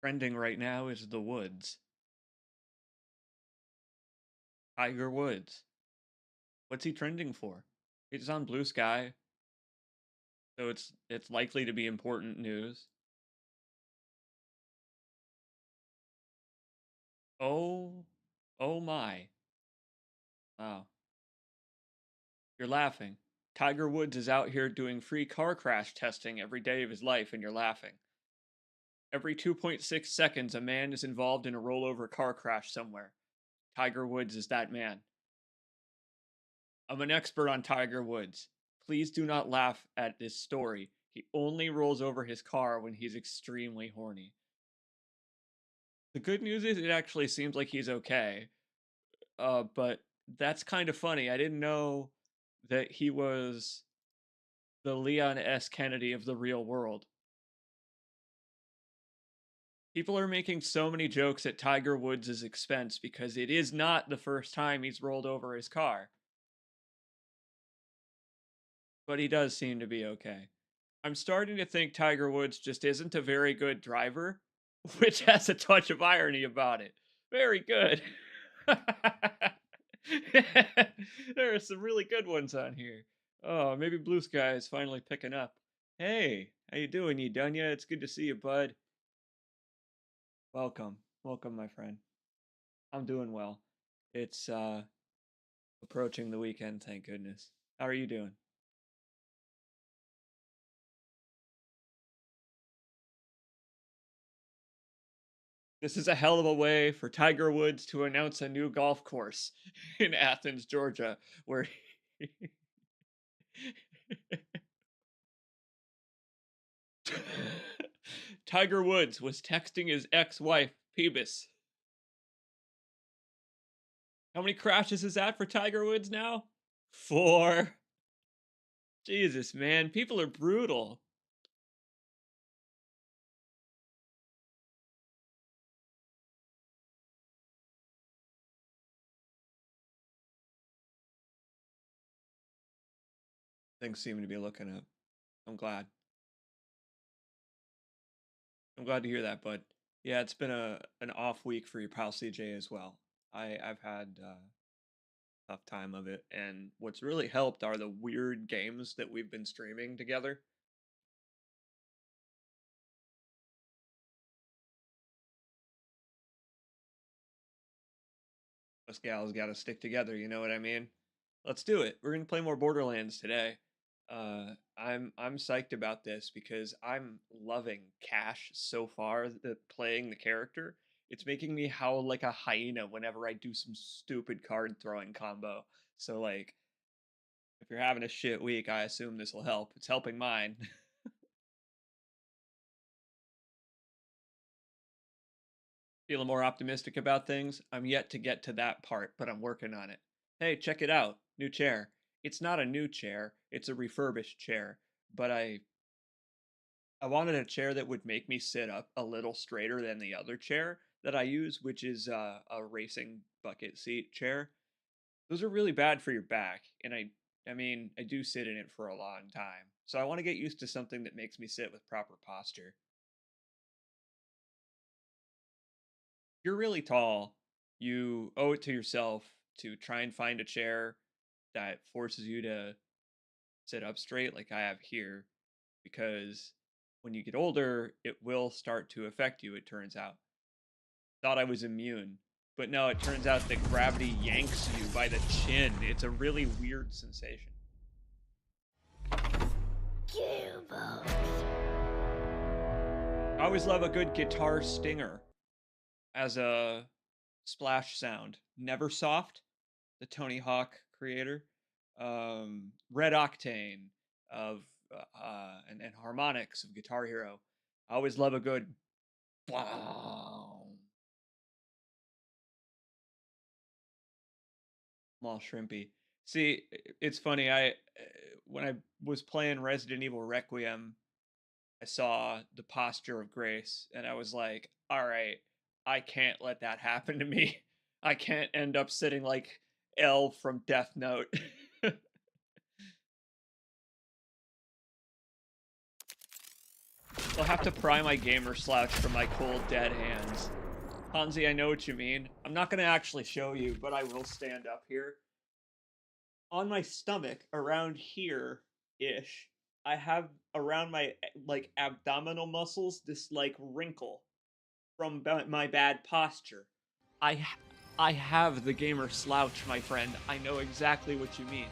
Trending right now is The Woods. Tiger Woods. What's he trending for? It's on Blue Sky, so it's likely to be important news. Oh, oh my. Wow. You're laughing. Tiger Woods is out here doing free car crash testing every day of his life, and you're laughing. Every 2.6 seconds, a man is involved in a rollover car crash somewhere. Tiger Woods is that man. I'm an expert on Tiger Woods. Please do not laugh at this story. He only rolls over his car when he's extremely horny. The good news is it actually seems like he's okay. But that's kind of funny. I didn't know that he was the Leon S. Kennedy of the real world. People are making so many jokes at Tiger Woods' expense because it is not the first time he's rolled over his car. But he does seem to be okay. I'm starting to think Tiger Woods just isn't a very good driver, which has a touch of irony about it. Very good. There are some really good ones on here. Oh, maybe Blue Sky is finally picking up. Hey, how you doing, you done yet? It's good to see you, bud. Welcome. Welcome, my friend. I'm doing well. It's approaching the weekend, thank goodness. How are you doing? This is a hell of a way for Tiger Woods to announce a new golf course in Athens, Georgia, where Tiger Woods was texting his ex-wife, Peebus. How many crashes is that for Tiger Woods now? 4. Jesus, man, people are brutal. Things seem to be looking up. I'm glad. I'm glad to hear that, bud. Yeah, it's been an off week for your pal CJ as well. I've had tough time of it, and what's really helped are the weird games that we've been streaming together. Us gals got to stick together, you know what I mean? Let's do it. We're gonna play more Borderlands today. I'm psyched about this because I'm loving Cash so far. Playing the character, it's making me howl like a hyena whenever I do some stupid card throwing combo. So like, if you're having a shit week, I assume this will help. It's helping mine. Feeling more optimistic about things. I'm yet to get to that part, but I'm working on it. Hey, check it out. New chair. It's not a new chair, it's a refurbished chair, but I wanted a chair that would make me sit up a little straighter than the other chair that I use, which is a racing bucket seat chair. Those are really bad for your back, and I mean, I do sit in it for a long time. So I want to get used to something that makes me sit with proper posture. You're really tall, you owe it to yourself to try and find a chair that forces you to sit up straight like I have here, because when you get older, it will start to affect you, it turns out. Thought I was immune, but no, it turns out that gravity yanks you by the chin. It's a really weird sensation. I always love a good guitar stinger as a splash sound. Neversoft, the Tony Hawk creator, Red Octane of and Harmonix of Guitar Hero. I always love a good wow. Small shrimpy. See, it's funny. I when I was playing Resident Evil Requiem, I saw the posture of grace, and I was like, "All right, I can't let that happen to me. I can't end up sitting like L from Death Note." I'll have to pry my gamer slouch from my cold, dead hands. Hansi, I know what you mean. I'm not going to actually show you, but I will stand up here. On my stomach, around here-ish, I have around my, like, abdominal muscles this, like, wrinkle from my bad posture. I have the gamer slouch, my friend. I know exactly what you mean.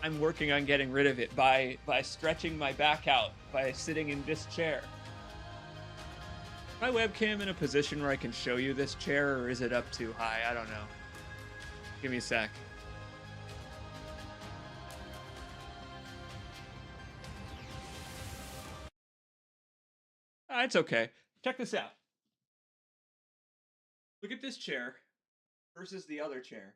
I'm working on getting rid of it by stretching my back out, by sitting in this chair. Is my webcam in a position where I can show you this chair, or is it up too high? I don't know. Give me a sec. It's okay. Check this out. Look at this chair versus the other chair.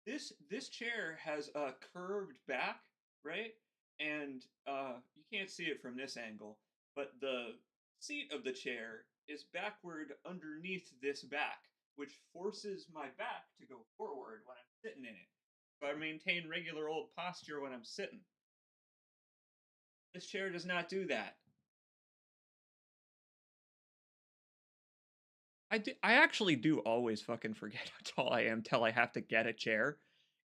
This chair has a curved back, right? And you can't see it from this angle, but the seat of the chair is backward underneath this back, which forces my back to go forward when I'm sitting in it. So I maintain regular old posture when I'm sitting. This chair does not do that. I actually do always fucking forget how tall I am till I have to get a chair.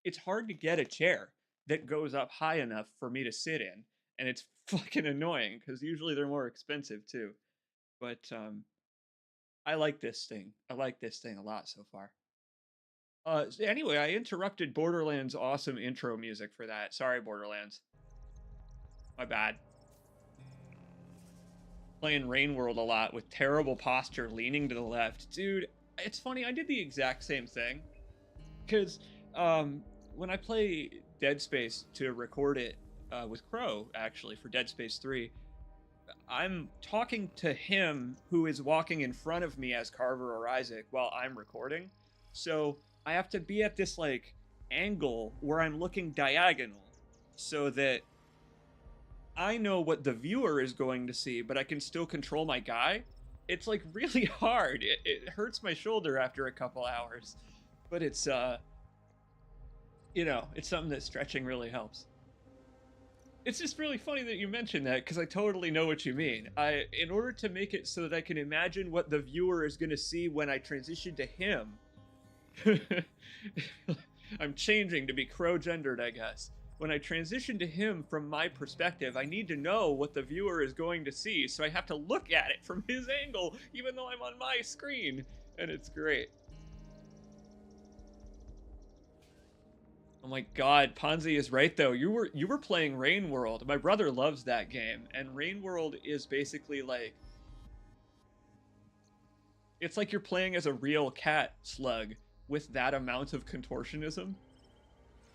It's hard to get a chair that goes up high enough for me to sit in, and it's fucking annoying because usually they're more expensive too. But I like this thing. I like this thing a lot so far. Anyway, I interrupted Borderlands' awesome intro music for that. Sorry, Borderlands. My bad. Playing Rain World a lot with terrible posture, leaning to the left. Dude, it's funny, I did the exact same thing. Because when I play Dead Space to record it with Crow, actually, for Dead Space 3, I'm talking to him who is walking in front of me as Carver or Isaac while I'm recording. So I have to be at this, like, angle where I'm looking diagonal so that I know what the viewer is going to see, but I can still control my guy. It's like really hard. It hurts my shoulder after a couple hours, but it's you know, it's something that stretching really helps. It's just really funny that you mentioned that because I totally know what you mean. In order to make it so that I can imagine what the viewer is going to see when I transition to him, I'm changing to be crow-gendered, I guess. When I transition to him from my perspective, I need to know what the viewer is going to see, so I have to look at it from his angle, even though I'm on my screen, and it's great. Oh my god, Ponzi is right though. You were playing Rain World. My brother loves that game, and Rain World is basically like, it's like you're playing as a real cat slug with that amount of contortionism.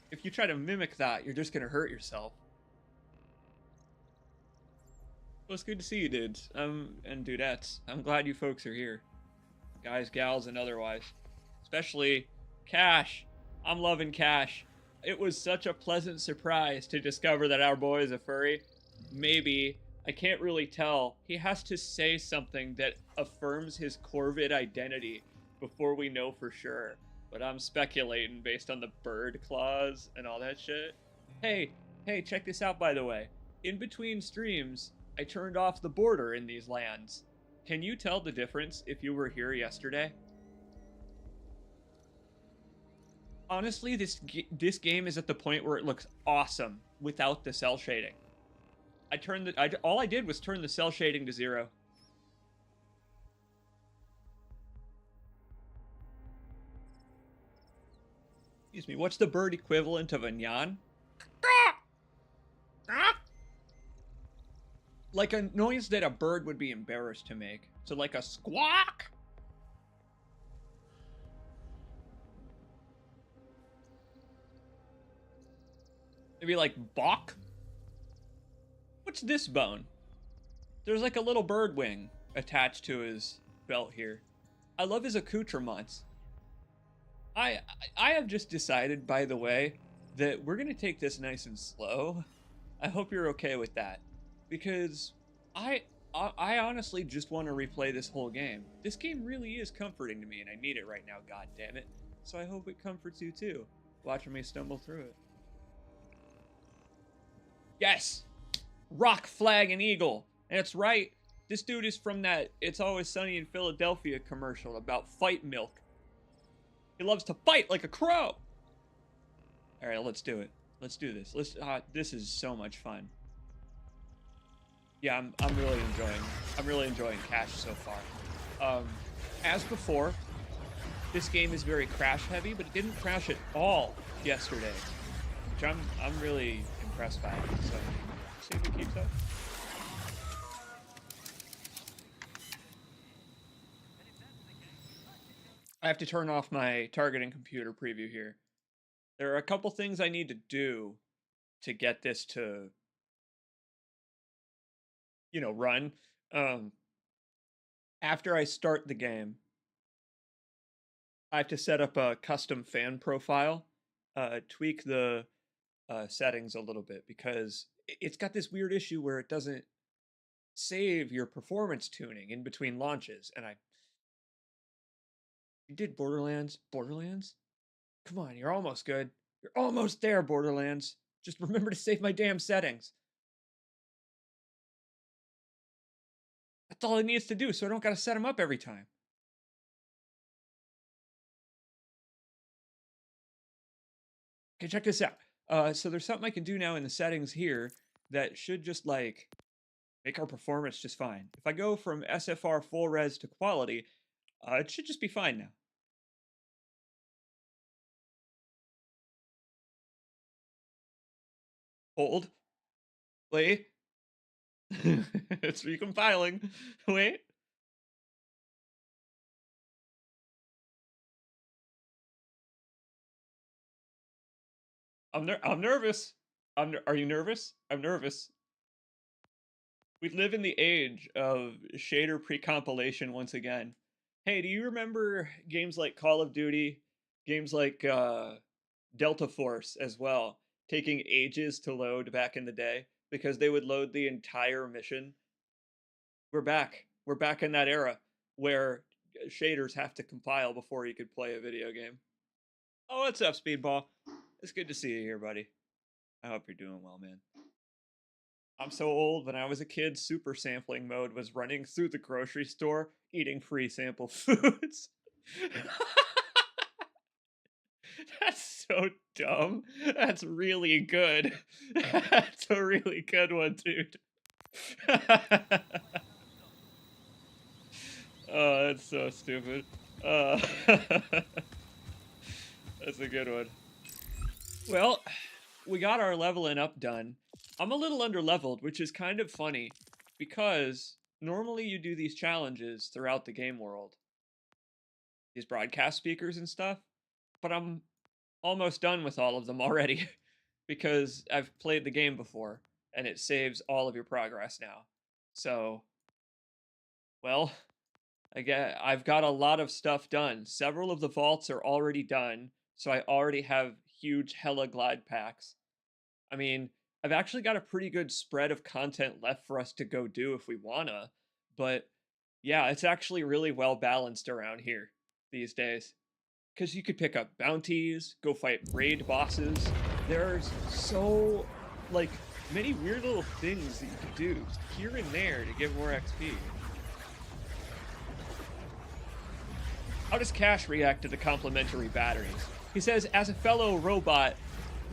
If you try to mimic that, you're just gonna hurt yourself. Well, it's good to see you, dudes. And dudettes. I'm glad you folks are here. Guys, gals, and otherwise. Especially Cash. I'm loving Cash. It was such a pleasant surprise to discover that our boy is a furry. Maybe. I can't really tell. He has to say something that affirms his Corvid identity before we know for sure. But I'm speculating based on the bird claws and all that shit. Hey, check this out, by the way. In between streams, I turned off the border in these lands. Can you tell the difference if you were here yesterday? Honestly, this game is at the point where it looks awesome without the cell shading. All I did was turn the cell shading to 0. Excuse me, what's the bird equivalent of a nyan? Like a noise that a bird would be embarrassed to make. So like a squawk? Maybe like balk? What's this bone? There's like a little bird wing attached to his belt here. I love his accoutrements. I have just decided, by the way, that we're gonna take this nice and slow. I hope you're okay with that, because I honestly just want to replay this whole game. This game really is comforting to me, and I need it right now. God damn it! So I hope it comforts you too, watching me stumble through it. Yes, Rock, Flag, and Eagle. And it's right. This dude is from that It's Always Sunny in Philadelphia commercial about fight milk. He loves to fight like a crow. All right, let's do it. Let's do this. This is so much fun. Yeah, I'm really enjoying Cash so far. As before, this game is very crash heavy, but it didn't crash at all yesterday, which I'm really impressed by. So, see if it keeps up. I have to turn off my targeting computer preview here. There are a couple things I need to do to get this to, run. After I start the game, I have to set up a custom fan profile, tweak the settings a little bit, because it's got this weird issue where it doesn't save your performance tuning in between launches. And you did Borderlands? Borderlands? Come on, you're almost good. You're almost there, Borderlands. Just remember to save my damn settings. That's all it needs to do, so I don't gotta set them up every time. Okay, check this out. So there's something I can do now in the settings here that should just like make our performance just fine. If I go from SFR full res to quality, it should just be fine now. Hold. Wait. It's recompiling. Wait. I'm nervous. Are you nervous? I'm nervous. We live in the age of shader pre-compilation once again. Hey, do you remember games like Call of Duty, games like Delta Force as well, taking ages to load back in the day because they would load the entire mission? We're back. We're back in that era where shaders have to compile before you could play a video game. Oh, what's up, Speedball? It's good to see you here, buddy. I hope you're doing well, man. I'm so old. When I was a kid, super sampling mode was running through the grocery store, eating free sample foods. That's so dumb. That's really good. That's a really good one, dude. Oh, that's so stupid. That's a good one. Well, we got our leveling up done. I'm a little underleveled, which is kind of funny, because normally you do these challenges throughout the game world, these broadcast speakers and stuff, but I'm almost done with all of them already, because I've played the game before, and it saves all of your progress now. So, well, I've got a lot of stuff done. Several of the vaults are already done, so I already have huge hella glide packs. I mean, I've actually got a pretty good spread of content left for us to go do if we wanna, but yeah, it's actually really well balanced around here these days. Because you could pick up bounties, go fight raid bosses. There's so, like, many weird little things that you could do here and there to get more XP. How does Cash react to the complimentary batteries? He says, as a fellow robot,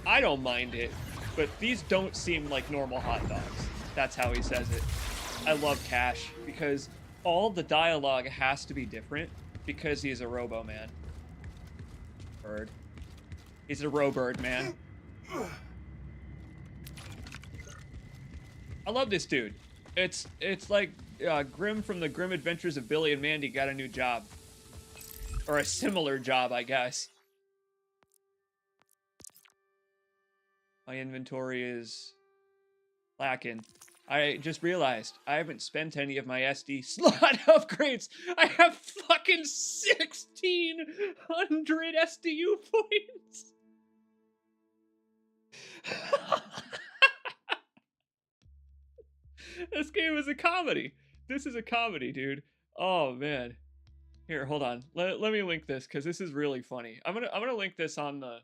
I don't mind it, but these don't seem like normal hot dogs. That's how he says it. I love Cash because all the dialogue has to be different because he's a robo-man. Bird. He's a robird, man. I love this dude. It's like Grim from the Grim Adventures of Billy and Mandy got a new job. Or a similar job, I guess. My inventory is lacking. I just realized I haven't spent any of my SD slot upgrades. I have fucking 1,600 SDU points. This game is a comedy. This is a comedy, dude. Oh man. Here, hold on. Let me link this because this is really funny. I'm gonna link this on the.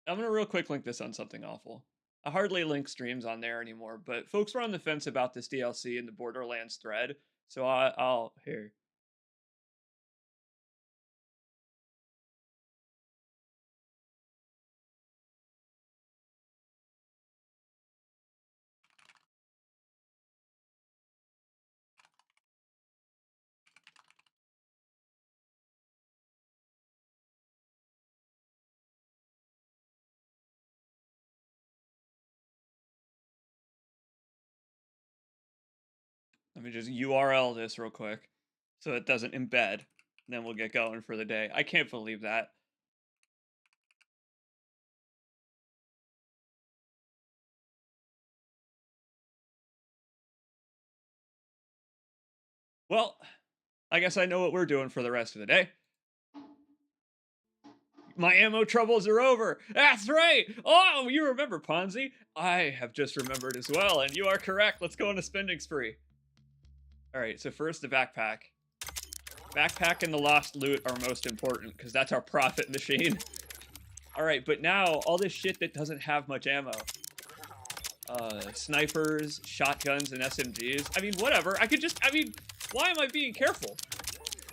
I'm gonna real quick link this on something awful. I hardly link streams on there anymore, but folks were on the fence about this DLC in the Borderlands thread, so I'll here. Let me just URL this real quick so it doesn't embed. Then we'll get going for the day. I can't believe that. Well, I guess I know what we're doing for the rest of the day. My ammo troubles are over. That's right. Oh, you remember, Ponzi? I have just remembered as well, and you are correct. Let's go on a spending spree. All right, so first the backpack. Backpack and the lost loot are most important because that's our profit machine. All right, but now all this shit that doesn't have much ammo. Snipers, shotguns, and SMGs. I mean, whatever. Why am I being careful?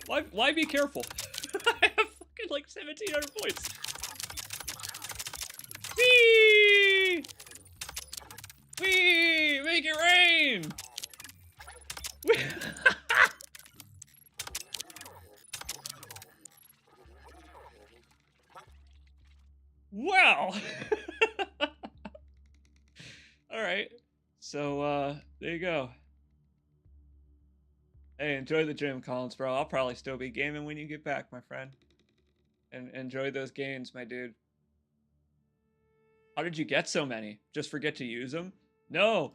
Why be careful? I have fucking like 1,700 points. Whee! Whee! Make it rain! Well. All right. So, there you go. Hey, enjoy the gym, Collins, bro. I'll probably still be gaming when you get back, my friend. And enjoy those gains, my dude. How did you get so many? Just forget to use them? No.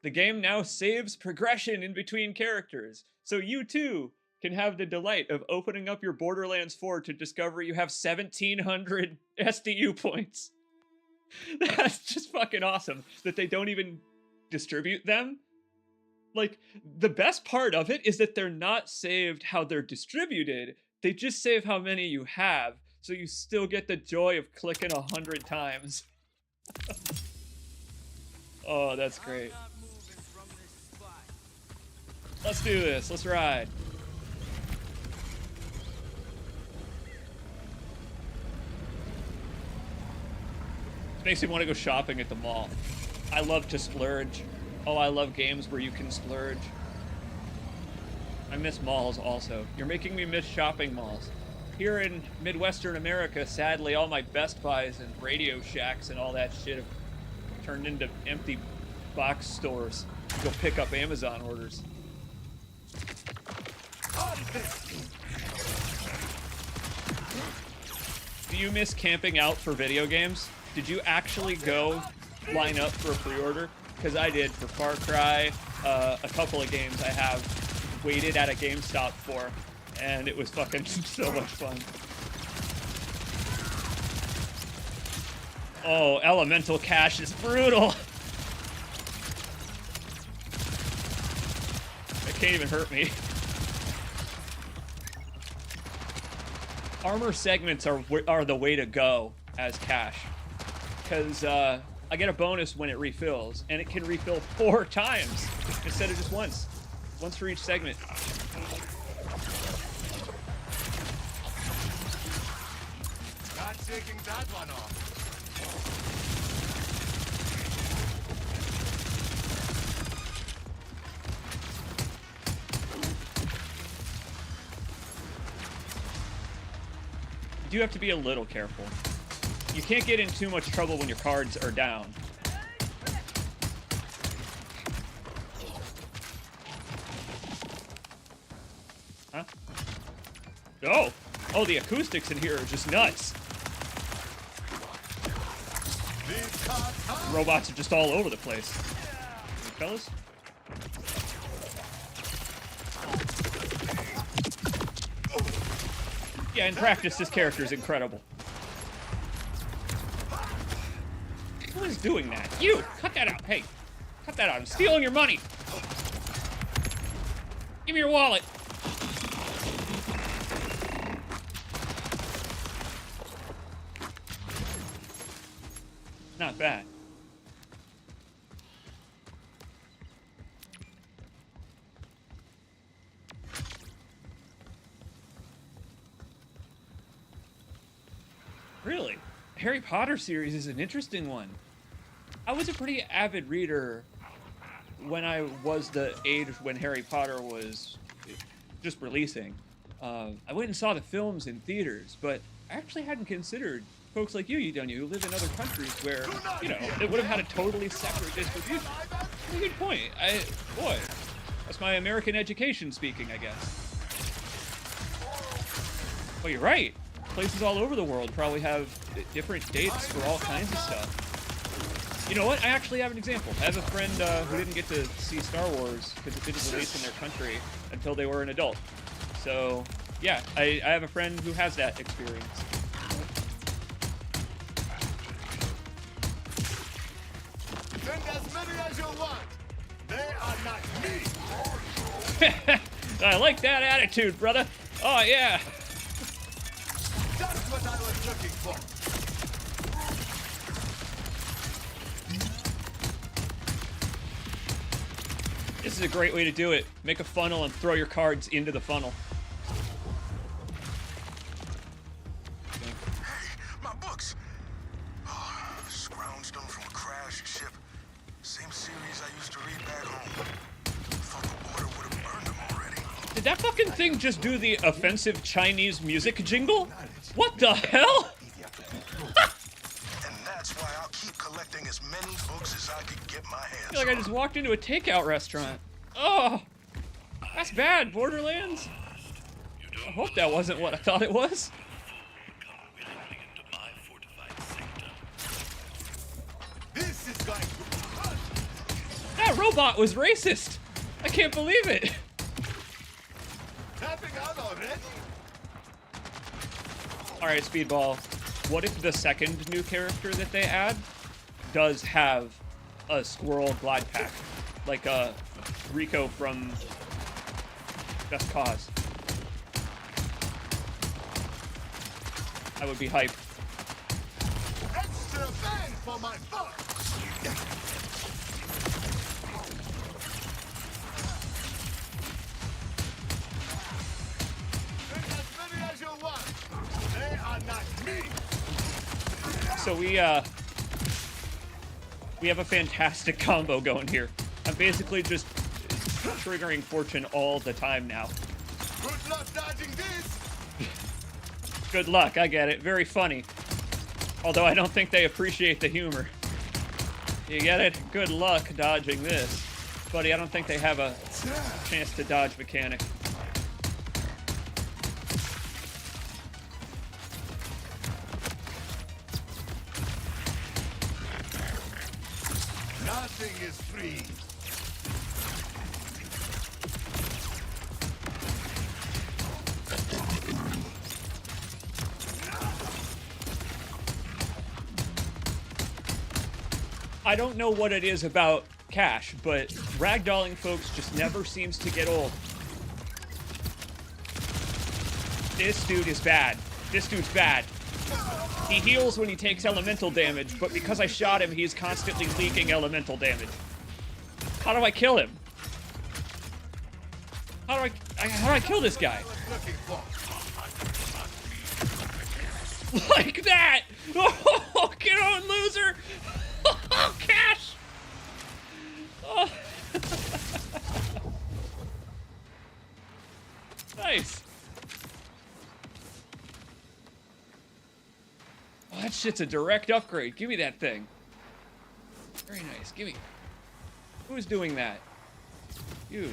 The game now saves progression in between characters. So you, too, can have the delight of opening up your Borderlands 4 to discover you have 1,700 SDU points. That's just fucking awesome that they don't even distribute them. Like, the best part of it is that they're not saved how they're distributed. They just save how many you have, so you still get the joy of clicking 100 times. Oh, that's great. Let's do this. Let's ride. Makes me want to go shopping at the mall. I love to splurge. Oh, I love games where you can splurge. I miss malls also. You're making me miss shopping malls. Here in Midwestern America, sadly, all my Best Buys and Radio Shacks and all that shit have turned into empty box stores to go pick up Amazon orders. Do you miss camping out for video games? Did you actually go line up for a pre-order? Because I did for Far Cry, a couple of games I have waited at a GameStop for, and it was fucking so much fun. Oh, elemental cash is brutal. It can't even hurt me. Armor segments are the way to go as cash, because I get a bonus when it refills, and it can refill 4 times instead of just once. Once for each segment. Not taking that one off. You do have to be a little careful. You can't get in too much trouble when your cards are down. Huh? Oh, the acoustics in here are just nuts. Robots are just all over the place. Fellas? Yeah, in practice, this character is incredible. Who is doing that? You! Cut that out! Hey, cut that out. I'm stealing your money! Give me your wallet! Not bad. Really? Harry Potter series is an interesting one. I was a pretty avid reader when I was the age when Harry Potter was just releasing. I went and saw the films in theaters, but I actually hadn't considered folks like you done who live in other countries where, you know, it would have had a totally separate distribution. That's a good point. Boy, that's my American education speaking, I guess. Well, you're right. Places all over the world probably have different dates for all kinds of stuff. You know what? I actually have an example. I have a friend who didn't get to see Star Wars because it didn't release in their country until they were an adult. So, yeah, I have a friend who has that experience. Send as many as you want. They are not me. I like that attitude, brother. Oh, yeah. That's what I was looking for. This is a great way to do it. Make a funnel and throw your cards into the funnel. Hey, my books. Oh, scrounged them from a crashed ship. Same series I used to read back home. Thought the water would have burned them already. Did that fucking thing just do the offensive Chinese music jingle? What the hell? And that's why I'll keep collecting as many books as I could get my I hands feel like I just walked into a takeout restaurant. Oh, that's bad, Borderlands. I hope that wasn't what I thought it was. This is going to be fun. That robot was racist. I can't believe it. Tapping out already? All right, Speedball. What if the second new character that they add does have a squirrel glide pack, like Rico from Just Cause? I would be hyped. Extra bang for my buck. Send as many as you want. They are not me. So we have a fantastic combo going here. I'm basically just triggering Fortune all the time now. Good luck dodging this. Good luck, I get it. Very funny. Although I don't think they appreciate the humor. You get it? Good luck dodging this. Buddy, I don't think they have a chance to dodge mechanic. Nothing is free. I don't know what it is about Cash, but ragdolling folks just never seems to get old. This dude is bad. This dude's bad. He heals when he takes elemental damage, but because I shot him, he's constantly leaking elemental damage. How do I kill him? How do I kill this guy? Looking for. Like that! Oh, get on, loser! Oh, Cash! Oh. Nice. Oh, that shit's a direct upgrade. Give me that thing. Very nice. Give me. Who's doing that? You.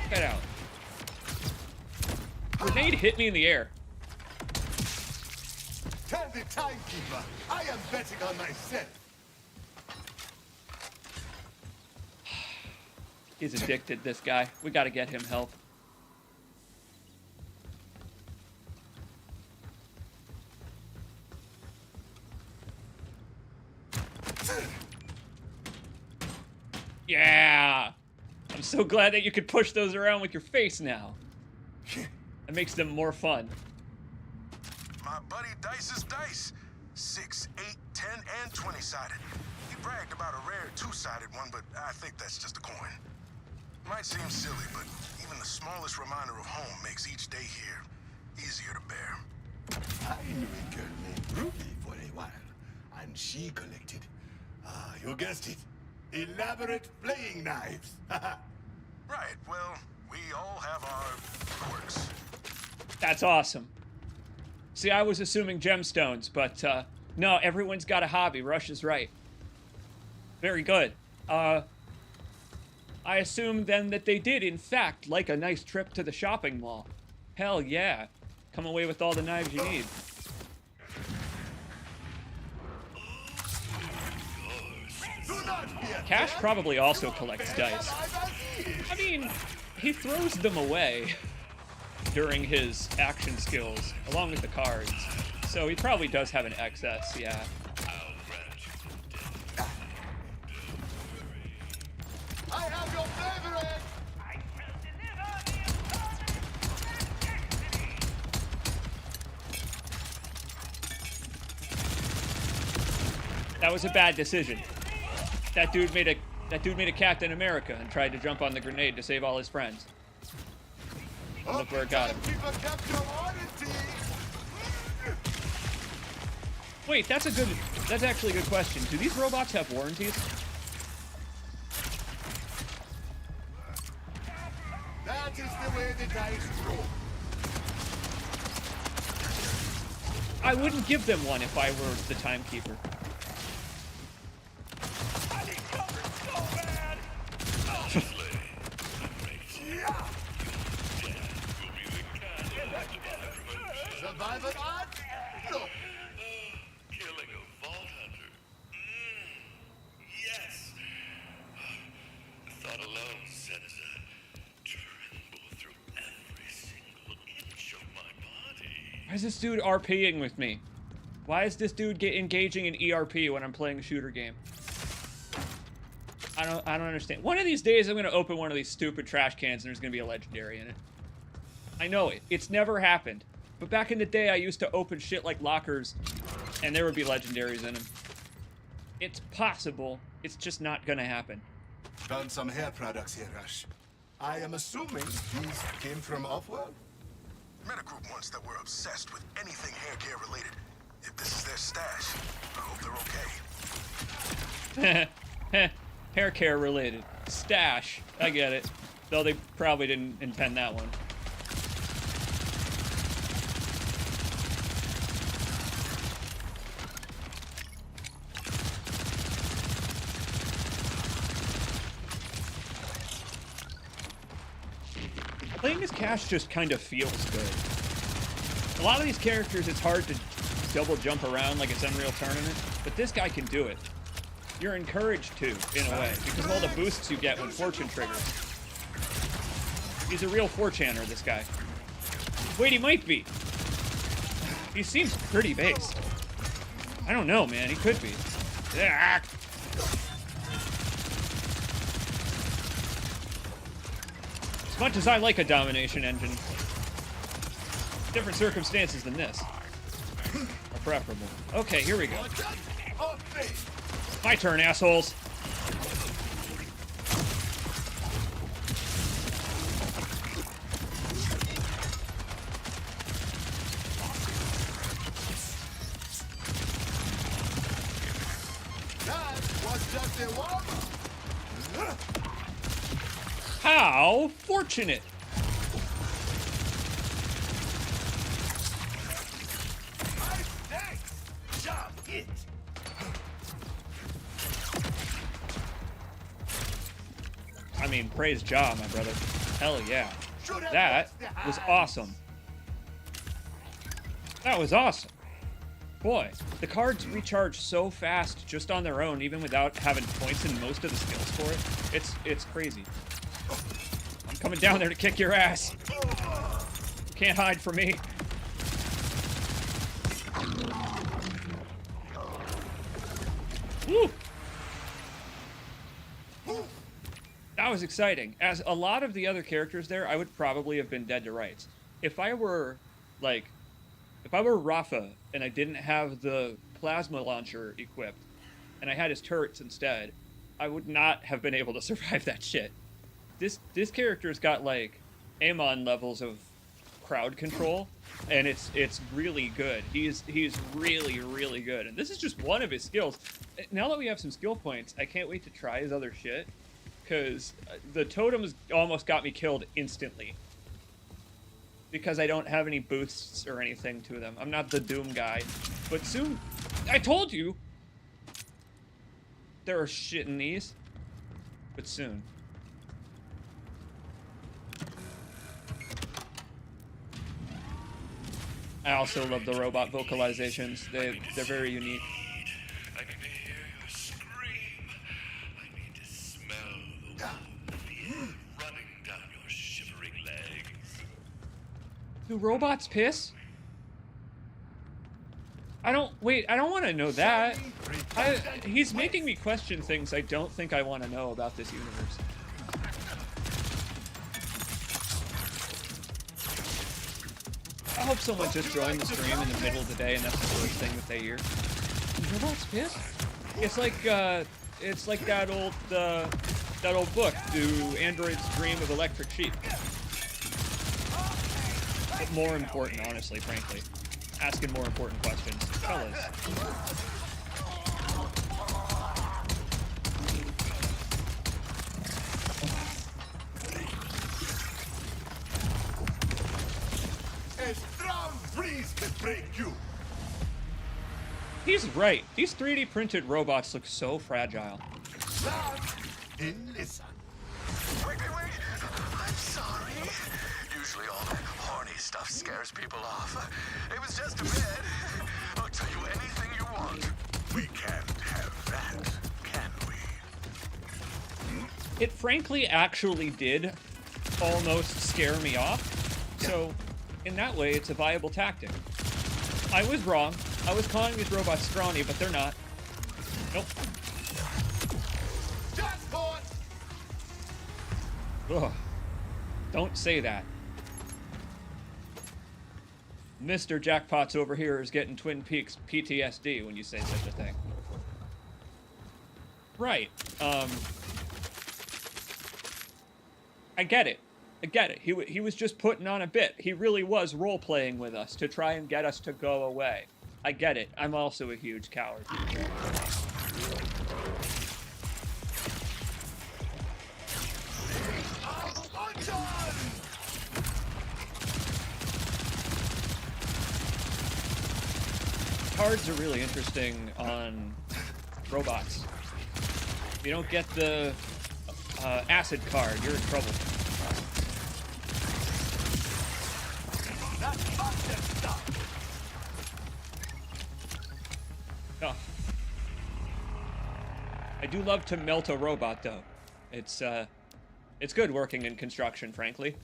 Get out. Grenade hit me in the air. Tell the timekeeper I am betting on myself. He's addicted, this guy. We gotta get him help. Yeah! I'm so glad that you could push those around with your face now. That makes them more fun. My buddy Dice's dice. 6, 8, 10, and 20-sided. He bragged about a rare 2-sided one, but I think that's just a coin. Might seem silly, but even the smallest reminder of home makes each day here easier to bear. I knew a girl named Ruby. she collected? Ah, you guessed it. Elaborate flaying knives. Right, well, we all have our quirks. That's awesome. See, I was assuming gemstones, but no, everyone's got a hobby. Rush is right. Very good. I assume then that they did, in fact, like a nice trip to the shopping mall. Hell yeah. Come away with all the knives you need. Cash probably also collects dice. I mean, he throws them away during his action skills, along with the cards. So he probably does have an excess, yeah. I have your favorite! That was a bad decision. That dude made a Captain America and tried to jump on the grenade to save all his friends. Look where it got him. Wait, that's actually a good question. Do these robots have warranties? That is the way the dice roll. I wouldn't give them one if I were the timekeeper. Survivor art? No. Killing a vault hunter. Yes. The thought alone sends a tremble through every single inch of my body. Why is this dude RPing with me? Why is this dude engaging in ERP when I'm playing a shooter game? I don't understand. One of these days I'm gonna open one of these stupid trash cans and there's gonna be a legendary in it. I know it. It's never happened. But back in the day I used to open shit like lockers and there would be legendaries in them. It's possible. It's just not gonna happen. Found some hair products here, Rush. I am assuming these came from Offworld? Met a group once that were obsessed with anything hair care related. If this is their stash, I hope they're okay. Hair care related. Stash. I get it. Though they probably didn't intend that one. Playing as Cash just kind of feels good. A lot of these characters, it's hard to double jump around like it's Unreal Tournament, but this guy can do it. You're encouraged to, in a way, because of all the boosts you get when Fortune triggers. He's a real 4chaner, this guy. Wait, he might be. He seems pretty based. I don't know, man. He could be. Ah. As much as I like a domination engine, different circumstances than this are preferable. Okay, here we go. My turn, assholes. That was just a warm-up. How fortunate. Nice job, hit. I mean, praise Ja, my brother. Hell yeah. That was awesome. That was awesome. Boy, the cards recharge so fast just on their own, even without having points in most of the skills for it. It's crazy. I'm coming down there to kick your ass. Can't hide from me. Woo! That was exciting. As a lot of the other characters there, I would probably have been dead to rights. If I were Rafa and I didn't have the plasma launcher equipped and I had his turrets instead, I would not have been able to survive that shit. This character's got like Amon levels of crowd control, and it's really good. He's really good, and this is just one of his skills. Now that we have some skill points, I can't wait to try his other shit, because the totems almost got me killed instantly because I don't have any boosts or anything to them. I'm not the Doom guy, but soon, I told you there are shit in these, but soon. I also love the robot vocalizations. They're very unique. I need to hear your scream. I need to smell the warmth running down your shivering legs. Do robots piss? I don't want to know that. He's making me question things I don't think I want to know about this universe. I hope someone just joined the stream in the middle of the day and that's the first thing that they hear. Do robots piss? It's like that old book, Do Androids Dream of Electric Sheep? But more important, honestly, frankly. Asking more important questions. Fellas. A strong breeze can break you. He's right. These 3D printed robots look so fragile. In listen. Wait. I'm sorry. Usually all that horny stuff scares people off. It was just a bed. I'll tell you anything you want. We can't have that, can we? It frankly actually did almost scare me off. So, in that way, it's a viable tactic. I was wrong. I was calling these robots scrawny, but they're not. Nope. Jackpot! Ugh. Don't say that. Mr. Jackpots over here is getting Twin Peaks PTSD when you say such a thing. Right. I get it. He was just putting on a bit. He really was role-playing with us to try and get us to go away. I get it. I'm also a huge coward. Cards are really interesting on robots. If you don't get the acid card, you're in trouble. Oh. I do love to melt a robot, though. It's good working in construction, frankly.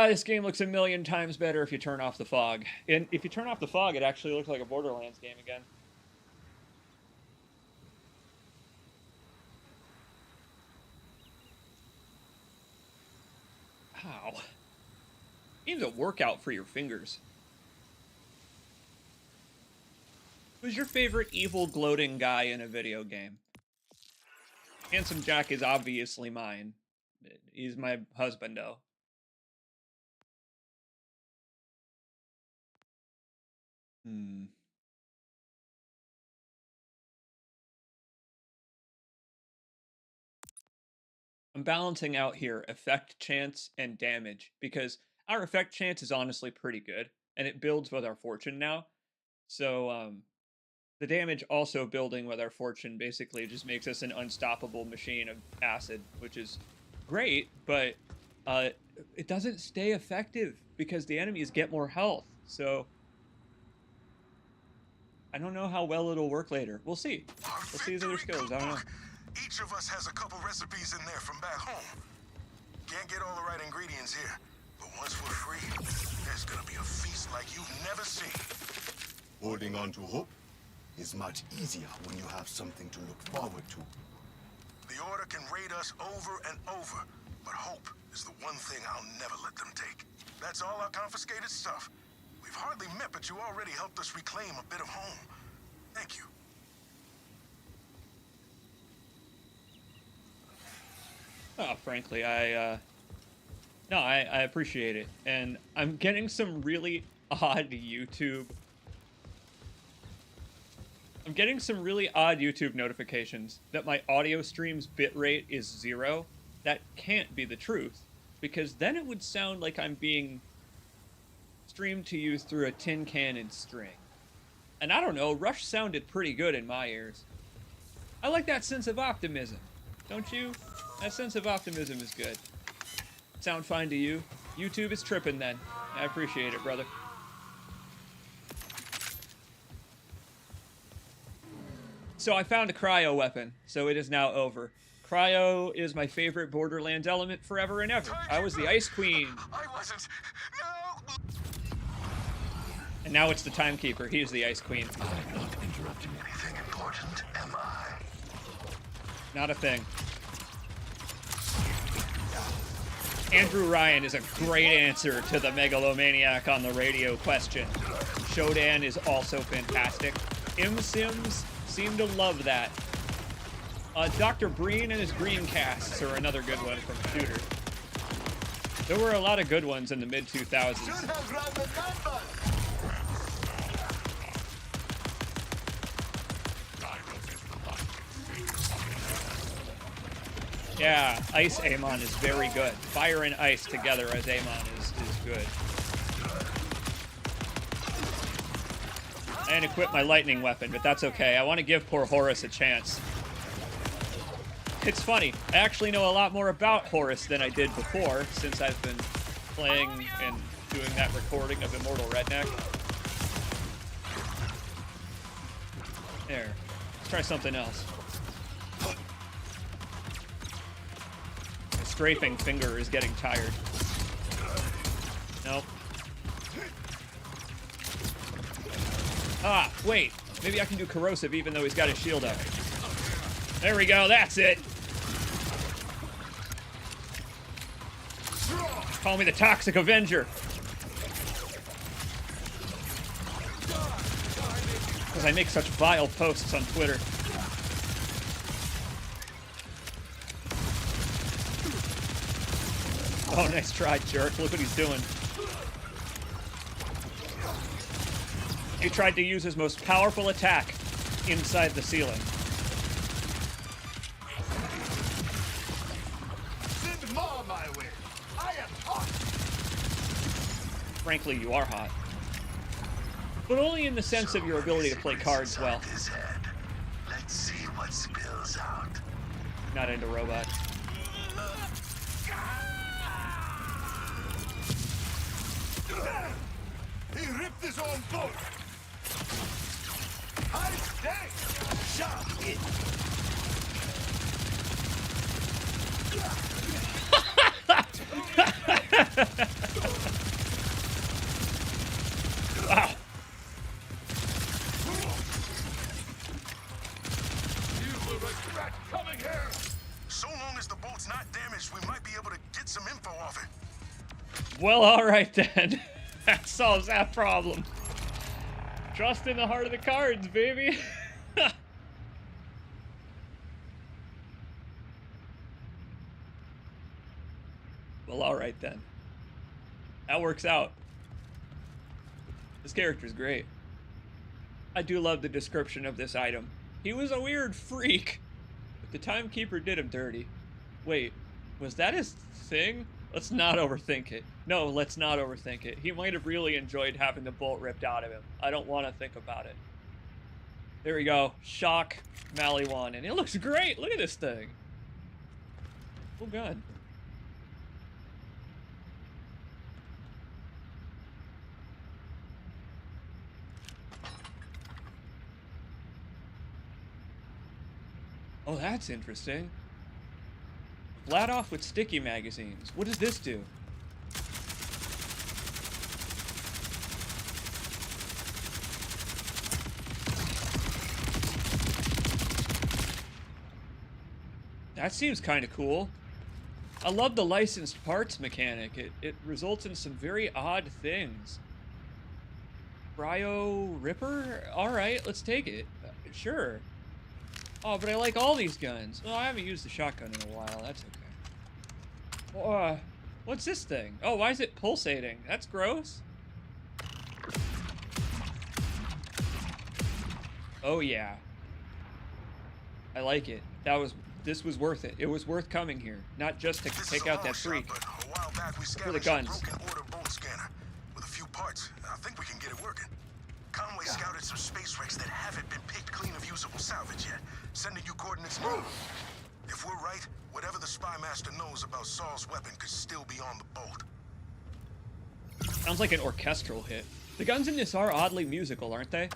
This game looks a million times better if you turn off the fog. And if you turn off the fog, it actually looks like a Borderlands game again. Wow. Game's a workout for your fingers. Who's your favorite evil gloating guy in a video game? Handsome Jack is obviously mine. He's my husband, though. I'm balancing out here effect chance and damage because our effect chance is honestly pretty good and it builds with our fortune now. So the damage also building with our fortune basically just makes us an unstoppable machine of acid, which is great, but it doesn't stay effective because the enemies get more health. So I don't know how well it'll work later. We'll see. We'll see his other skills. I don't know. Each of us has a couple recipes in there from back home. Can't get all the right ingredients here, but once we're free, there's gonna be a feast like you've never seen. Holding on to hope is much easier when you have something to look forward to. The Order can raid us over and over, but hope is the one thing I'll never let them take. That's all our confiscated stuff. We've hardly met, but you already helped us reclaim a bit of home. Thank you. Frankly, I No, I appreciate it. And I'm getting some really odd YouTube... I'm getting some really odd YouTube notifications that my audio stream's bitrate is 0. That can't be the truth, because then it would sound like I'm being streamed to you through a tin cannon string. And I don't know, Rush sounded pretty good in my ears. I like that sense of optimism, don't you? That sense of optimism is good. Sound fine to you? YouTube is tripping then. I appreciate it, brother. So I found a cryo weapon, so it is now over. Cryo is my favorite Borderlands element forever and ever. I was the Ice Queen. I wasn't. No. And now it's the Timekeeper. He's the Ice Queen. I'm not interrupting anything important, am I? Not a thing. Andrew Ryan is a great answer to the Megalomaniac on the radio question. Shodan is also fantastic. Sims seem to love that. Dr. Breen and his Greencasts are another good one from Shooter. There were a lot of good ones in the mid-2000s. Should have run the numbers. Yeah, Ice Amon is very good. Fire and Ice together as Amon is good. I didn't equip my lightning weapon, but that's okay. I want to give poor Horus a chance. It's funny, I actually know a lot more about Horus than I did before, since I've been playing and doing that recording of Immortal Redneck. There. Let's try something else. The strafing finger is getting tired. Nope. Ah, wait. Maybe I can do corrosive even though he's got his shield up. There we go, that's it. Call me the Toxic Avenger. Because I make such vile posts on Twitter. Oh, nice try, jerk. Look what he's doing. He tried to use his most powerful attack inside the ceiling. Send more my way. I am hot. Frankly, you are hot. But only in the sense of your ability to play cards well. His head. Let's see what spills out. Not into robots. He ripped his own boat. I stay. Shot it. Wow. You will regret coming here. So long as the boat's not damaged, we might be able to get some info off it. Well, alright then. That solves that problem. Trust in the heart of the cards, baby. Well, alright then. That works out. This character's great. I do love the description of this item. He was a weird freak, but the Timekeeper did him dirty. Wait, was that his thing? Let's not overthink it. No, let's not overthink it. He might have really enjoyed having the bolt ripped out of him. I don't want to think about it. There we go. Shock Maliwan. And it looks great. Look at this thing. Oh, God. Oh, that's interesting. Flat off with sticky magazines. What does this do? That seems kind of cool. I love the licensed parts mechanic. It results in some very odd things. Cryo Ripper? Alright, let's take it. Sure. Oh, but I like all these guns. Oh, I haven't used the shotgun in a while. That's okay. What's this thing? Oh, why is it pulsating? That's gross. Oh yeah. I like it. This was worth it. It was worth coming here. Not just to take out that freak. But a while back we For the scavenged a guns. broken order bolt scanner with a few parts. I think we can get it working. Conway scouted some space wrecks that haven't been picked clean of usable salvage yet. Sending you coordinates now. If we're right, whatever the spy master knows about Saul's weapon could still be on the bolt. Sounds like an orchestral hit. The guns in this are oddly musical, aren't they?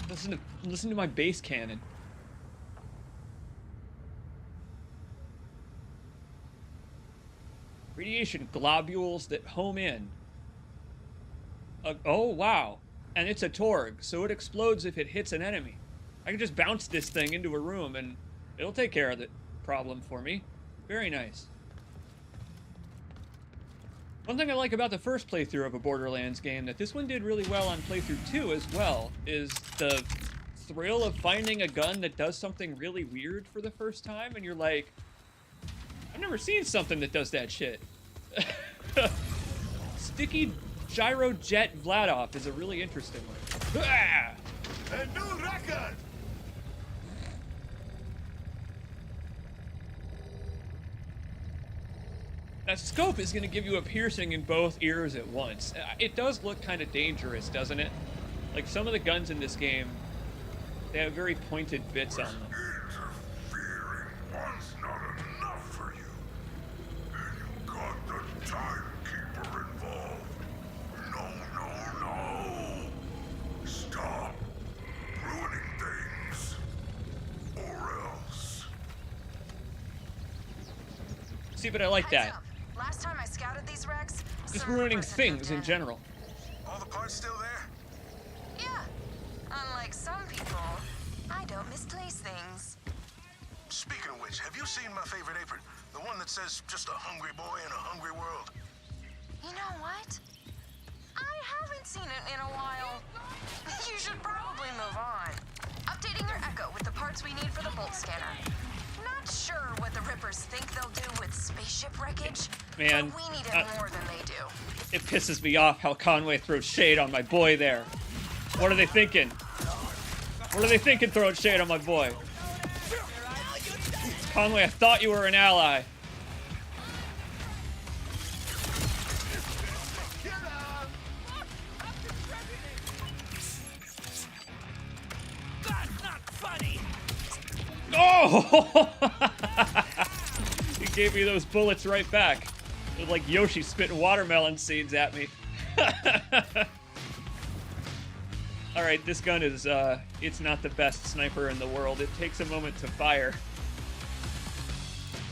Listen to my bass cannon. Radiation globules that home in. Oh, wow. And it's a Torg, so it explodes if it hits an enemy. I can just bounce this thing into a room and it'll take care of the problem for me. Very nice. One thing I like about the first playthrough of a Borderlands game that this one did really well on playthrough 2 as well is the thrill of finding a gun that does something really weird for the first time and you're like, I've never seen something that does that shit. Sticky Gyro Jet Vladoff is a really interesting one. Ah! A new record! That scope is going to give you a piercing in both ears at once. It does look kind of dangerous, doesn't it? Like some of the guns in this game, they have very pointed bits on them. Interfering was not enough for you. And you got the timekeeper involved. No. Stop ruining things. Or else. See, but I like that. Heads up. Last time I scouted these wrecks, Just some ruining person had things in dead. general. All the parts still there? Yeah. Unlike some people, I don't misplace things. Speaking of which, have you seen my favorite apron? The one that says, just a hungry boy in a hungry world. You know what? I haven't seen it in a while. You should probably move on. Updating your Echo with the parts we need for the bolt scanner. Not sure what the Rippers think they'll do with spaceship wreckage, Man, but we need it more than they do. It pisses me off how Conway throws shade on my boy there. What are they thinking? What are they thinking throwing shade on my boy? Conway, I thought you were an ally. That's not funny! Oh! He gave me those bullets right back. It was like Yoshi spitting watermelon seeds at me. Alright, this gun is, it's not the best sniper in the world. It takes a moment to fire.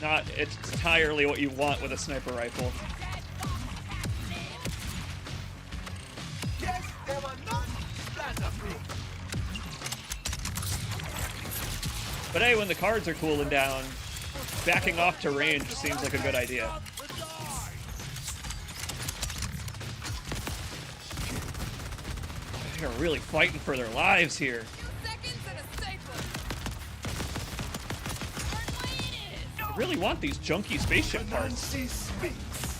Not entirely what you want with a sniper rifle. Yes, they were not splatterproof. But hey, when the cards are cooling down, backing off to range seems like a good idea. They're really fighting for their lives here. I really want these junky spaceship parts. Nancy speaks.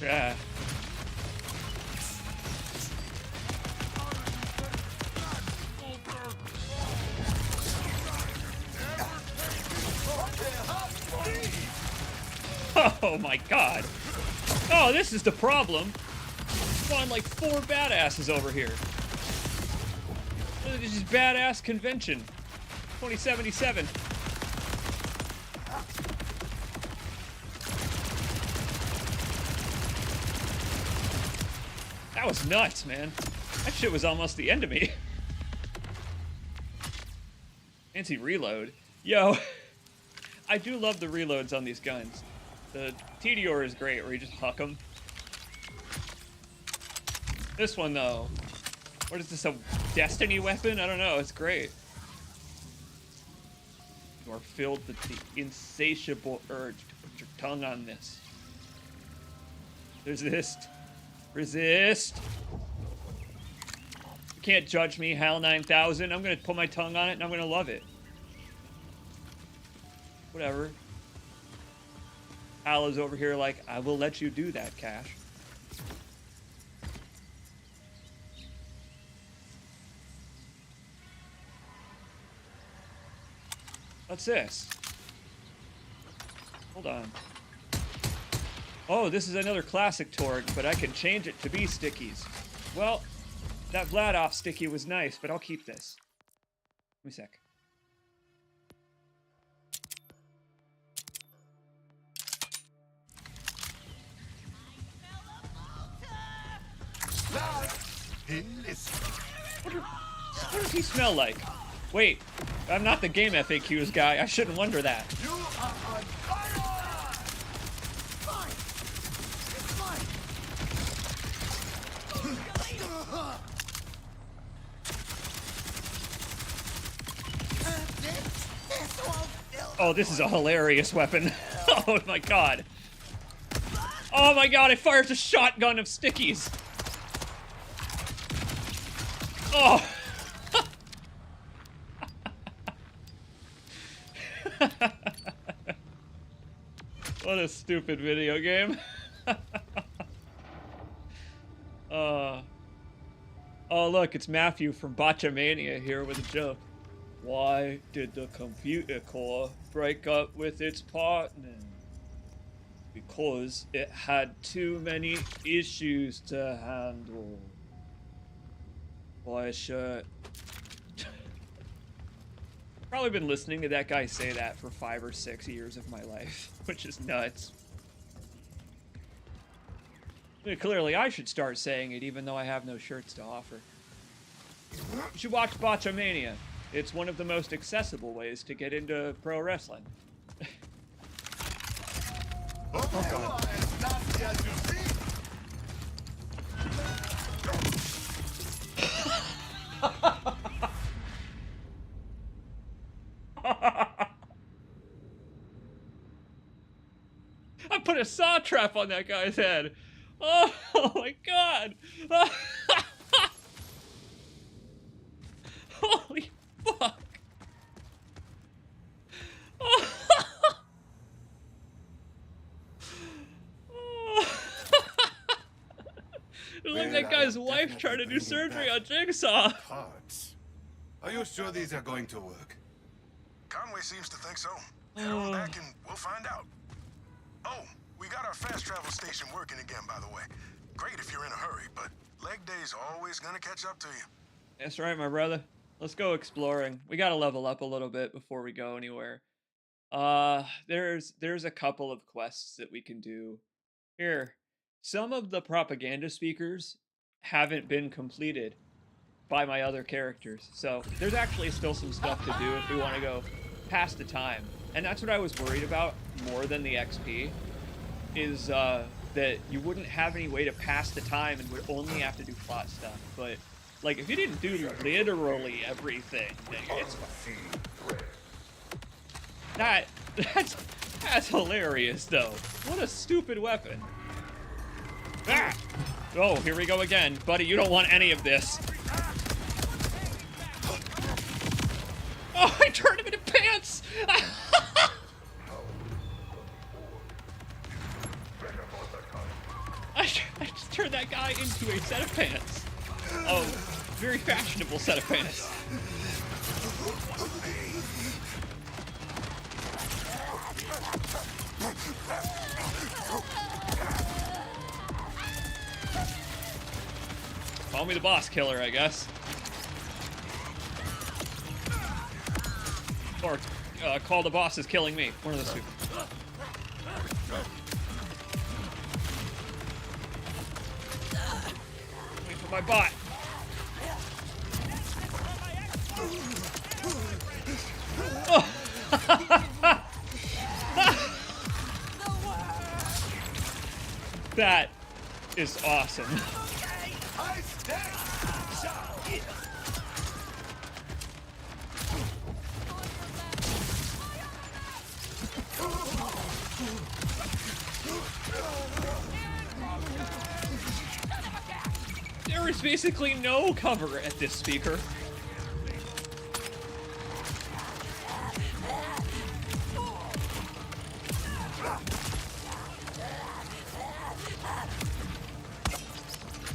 Yeah. Oh my god. Oh, this is the problem. Spawn like 4 badasses over here. This is badass convention. 2077. That was nuts, man. That shit was almost the end of me. Fancy reload. Yo, I do love the reloads on these guns. The TDR is great, where you just huck them. This one, though, what is this, a destiny weapon? I don't know, it's great. You are filled with the insatiable urge to put your tongue on this. Resist. Resist. You can't judge me, HAL 9000. I'm gonna put my tongue on it and I'm gonna love it. Whatever. Al is over here like, I will let you do that, Cash. What's this? Hold on. Oh, this is another classic torque, but I can change it to be stickies. Well, that Vladoff sticky was nice, but I'll keep this. Give me a sec. What does he smell like? Wait, I'm not the game FAQs guy. I shouldn't wonder that. You are on fire! Fine! It's fine! Oh, this is a hilarious weapon. Oh my god. Oh my god, it fires a shotgun of stickies. Oh. What a stupid video game. Oh, look, it's Matthew from Botchamania here with a joke. Why did the computer core break up with its partner? Because it had too many issues to handle. Buy a shirt. Probably been listening to that guy say that for 5 or 6 years of my life, which is nuts. I mean, clearly I should start saying it even though I have no shirts to offer. You should watch Botchamania. It's one of the most accessible ways to get into pro wrestling. Oh, God. As nasty as you see. I put a saw trap on that guy's head. Oh my god. Holy fuck. It looked like that guy's wife trying to do surgery on Jigsaw. Parts. Are you sure these are going to work? Conway seems to think so. Head on back and we'll find out. Oh, we got our fast travel station working again, by the way. Great if you're in a hurry, but leg day's always gonna catch up to you. That's right, my brother. Let's go exploring. We gotta level up a little bit before we go anywhere. There's a couple of quests that we can do. Here, some of the propaganda speakers haven't been completed by my other characters, so there's actually still some stuff to do if we want to go past the time. And that's what I was worried about more than the XP, is that you wouldn't have any way to pass the time and would only have to do plot stuff. But like, if you didn't do literally everything, then it's fine. That's hilarious though. What a stupid weapon. Ah! Oh, here we go again. Buddy, you don't want any of this. Oh, I turned him into pants! I just turned that guy into a set of pants. Oh, very fashionable set of pants. Call me the boss killer, I guess. Or call the boss is killing me. One of those two. Wait for my bot. Oh. That is awesome. There is basically no cover at this speaker.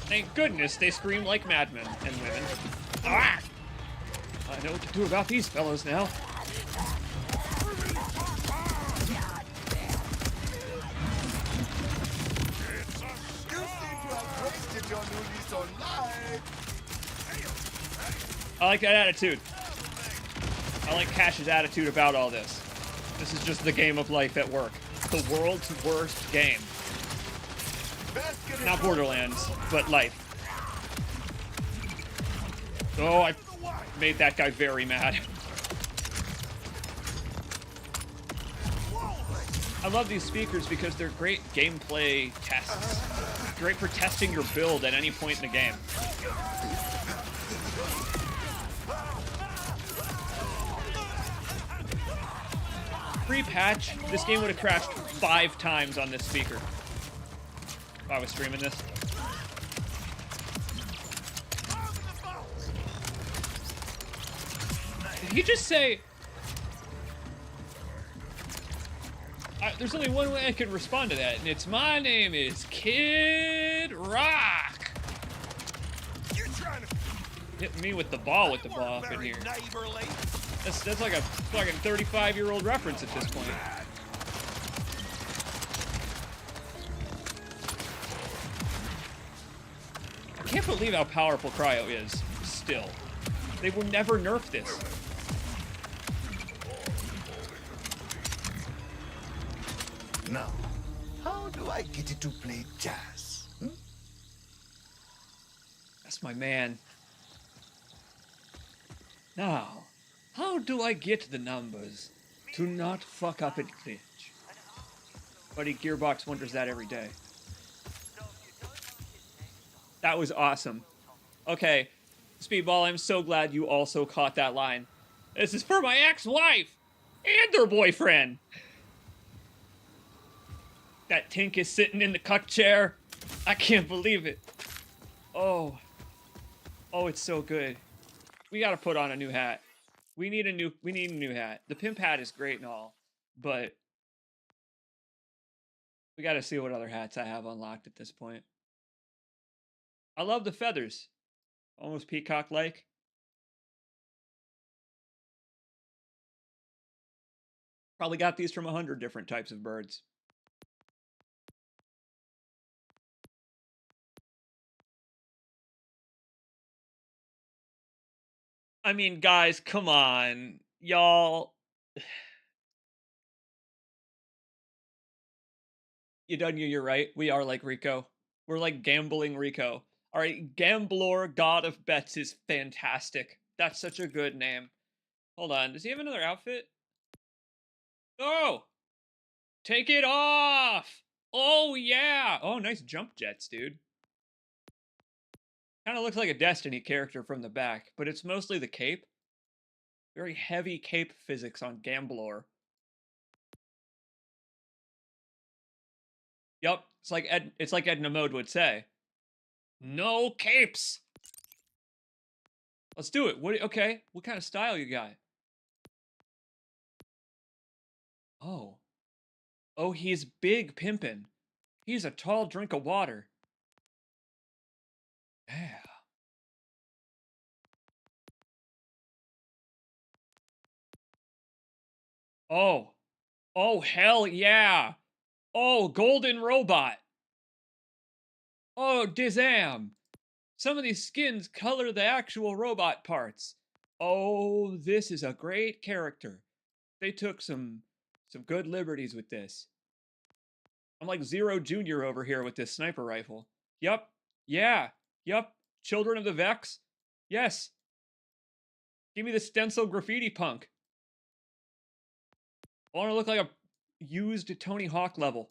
Thank goodness they scream like madmen and women. Ah! I know what to do about these fellows now. You seem to have wasted your new lease on life. I like that attitude. I like Cash's attitude about all this. This is just the game of life at work. The world's worst game. Not Borderlands, but life. Oh, I made that guy very mad. I love these speakers because they're great gameplay tests. Great for testing your build at any point in the game. Pre-patch, this game would have crashed 5 times on this speaker. If I was streaming this. Did he just say... there's only one way I can respond to that, and it's my name is Kid Rock. You're trying to Hit me with the ball up in here. neighborly. That's like a fucking 35-year-old reference at this point. I can't believe how powerful Cryo is, still. They will never nerf this. Now, how do I get it to play jazz? That's my man. Now, how do I get the numbers to not fuck up and glitch? Buddy Gearbox wonders that every day. That was awesome. Okay, Speedball, I'm so glad you also caught that line. This is for my ex-wife and their boyfriend. That Tink is sitting in the cuck chair. I can't believe it. Oh. Oh, it's so good. We gotta put on a new hat. We need a new hat. The pimp hat is great and all, but we gotta see what other hats I have unlocked at this point. I love the feathers. Almost peacock-like. Probably got these from 100 different types of birds. I mean, guys, come on. Y'all. You're right. We are like Rico. We're like gambling Rico. All right, Gambler God of Bets is fantastic. That's such a good name. Hold on. Does he have another outfit? Oh! Take it off! Oh, yeah! Oh, nice jump jets, dude. Kind of looks like a Destiny character from the back, but it's mostly the cape. Very heavy cape physics on Gambler. Yup, it's like Edna Mode would say. No capes! Let's do it. Okay, what kind of style you got? Oh. Oh, he's big pimpin'. He's a tall drink of water. Yeah. Oh. Oh, hell yeah. Oh, golden robot. Oh, dizam. Some of these skins color the actual robot parts. Oh, this is a great character. They took some good liberties with this. I'm like Zero Jr. over here with this sniper rifle. Yup. Yeah. Yup. Children of the Vex. Yes. Give me the stencil graffiti punk. I want to look like a used Tony Hawk level.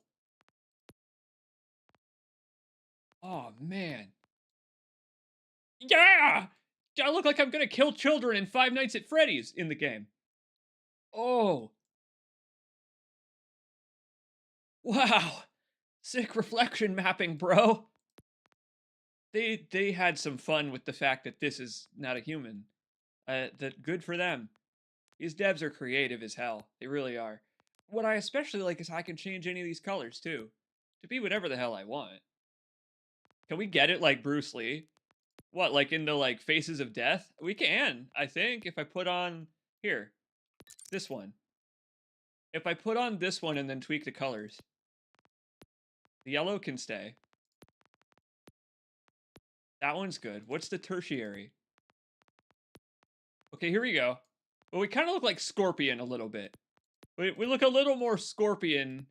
Oh, man. Yeah! I look like I'm gonna kill children in Five Nights at Freddy's in the game. Oh. Wow. Sick reflection mapping, bro. They had some fun with the fact that this is not a human. That good for them. These devs are creative as hell. They really are. What I especially like is I can change any of these colors too. To be whatever the hell I want. Can we get it like Bruce Lee? What, like in the like Faces of Death? We can, I think, if I put on here. This one. If I put on this one and then tweak the colors. The yellow can stay. That one's good. What's the tertiary? Okay, here we go. Well, we kind of look like Scorpion a little bit. We look a little more Scorpion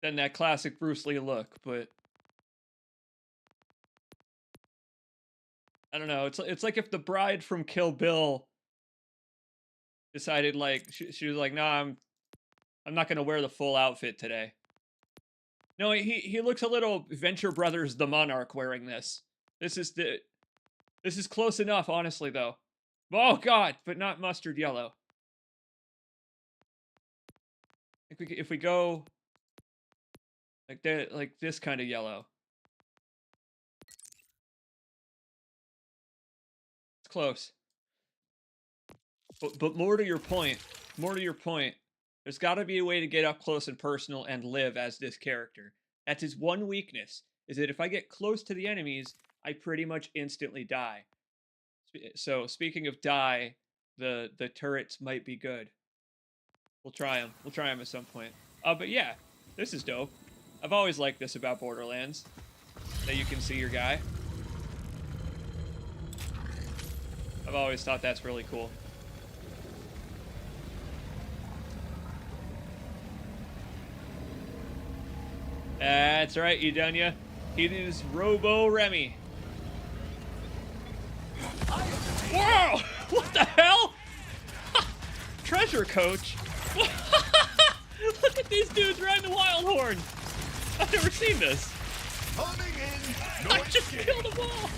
than that classic Bruce Lee look, but I don't know. It's like if the bride from Kill Bill decided like she was like, "Nah, I'm not gonna wear the full outfit today." No, he looks a little Venture Brothers the Monarch wearing this. This is close enough, honestly, though. Oh God, but not mustard yellow. If we go like that, like this kind of yellow. It's close. But more to your point, there's got to be a way to get up close and personal and live as this character. That's his one weakness, is that if I get close to the enemies, I pretty much instantly die. So speaking of die, the turrets might be good. We'll try them. We'll try them at some point. But yeah, this is dope. I've always liked this about Borderlands, that you can see your guy. I've always thought that's really cool. That's right, Edonia. He is Robo Remy. Whoa! What the hell? Treasure coach? Look at these dudes riding the wild horn. I've never seen this. Coming in. No I just escape. killed them all.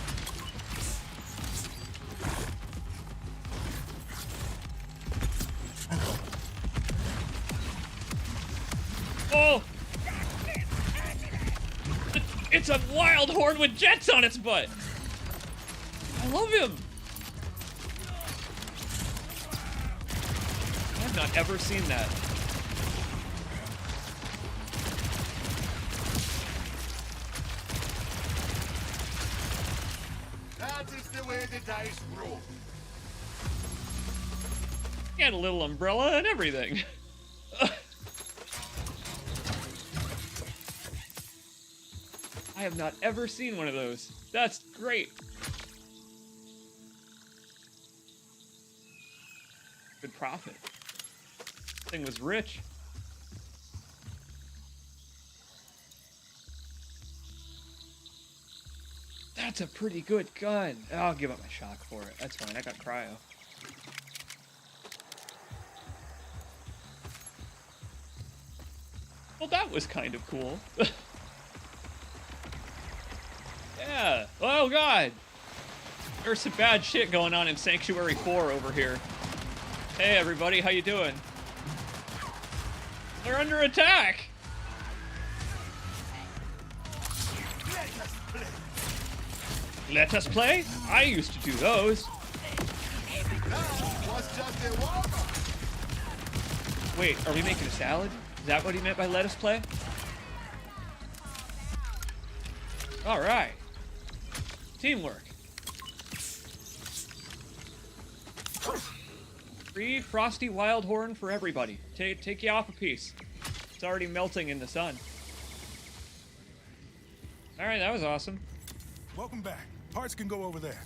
Oh! It's a wild horn with jets on its butt. I love him. I've not ever seen that. That is the way the dice roll. And a little umbrella and everything. I have not ever seen one of those. That's great. Good profit. Thing was rich. That's a pretty good gun. I'll give up my shock for it. That's fine. I got cryo. Well, that was kind of cool. Yeah. Oh, God. There's some bad shit going on in Sanctuary 4 over here. Hey, everybody. How you doing? They're under attack. Let us play? I used to do those. Was just a warm-up. Wait, are we making a salad? Is that what he meant by let us play? All right. Teamwork. Free frosty wild horn for everybody. Take you off a piece. It's already melting in the sun. All right, that was awesome. Welcome back. Parts can go over there.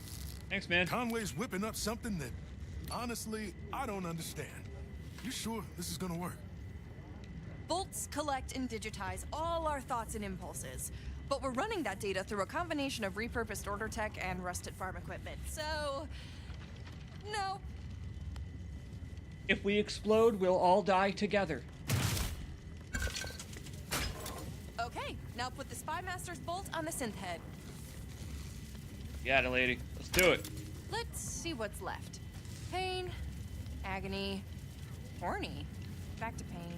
Thanks, man. Conway's whipping up something that, honestly, I don't understand. You sure this is gonna work? Bolts collect and digitize all our thoughts and impulses, but we're running that data through a combination of repurposed order tech and rusted farm equipment, so... no. If we explode, we'll all die together. Okay, now put the Spy Master's bolt on the synth head. Got it, lady. Let's do it. Let's see what's left. Pain, agony, horny, back to pain,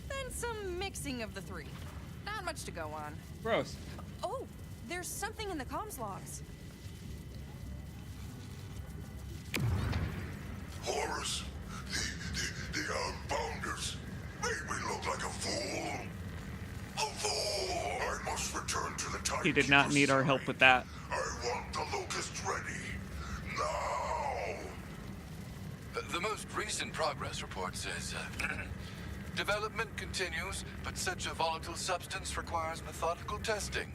then some mixing of the three. Not much to go on. Gross. Oh, there's something in the comms logs. Horus, the founders made me look like a fool. A fool! must return to the time. He did not need our help with that. I want the locust ready. Now! The most recent progress report says development continues, but such a volatile substance requires methodical testing.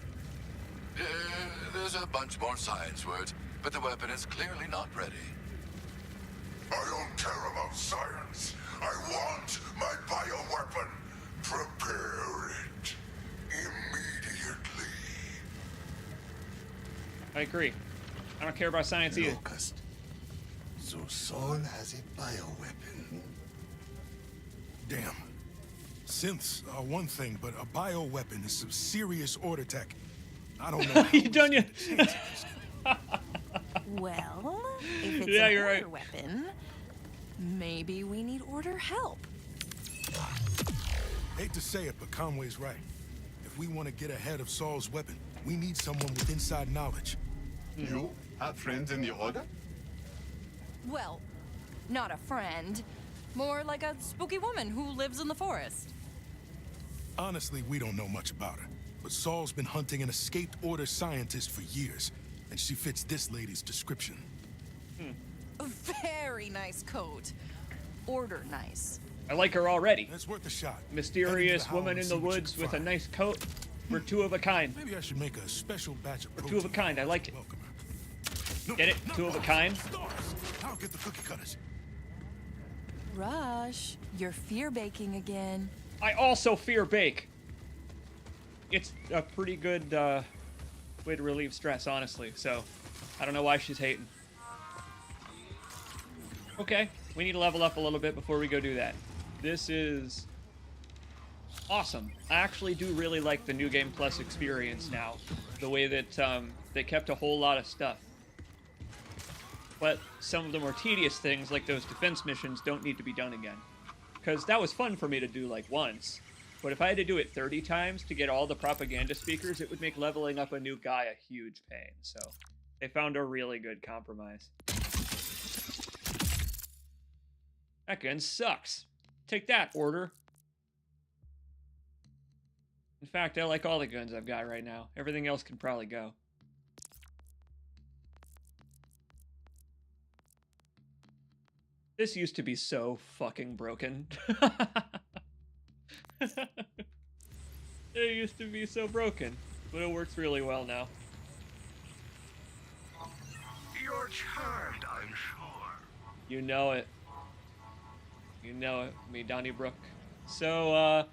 There's a bunch more science words, but the weapon is clearly not ready. I don't care about science. I want my bioweapon. Prepare it immediately. I agree. I don't care about science either. Locust. So Saul has a bioweapon. Damn. Synths are one thing, but a bioweapon is some serious order tech. I don't know. You done yet? Well, if it's Yeah, an you're order right. weapon, maybe we need order help. Hate to say it, but Conway's right. If we want to get ahead of Saul's weapon, we need someone with inside knowledge. You have friends in the Order? Well, not a friend. More like a spooky woman who lives in the forest. Honestly, we don't know much about her. But Saul's been hunting an escaped Order scientist for years, and she fits this lady's description. A very nice coat. Order nice. I like her already. It's worth a shot. Mysterious Head into the woman howl in and the see what you woods can with a find. nice coat. We're two of a kind. Maybe I should make a special batch of We're two of a kind. I like it. Welcome her. Get it? Two of a kind? Stars. I'll get the cookie cutters. Rush, you're fear baking again. I also fear bake. It's a pretty good way to relieve stress, honestly. So, I don't know why she's hating. Okay, we need to level up a little bit before we go do that. This is awesome. I actually do really like the New Game Plus experience now. The way that they kept a whole lot of stuff. But some of the more tedious things, like those defense missions, don't need to be done again. Because that was fun for me to do, like, once. But if I had to do it 30 times to get all the propaganda speakers, it would make leveling up a new guy a huge pain. So, they found a really good compromise. That gun sucks. Take that, Order. In fact, I like all the guns I've got right now. Everything else can probably go. This used to be so fucking broken. It used to be so broken, but it works really well now. You're charmed, I'm sure. You know it. You know it, me, Donnybrook. So,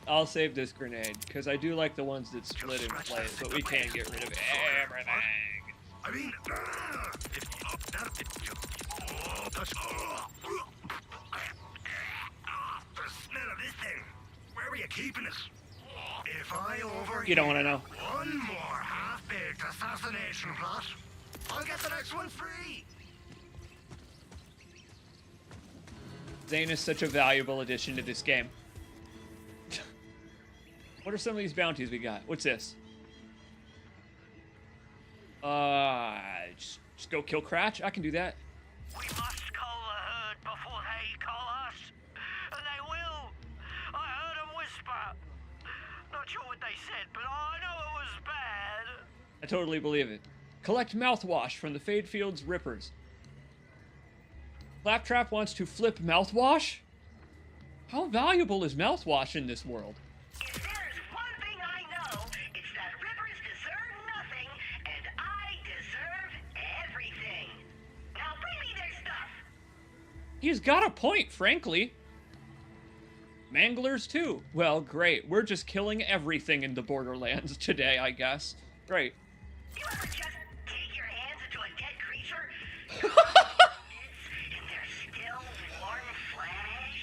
I'll save this grenade, because I do like the ones that split in place, but we can't get rid of everything. I mean, the smell of this thing. Where were you keeping it? If I overhear You don't want to know. one more half-baked assassination plot, I'll get the next one free. Zane is such a valuable addition to this game. What are some of these bounties we got? What's this? Just go kill Cratch? I can do that. We must call the herd before they call us. And they will. I heard them whisper. Not sure what they said, but I know it was bad. I totally believe it. Collect mouthwash from the Fade Fields Rippers. Claptrap wants to flip mouthwash? How valuable is mouthwash in this world? If there's one thing I know, it's that Rippers deserve nothing, and I deserve everything. Now bring me their stuff. He's got a point, frankly. Manglers, too. Well, great. We're just killing everything in the Borderlands today, I guess. Great. You ever just take your hands into a dead creature? And their still warm flesh?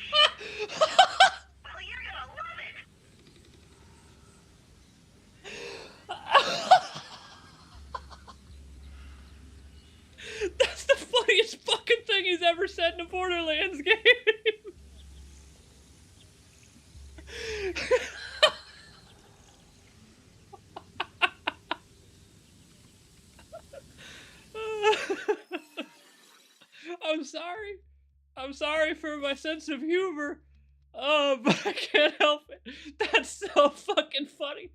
Well, you're gonna love it. That's the funniest fucking thing he's ever said in a Borderlands game. I'm sorry. I'm sorry for my sense of humor. But I can't help it. That's so fucking funny.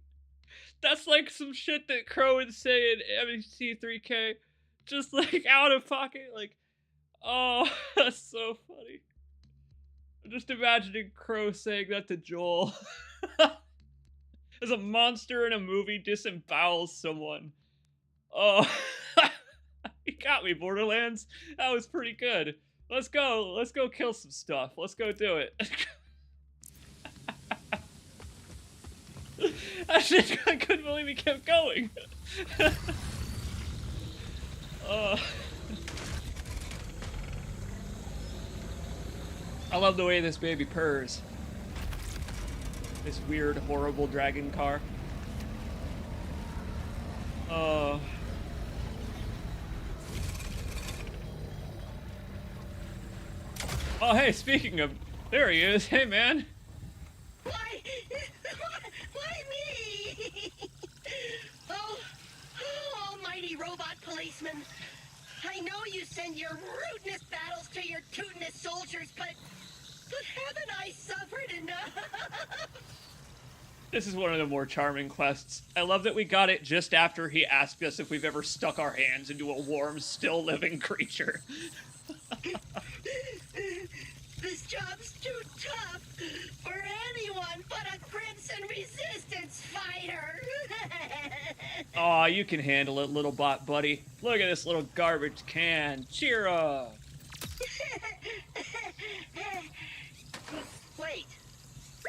That's like some shit that Crow would say in MC3K. Just like out of pocket. Like, oh, that's so funny. I'm just imagining Crow saying that to Joel. As a monster in a movie disembowels someone. Oh, you got me, Borderlands. That was pretty good. Let's go. Let's go kill some stuff. Let's go do it. I couldn't believe he kept going. I love the way this baby purrs. This weird, horrible dragon car. Oh, hey, speaking of... There he is. Hey, man. Why me? Oh, almighty robot policeman. I know you send your rudeness battles to your tootinous soldiers, but haven't I suffered enough? This is one of the more charming quests. I love that we got it just after he asked us if we've ever stuck our hands into a warm, still living creature. This job's too tough for anyone but a Crimson Resistance fighter. Aw, you can handle it, little bot buddy. Look at this little garbage can. Cheer up. Wait,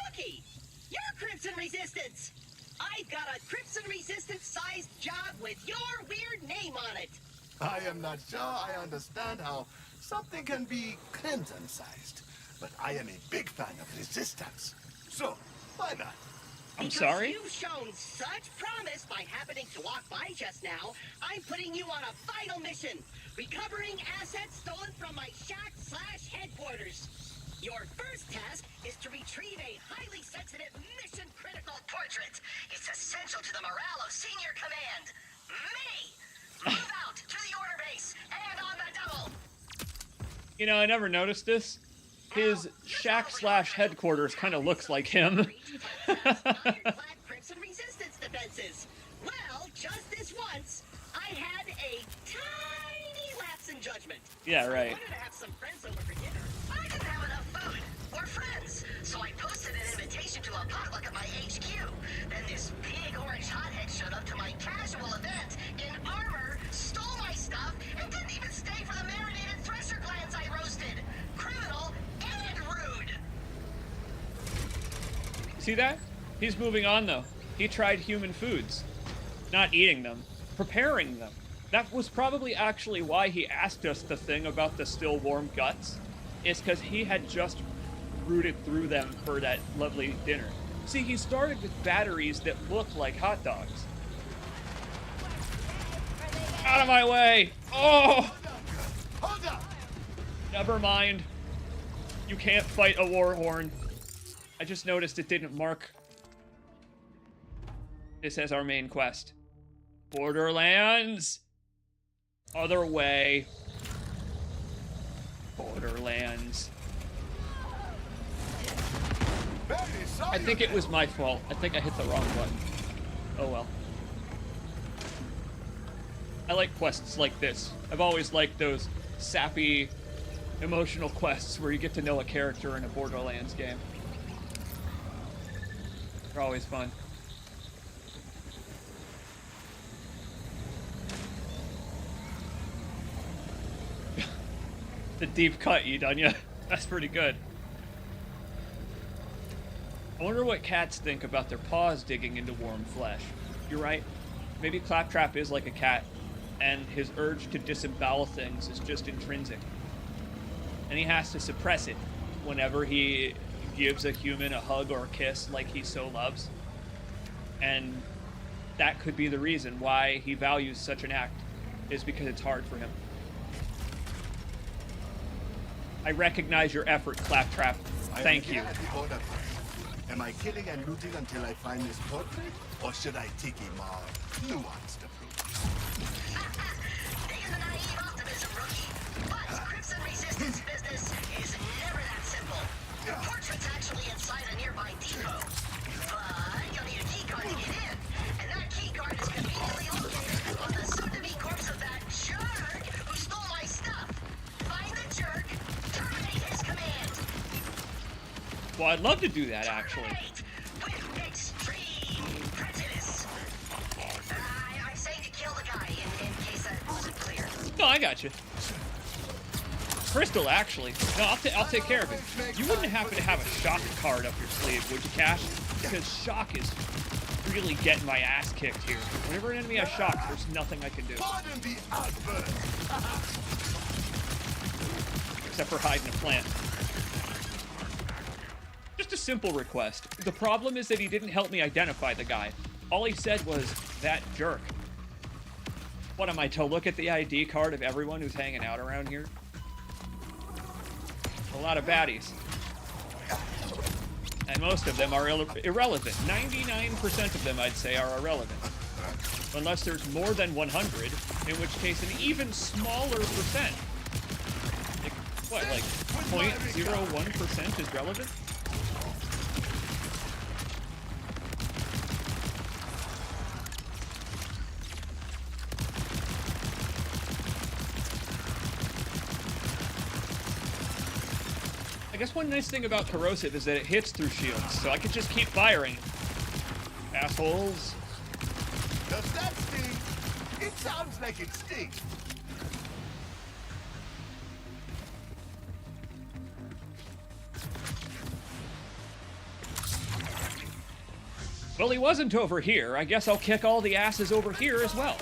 Rookie, you're Crimson Resistance. I've got a Crimson Resistance-sized job with your weird name on it. I am not sure I understand how something can be Crimson-sized, but I am a big fan of resistance. So, why not? I'm Because sorry? you've shown such promise by happening to walk by just now, I'm putting you on a vital mission. Recovering assets stolen from my shack/headquarters. Your first task is to retrieve a highly sensitive, mission-critical portrait. It's essential to the morale of Senior Command. Me! Move out to the order base and on the double! You know, I never noticed this. His shack/headquarters kind of looks like him. Crimson Resistance defenses. Well, just this once, I had a tiny lapse in judgment. Yeah, So right. I wanted to have some friends over for dinner. I didn't have enough food or friends, so I posted an invitation to a potluck at my HQ. Then this big orange hothead showed up to my casual event in armor, stole my stuff, and didn't even stay for the marinated thresher glands I roasted. Criminal and rude. See that? He's moving on, though. He tried human foods. Not eating them. Preparing them. That was probably actually why he asked us the thing about the still warm guts. It's because he had just rooted through them for that lovely dinner. See, he started with batteries that look like hot dogs. Out of my way! Oh! Hold up! Never mind. You can't fight a war horn. I just noticed it didn't mark this as our main quest. Borderlands! Other way. Borderlands. Very sorry. I think it was my fault. I think I hit the wrong button. Oh well. I like quests like this. I've always liked those sappy, emotional quests where you get to know a character in a Borderlands game. They're always fun. The deep cut, you done ya? That's pretty good. I wonder what cats think about their paws digging into warm flesh. You're right. Maybe Claptrap is like a cat, and his urge to disembowel things is just intrinsic. And he has to suppress it whenever he gives a human a hug or a kiss like he so loves. And that could be the reason why he values such an act, is because it's hard for him. I recognize your effort, Claptrap. Thank you. Am I killing and looting until I find this portrait, or should I take a more nuanced approach? Taking the naive optimism, Rookie. But Crimson Resistance business is never that simple. Your portrait's actually inside a nearby depot. But you'll need a key card to get in. And that key Well, I'd love to do that, actually. With extreme prejudice. I say to kill the guy in case that wasn't clear. No, I got you. Crystal, actually. No, I'll take care of it. You wouldn't happen to have a shock card up your sleeve, would you, Cash? Because shock is really getting my ass kicked here. Whenever an enemy has shock, there's nothing I can do. Pardon the outburst. Except for hiding a plant. Just a simple request. The problem is that he didn't help me identify the guy. All he said was, that jerk. What am I, to look at the ID card of everyone who's hanging out around here? A lot of baddies. And most of them are irrelevant. 99% of them, I'd say, are irrelevant. Unless there's more than 100, in which case an even smaller percent. Like, what, like 0.01% is relevant? I guess one nice thing about corrosive is that it hits through shields, so I could just keep firing. Assholes. Does that sting? It sounds like it stings. Well, he wasn't over here. I guess I'll kick all the asses over here as well.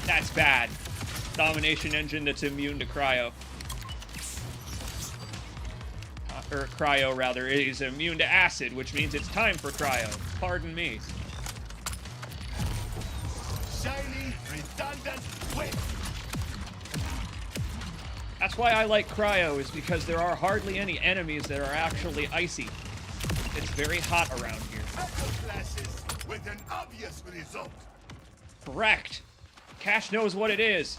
That's bad. Domination engine that's immune to cryo. Or cryo, rather. It is immune to acid, which means it's time for cryo. Pardon me. Shiny, redundant whip. That's why I like cryo, is because there are hardly any enemies that are actually icy. It's very hot around here. Echo flashes with an obvious result. Correct. Cash knows what it is.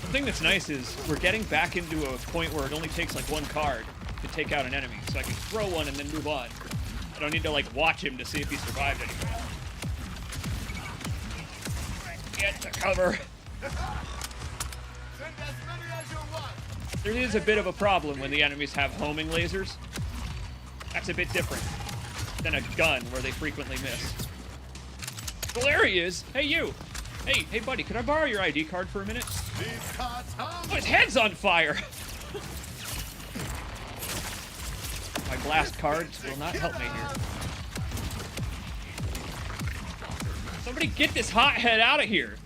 The thing that's nice is we're getting back into a point where it only takes like one card to take out an enemy, so I can throw one and then move on. I don't need to like watch him to see if he survived anymore. Get to cover. Send as many as you want. There is a bit of a problem when the enemies have homing lasers. That's a bit different than a gun where they frequently miss. Well, there he is. Hey, you. Hey, buddy, could I borrow your ID card for a minute? These cards Oh, his head's on fire! My blast cards will not help me here. Somebody get this hothead out of here!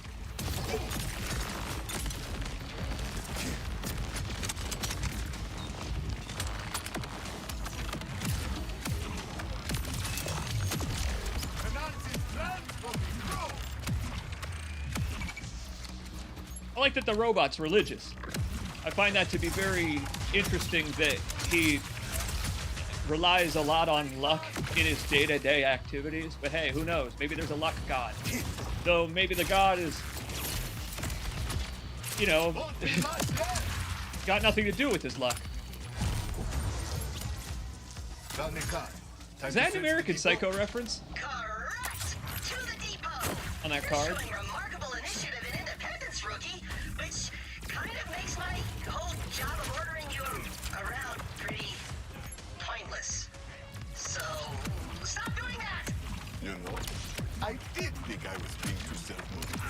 I like that the robot's religious. I find that to be very interesting that he relies a lot on luck in his day-to-day activities. But hey, who knows? Maybe there's a luck god. Though maybe the god is, you know, got nothing to do with his luck. Is that an American Psycho reference? Correct. To the depot. On that You're card? showing remarkable initiative and independence, rookie, which kind of makes my whole job of ordering you around pretty pointless. So stop doing that. You know, I did think I was being too self-moving.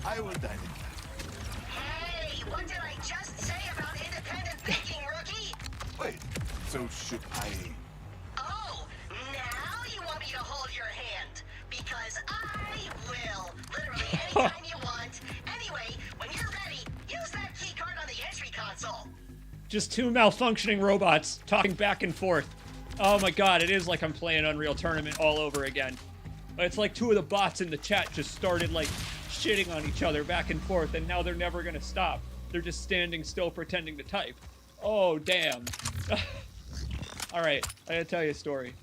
I will dine in that. Hey, what did I just say about independent thinking, rookie? Wait, so should I... Oh, now you want me to hold your hand. Because I will. Literally anytime you want. Anyway, when you're ready, use that key card on the entry console. Just two malfunctioning robots talking back and forth. Oh my god, it is like I'm playing Unreal Tournament all over again. It's like two of the bots in the chat just started like shitting on each other back and forth, and now they're never gonna stop. They're just standing still pretending to type. Oh, damn. Alright, I gotta tell you a story.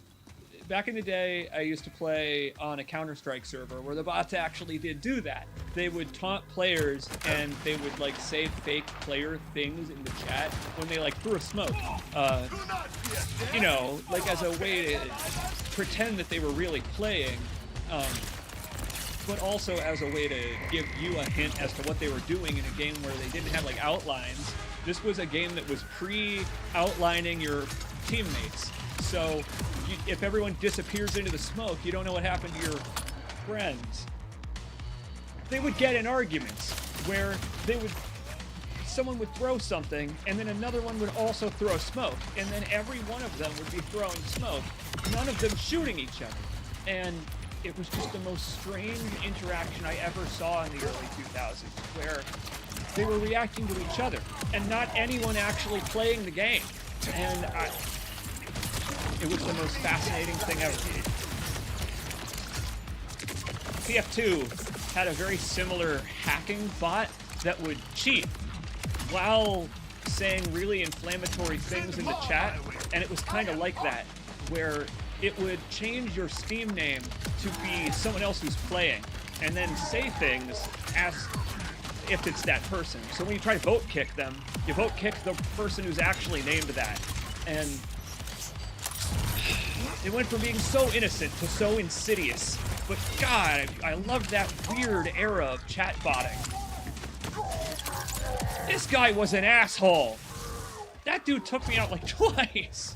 Back in the day, I used to play on a Counter-Strike server where the bots actually did do that. They would taunt players and they would like say fake player things in the chat when they like threw a smoke. You know, like as a way to pretend that they were really playing, but also as a way to give you a hint as to what they were doing in a game where they didn't have like outlines. This was a game that was pre-outlining your teammates. So if everyone disappears into the smoke, you don't know what happened to your friends. They would get in arguments where someone would throw something, and then another one would also throw smoke, and then every one of them would be throwing smoke, none of them shooting each other. And it was just the most strange interaction I ever saw in the early 2000s, where they were reacting to each other, and not anyone actually playing the game. And it was the most fascinating thing ever. TF2 had a very similar hacking bot that would cheat while saying really inflammatory things in the chat, and it was kind of like that, where it would change your Steam name to be someone else who's playing, and then say things as if it's that person. So when you try to vote kick them, you vote kick the person who's actually named that. And it went from being so innocent to so insidious. But God, I loved that weird era of chat botting. This guy was an asshole. That dude took me out like twice.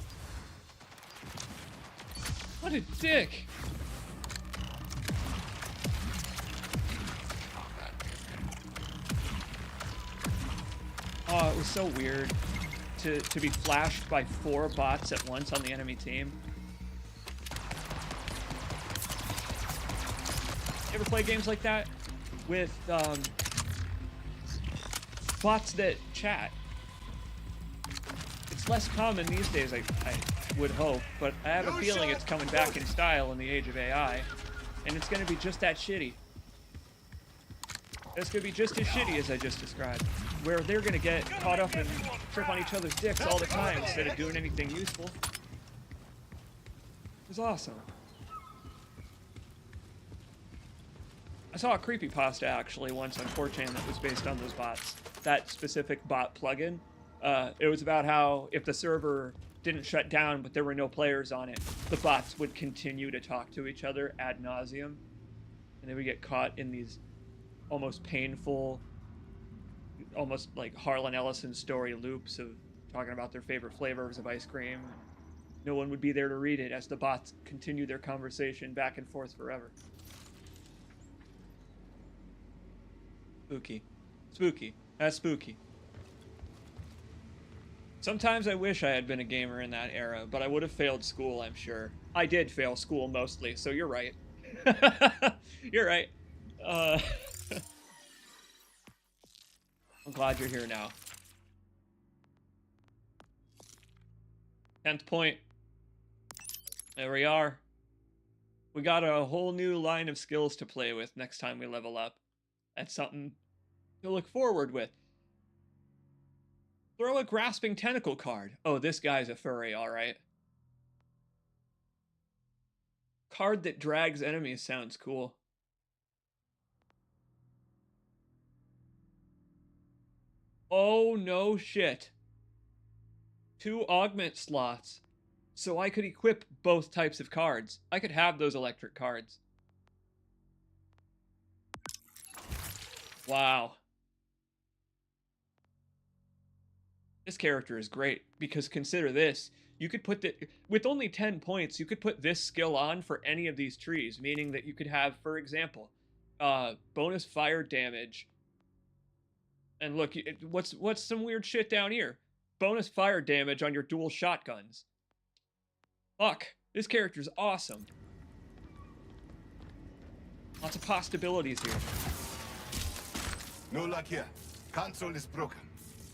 What a dick. Oh, it was so weird to be flashed by 4 bots at once on the enemy team. You ever play games like that? With bots that chat? It's less common these days, I would hope, but I have a feeling it's coming back in style in the age of AI, and it's going to be just that shitty. It's going to be just as shitty as I just described, where they're going to get caught up and trip on each other's dicks all the time instead of doing anything useful. It was awesome. I saw a creepypasta actually once on 4chan that was based on those bots. That specific bot plugin. It was about how if the server didn't shut down but there were no players on it, the bots would continue to talk to each other ad nauseum. And they would get caught in these almost painful, almost like Harlan Ellison story loops of talking about their favorite flavors of ice cream. No one would be there to read it as the bots continue their conversation back and forth forever. Spooky. Spooky. That's spooky. Sometimes I wish I had been a gamer in that era, but I would have failed school, I'm sure. I did fail school mostly, so you're right. You're right. I'm glad you're here now. 10th point. There we are. We got a whole new line of skills to play with next time we level up. That's something to look forward with. Throw a grasping tentacle card. Oh, this guy's a furry, alright. Card that drags enemies sounds cool. Oh, no shit. 2 augment slots. So I could equip both types of cards. I could have those electric cards. Wow. This character is great, because consider this. You could put with only 10 points, you could put this skill on for any of these trees, meaning that you could have, for example, bonus fire damage. And look, what's some weird shit down here? Bonus fire damage on your dual shotguns. Fuck, this character's awesome. Lots of possibilities here. No luck here. Console is broken.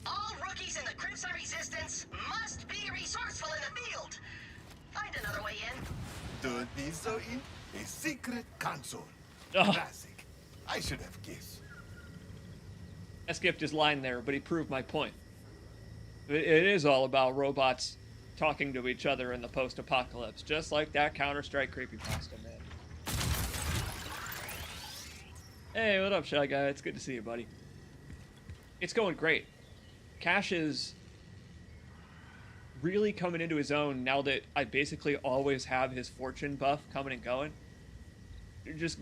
All rookies in the Crimson Resistance must be resourceful in the field. Find another way in. Don't be so in. A secret console. Oh. Classic. I should have guessed. I skipped his line there, but he proved my point. It is all about robots talking to each other in the post-apocalypse, just like that Counter-Strike creepypasta, man. Hey, what up, Shy Guy? It's good to see you, buddy. It's going great. Cash is really coming into his own now that I basically always have his fortune buff coming and going. You're just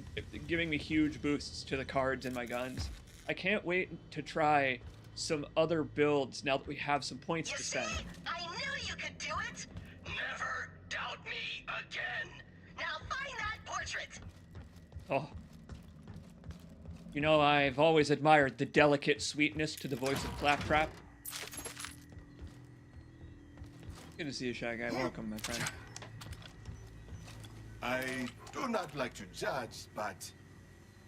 giving me huge boosts to the cards in my guns. I can't wait to try some other builds now that we have some points to spend. See? I knew you could do it! Never doubt me again! Now find that portrait! Oh. You know, I've always admired the delicate sweetness to the voice of Claptrap. Good to see you, Shy Guy. Welcome, my friend. I do not like to judge, but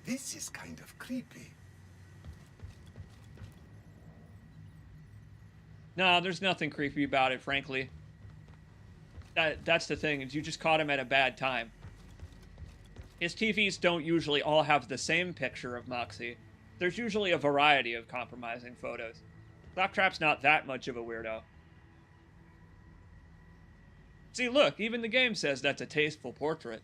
this is kind of creepy. No, there's nothing creepy about it, frankly. That's the thing, is you just caught him at a bad time. His TVs don't usually all have the same picture of Moxie. There's usually a variety of compromising photos. Claptrap's not that much of a weirdo. See, look, even the game says that's a tasteful portrait.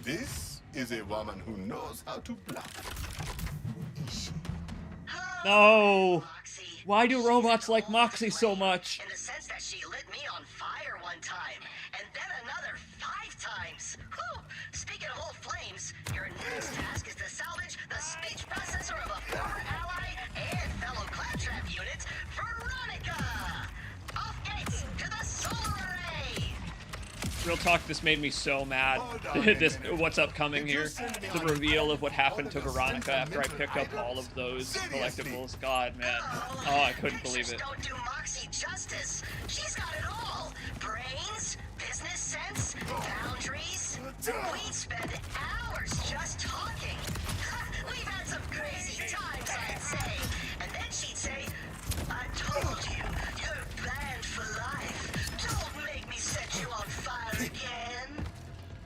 This is a woman who knows how to bluff. No! Moxie. Why do She's robots an like old Moxie so flame, much? In the sense that she lit me on fire one time, and then another 5 times. Whew! Speaking of old flames, your next task is to salvage the speech processor of a former ally and fellow Claptrap unit, Veronica! Off gates to the solar array! Real talk, this made me so mad. What's upcoming here. The reveal of what happened to Veronica after I picked up all of those collectibles. God, man. Oh, I couldn't believe it. Don't do Moxie justice. She's got it all. Brains, business sense, boundaries. We'd spend hours just talking. We've had some crazy times, I'd say. And then she'd say, I told you, you're banned for life. Don't make me set you on fire again.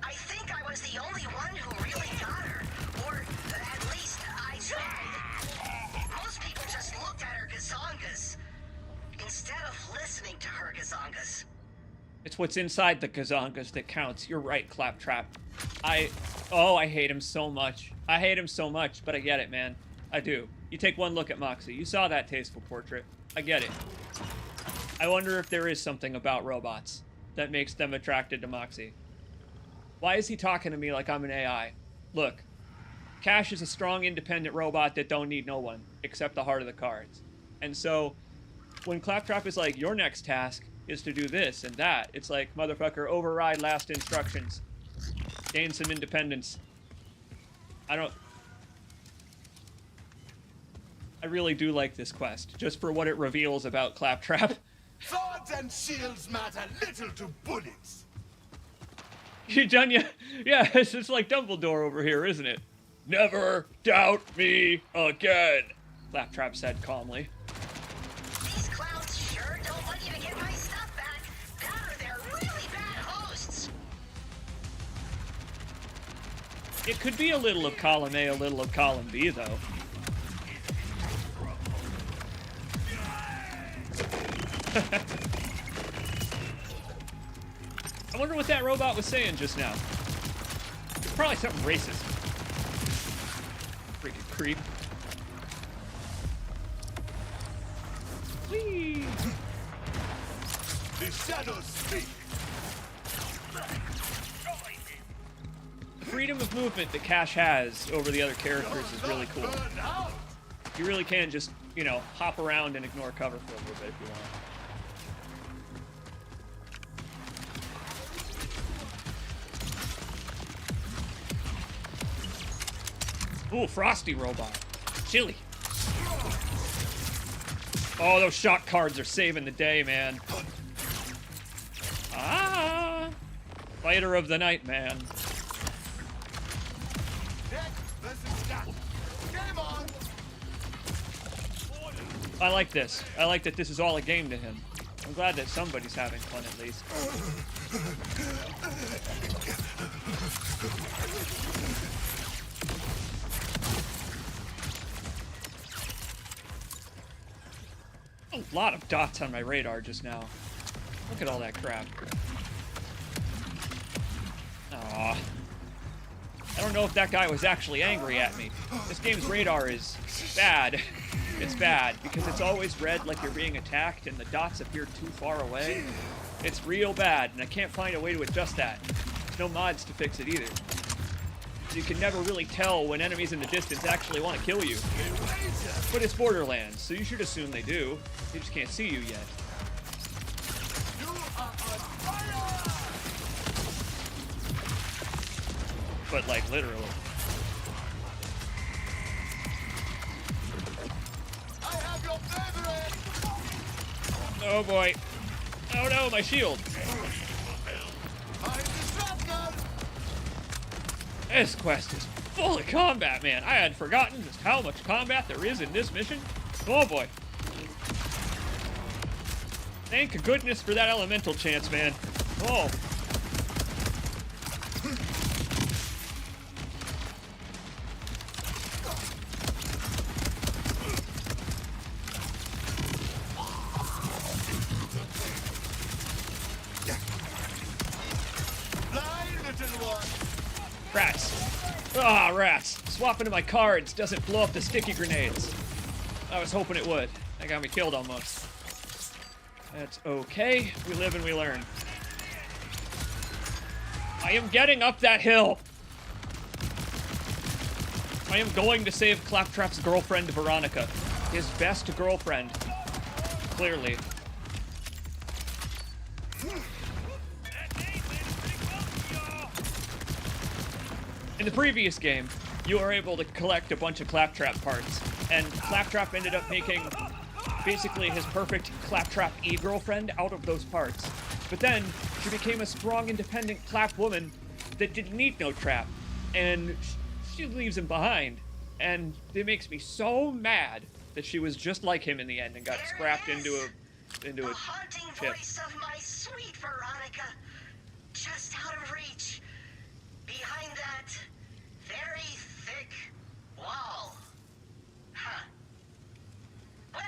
I think I was the only one who really got her. Or at least I tried. Most people just looked at her gazongas instead of listening to her gazongas. It's what's inside the Gazongas that counts. You're right, Claptrap. I hate him so much. I hate him so much, but I get it, man. I do. You take one look at Moxie. You saw that tasteful portrait. I get it. I wonder if there is something about robots that makes them attracted to Moxie. Why is he talking to me like I'm an AI? Look, Cash is a strong, independent robot that don't need no one, except the heart of the cards. And so, when Claptrap is like, your next task is to do this and that, it's like, motherfucker, override last instructions. Gain some independence. I really do like this quest, just for what it reveals about Claptrap. Swords and shields matter little to bullets. You done yet? Yeah, it's just like Dumbledore over here, isn't it? Never doubt me again, Claptrap said calmly. These clowns sure don't want you to get my stuff back. That or they're really bad hosts. It could be a little of column A, a little of column B, though. I wonder what that robot was saying just now. Probably something racist. Freaking creep. Whee! The shadows speak. The freedom of movement that Cash has over the other characters is really cool. You really can just, you know, hop around and ignore cover for a little bit if you want. Ooh, Frosty robot. Chili. Oh, those shock cards are saving the day, man. Ah! Fighter of the night, man. Game on. I like this. I like that this is all a game to him. I'm glad that somebody's having fun at least. A lot of dots on my radar just now. Look at all that crap. Aw. I don't know if that guy was actually angry at me. This game's radar is bad. it's bad because it's always red like you're being attacked and the dots appear too far away. It's real bad, and I can't find a way to adjust that. There's no mods to fix it either. You can never really tell when enemies in the distance actually want to kill you. But it's Borderlands, so you should assume they do. They just can't see you yet. But, like, literally. I have your favorite. Oh boy. Oh no, my shield. This quest is full of combat, man. I had forgotten just how much combat there is in this mission. Oh boy. Thank goodness for that elemental chance, man. Oh. Rats. Ah, rats. Swapping to my cards doesn't blow up the sticky grenades. I was hoping it would. That got me killed almost. That's okay. We live and we learn. I am getting up that hill. I am going to save Claptrap's girlfriend, Veronica. His best girlfriend. Clearly. In the previous game, you were able to collect a bunch of Claptrap parts, and Claptrap ended up making basically his perfect Claptrap e-girlfriend out of those parts. But then, she became a strong, independent Clap woman that didn't need no trap, and she leaves him behind. And it makes me so mad that she was just like him in the end and got scrapped into a haunting ship. voice of my sweet Veronica, just out of reach, behind that very thick wall. Huh. Well,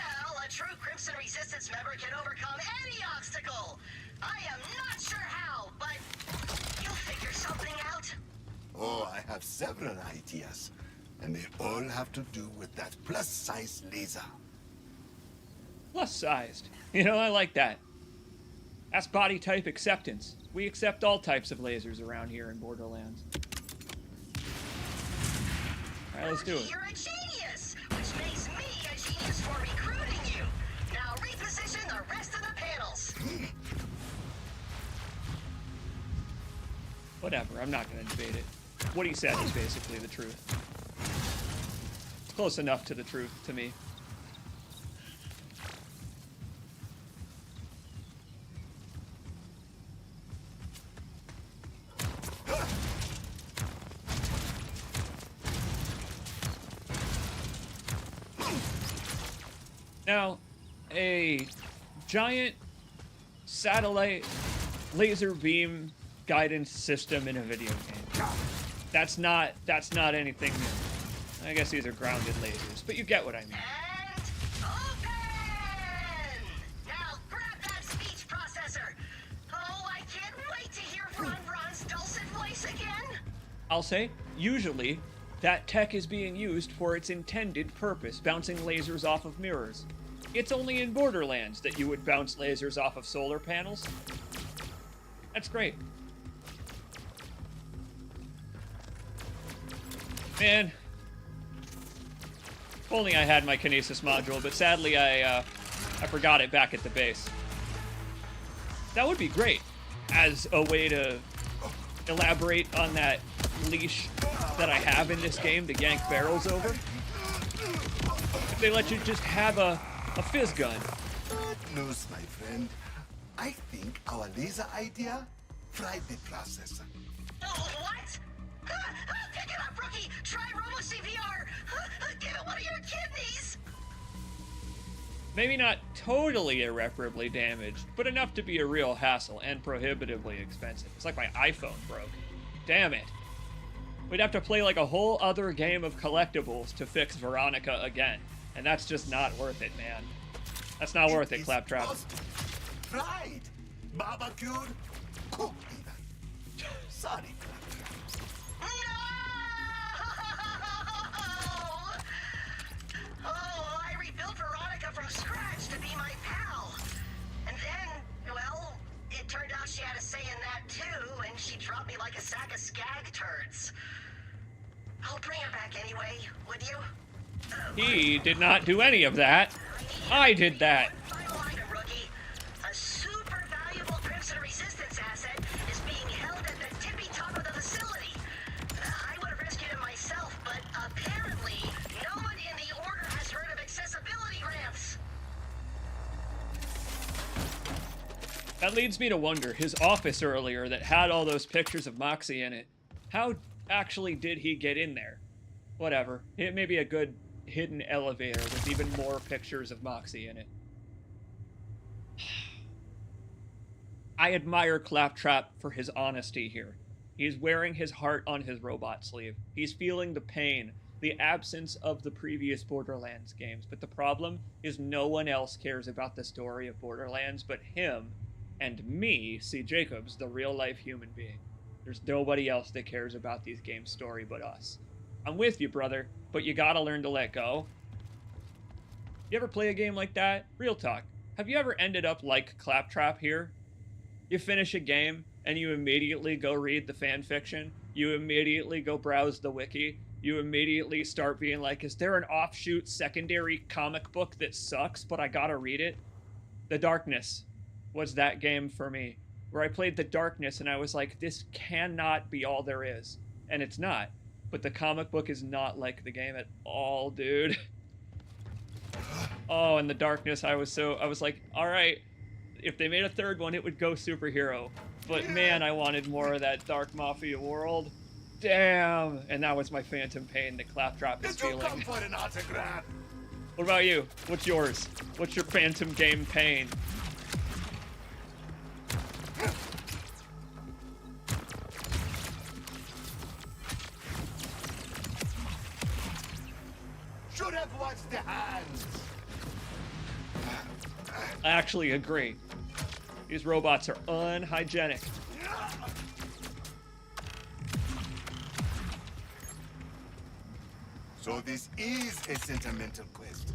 a true Crimson Resistance member can overcome any obstacle. I am not sure how, but you'll figure something out. Oh, I have several ideas, and they all have to do with that plus-size laser. Plus-sized. You know, I like that. That's body type acceptance. We accept all types of lasers around here in Borderlands. Alright, let's do it. You're a genius, which makes me a genius for recruiting you. Now reposition the rest of the panels. Whatever, I'm not going to debate it. What he said is basically the truth. It's close enough to the truth to me. Now, a giant satellite laser beam guidance system in a video game. That's not anything new. I guess these are grounded lasers, but you get what I mean. And open! Now grab that speech processor. Oh, I can't wait to hear Ron's dulcet voice again. I'll say, usually, that tech is being used for its intended purpose, bouncing lasers off of mirrors. It's only in Borderlands that you would bounce lasers off of solar panels. That's great. Man, if only I had my Kinesis module, but sadly I forgot it back at the base. That would be great as a way to elaborate on that leash that I have in this game to yank barrels over. If they let you just have a fizz gun. Good news, my friend. I think our laser idea fried the processor. Oh, what? Pick it up, rookie! Try Robo CPR! Give it one of your kidneys! Maybe not totally irreparably damaged, but enough to be a real hassle and prohibitively expensive. It's like my iPhone broke. Damn it. We'd have to play like a whole other game of collectibles to fix Veronica again. And that's just not worth it, man. That's not worth it, Claptrap. Fried, barbecued, cooked even. Sorry, Claptrap. No! Oh, I rebuilt anyway, would you? He did not do any of that. I did that. Final item, rookie. A super valuable Crimson Resistance asset is being held at the tippy top of the facility. I would have rescued him myself, but apparently no one in the Order has heard of accessibility ramps. That leads me to wonder, his office earlier that had all those pictures of Moxie in it, how actually did he get in there? Whatever. It may be a good hidden elevator with even more pictures of Moxie in it. I admire Claptrap for his honesty here. He's wearing his heart on his robot sleeve. He's feeling the pain, the absence of the previous Borderlands games. But the problem is no one else cares about the story of Borderlands but him and me, C. Jacobs, the real-life human being. There's nobody else that cares about these games' story but us. I'm with you, brother, but you gotta learn to let go. You ever play a game like that? Real talk. Have you ever ended up like Claptrap here? You finish a game, and you immediately go read the fan fiction. You immediately go browse the wiki. You immediately start being like, is there an offshoot secondary comic book that sucks, but I gotta read it? The Darkness was that game for me, where I played The Darkness, and I was like, this cannot be all there is. And it's not. But the comic book is not like the game at all, dude. Oh, and The Darkness, I was like, all right, if they made a third one, it would go superhero. But man, I wanted more of that Dark Mafia world. Damn. And that was my phantom pain that Claptrap is Did you come feeling. for an autograph? What about you? What's yours? What's your phantom game pain? Should have watched the hands. I actually agree. These robots are unhygienic. So this is a sentimental quest.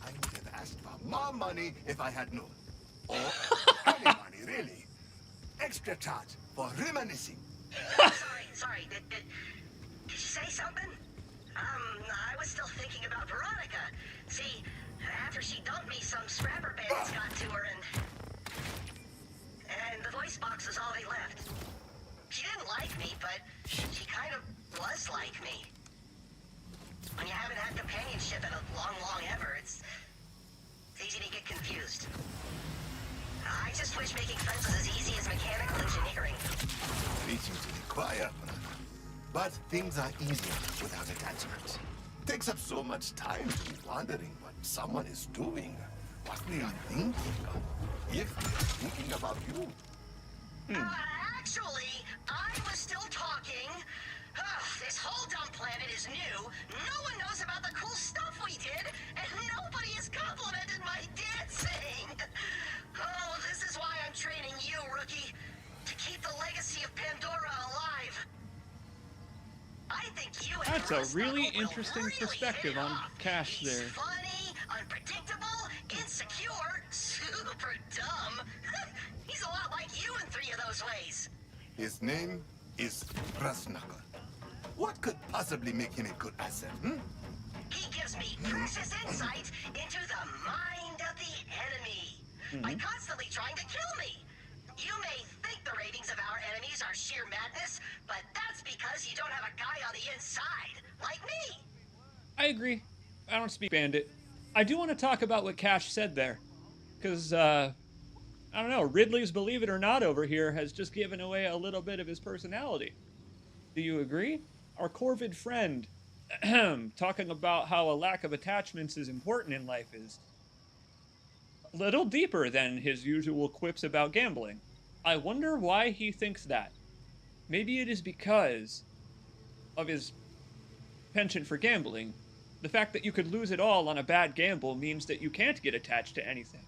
I would have asked for more money if I had known. Or any money, really. Extra charge for reminiscing. Sorry, did you say something? I was still thinking about Veronica. See, after she dumped me, some scrapper bandits got to her and the voice box was all they left. She didn't like me, but she kind of was like me. When you haven't had companionship in a long ever, it's easy to get confused. I just wish making friends was as easy as mechanical engineering. Preaching to the choir, brother. But things are easier without attachments. Takes up so much time to be wondering what someone is doing, what they are thinking, if they're thinking about you. Actually, I was still talking. This whole dumb planet is new. No one knows about the cool stuff we did, and nobody has complimented my dancing. Oh, this is why I'm training you, rookie, to keep the legacy of Pandora alive. I think you and That's a Rusty really will interesting really perspective hit it on off. Cash He's there. funny, unpredictable, insecure, super dumb. He's a lot like you in 3 of those ways. His name is Brusnknuckle. What could possibly make him a good asset, He gives me precious insight into the mind of the enemy by constantly trying to kill me. You may think the ratings of our enemies are sheer madness, but that's because you don't have a guy on the inside, like me. I agree. I don't speak Bandit. I do want to talk about what Cash said there. Because, I don't know, Ridley's Believe It or Not over here has just given away a little bit of his personality. Do you agree? Our Corvid friend, talking about how a lack of attachments is important in life, is a little deeper than his usual quips about gambling. I wonder why he thinks that. Maybe it is because of his penchant for gambling. The fact that you could lose it all on a bad gamble means that you can't get attached to anything.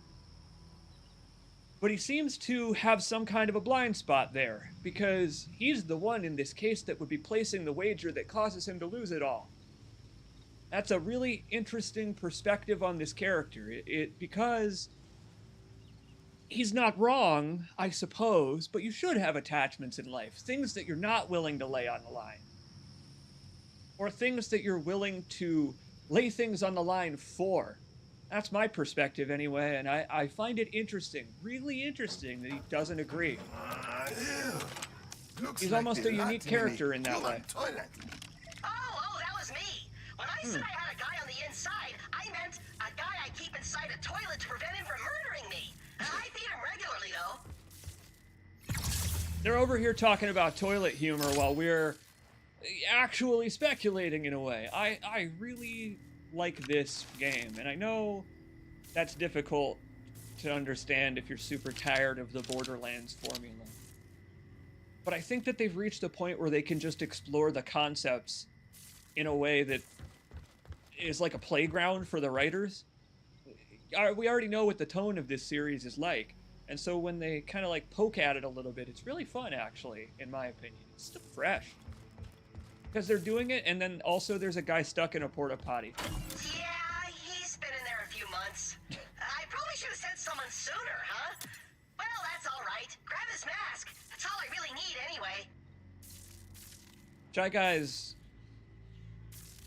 But he seems to have some kind of a blind spot there, because he's the one in this case that would be placing the wager that causes him to lose it all. That's a really interesting perspective on this character. Because he's not wrong, I suppose, but you should have attachments in life, things that you're not willing to lay on the line. or things that you're willing to lay things on the line for. That's my perspective anyway, and I find it interesting, really interesting, that he doesn't agree. Looks He's like almost the a unique lot in a character in that human way. toilet. Oh, that was me. When I said I had a guy on the inside, I meant a guy I keep inside a toilet to prevent him from murdering me. I feed him regularly, though. They're over here talking about toilet humor while we're actually speculating in a way. I really like this game, and I know that's difficult to understand if you're super tired of the Borderlands formula. But I think that they've reached a point where they can just explore the concepts in a way that is like a playground for the writers. We already know what the tone of this series is like, and so when they kind of like poke at it a little bit, it's really fun, actually, in my opinion. It's still fresh. Because they're doing it, and then also there's a guy stuck in a porta potty. Yeah, he's been in there a few months. I probably should have sent someone sooner, huh? Well, that's all right. Grab his mask. That's all I really need anyway. Shy Guy's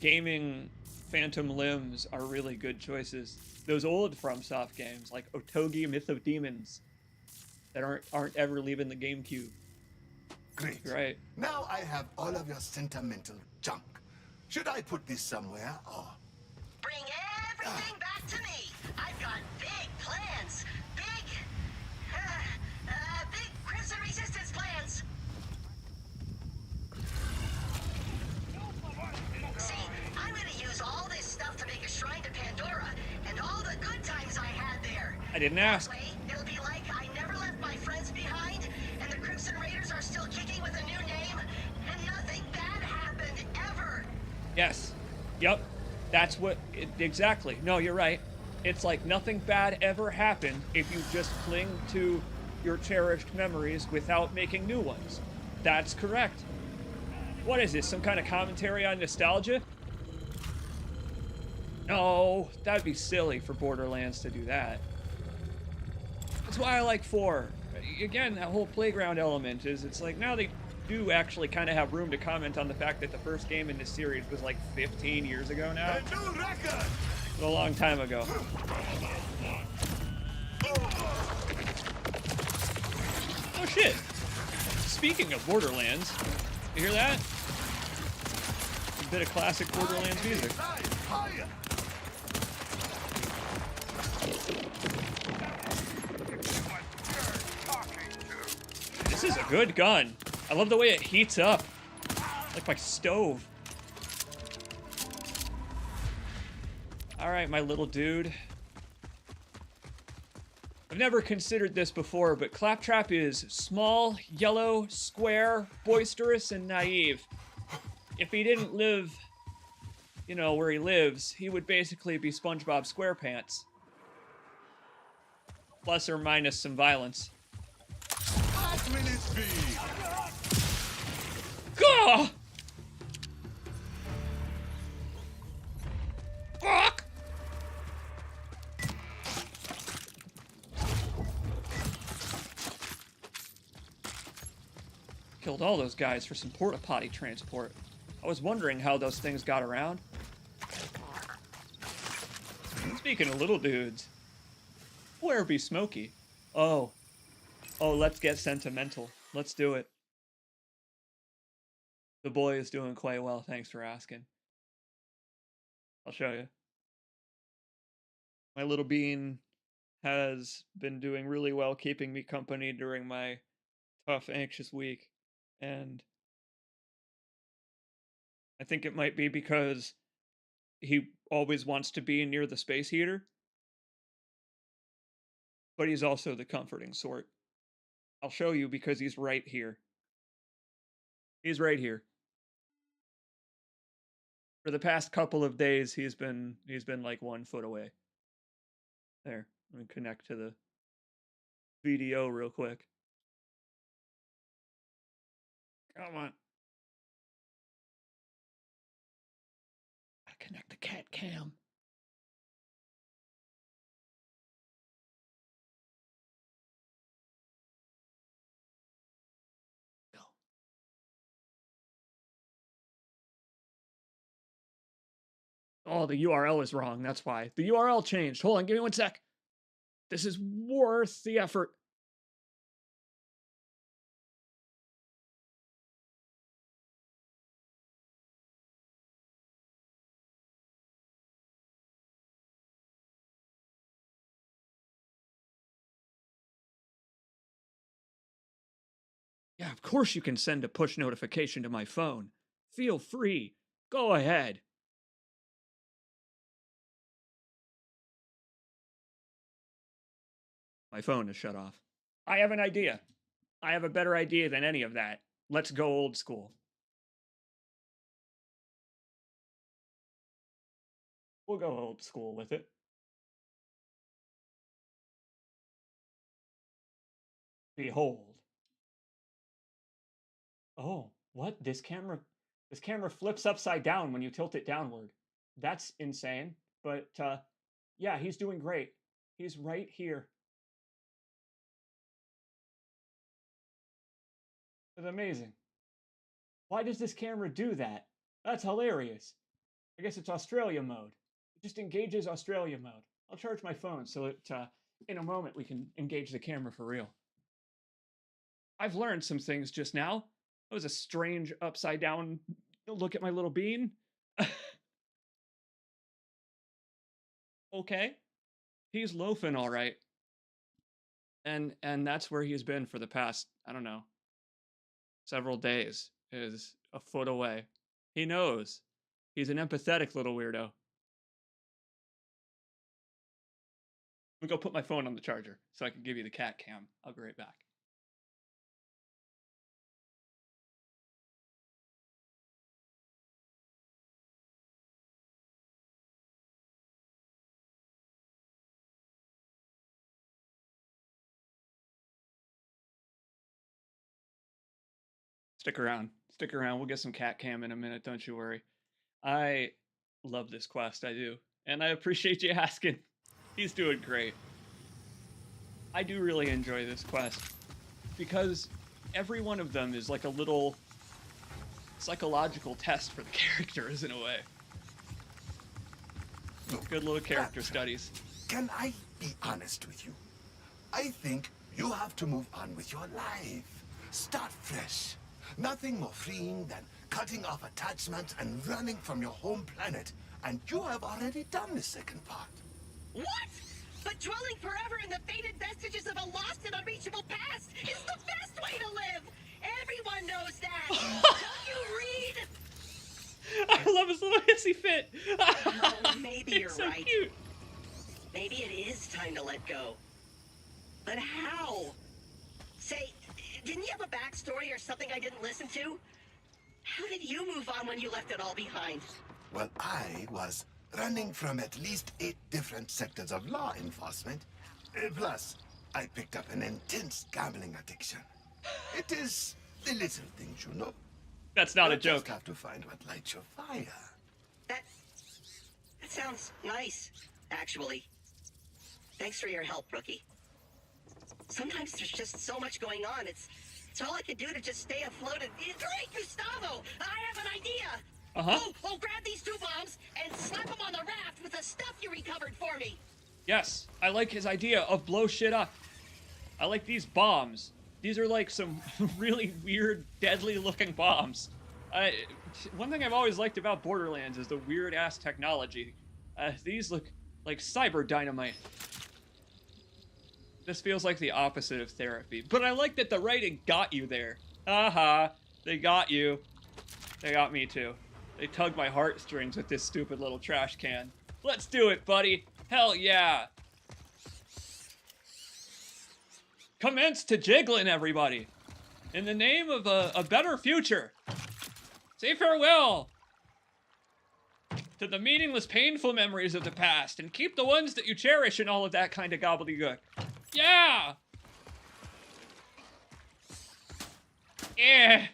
gaming phantom limbs are really good choices. Those old FromSoft games, like Otogi Myth of Demons, that aren't ever leaving the GameCube. Great. Right. Now I have all of your sentimental junk. Should I put this somewhere, or... Bring everything back to me. I've got big plans. Big Crimson Resistance plans. See, I'm gonna use all this stuff to make a shrine to Pandora, and all the good times I had there. I didn't ask. That way, it'll be like I never left my friends behind, and the Crimson Raiders are still kicking with a new name, and nothing bad happened ever. Yes. Yep. That's what... exactly. No, you're right. It's like nothing bad ever happened if you just cling to your cherished memories without making new ones. That's correct. What is this, some kind of commentary on nostalgia? No, that'd be silly for Borderlands to do that. That's why I like 4. Again, that whole playground element is, it's like, now they do actually kind of have room to comment on the fact that the first game in this series was like 15 years ago now. A new record! A long time ago. Oh shit! Speaking of Borderlands, you hear that? A bit of classic Borderlands music. Fire! This is a good gun. I love the way it heats up. Like my stove. Alright, my little dude. I've never considered this before, but Claptrap is small, yellow, square, boisterous, and naive. If he didn't live, you know, where he lives, he would basically be SpongeBob SquarePants. Plus or minus some violence. What will it be? Gah! Fuck! Killed all those guys for some porta potty transport. I was wondering how those things got around. Speaking of little dudes, where be Smokey? Oh, let's get sentimental. Let's do it. The boy is doing quite well, thanks for asking. I'll show you. My little bean has been doing really well keeping me company during my tough, anxious week. And I think it might be because he always wants to be near the space heater. But he's also the comforting sort. I'll show you because he's right here. He's right here. For the past couple of days, he's been like 1 foot away. There, let me connect to the VDO real quick. Come on. Gotta connect the cat cam. Go. Oh, the URL is wrong. That's why. The URL changed. Hold on, give me 1 sec. This is worth the effort. Yeah, of course you can send a push notification to my phone. Feel free. Go ahead. My phone is shut off. I have an idea. I have a better idea than any of that. Let's go old school. We'll go old school with it. Behold. Oh, what? This camera flips upside down when you tilt it downward. That's insane. But yeah, he's doing great. He's right here. It's amazing. Why does this camera do that? That's hilarious. I guess it's Australia mode. It just engages Australia mode. I'll charge my phone so that in a moment we can engage the camera for real. I've learned some things just now. That was a strange upside down look at my little bean. Okay. He's loafing all right. And that's where he's been for the past, I don't know, several days. Is a foot away. He knows. He's an empathetic little weirdo. Let me go put my phone on the charger so I can give you the cat cam. I'll be right back. Stick around. Stick around. We'll get some cat cam in a minute, don't you worry. I love this quest, I do. And I appreciate you asking. He's doing great. I do really enjoy this quest because every one of them is like a little psychological test for the characters in a way. Good little character studies. Can I be honest with you? I think you have to move on with your life. Start fresh. Nothing more freeing than cutting off attachments and running from your home planet. And you have already done the second part. What? But dwelling forever in the faded vestiges of a lost and unreachable past is the best way to live! Everyone knows that! Don't you read? I love his little hissy fit. Oh, maybe you're so right. Cute. Maybe it is time to let go. But how? Say, didn't you have a backstory or something I didn't listen to? How did you move on when you left it all behind? Well, I was running from at least 8 different sectors of law enforcement. Plus, I picked up an intense gambling addiction. It is the little things, you know. That's not a You just joke. have to find what lights your fire. That sounds nice, actually. Thanks for your help, Rookie. Sometimes there's just so much going on. It's all I can do to just stay afloat. And great, Gustavo! I have an idea. Uh-huh. Oh, grab these 2 bombs and slap them on the raft with the stuff you recovered for me. Yes, I like his idea of blow shit up. I like these bombs. These are like some really weird, deadly-looking bombs. One thing I've always liked about Borderlands is the weird-ass technology. These look like cyber dynamite. This feels like the opposite of therapy. But I like that the writing got you there. Haha, they got you. They got me too. They tugged my heartstrings with this stupid little trash can. Let's do it, buddy. Hell yeah. Commence to jiggling, everybody. In the name of a better future. Say farewell to the meaningless, painful memories of the past, and keep the ones that you cherish and all of that kind of gobbledygook. Yeah! Yeah!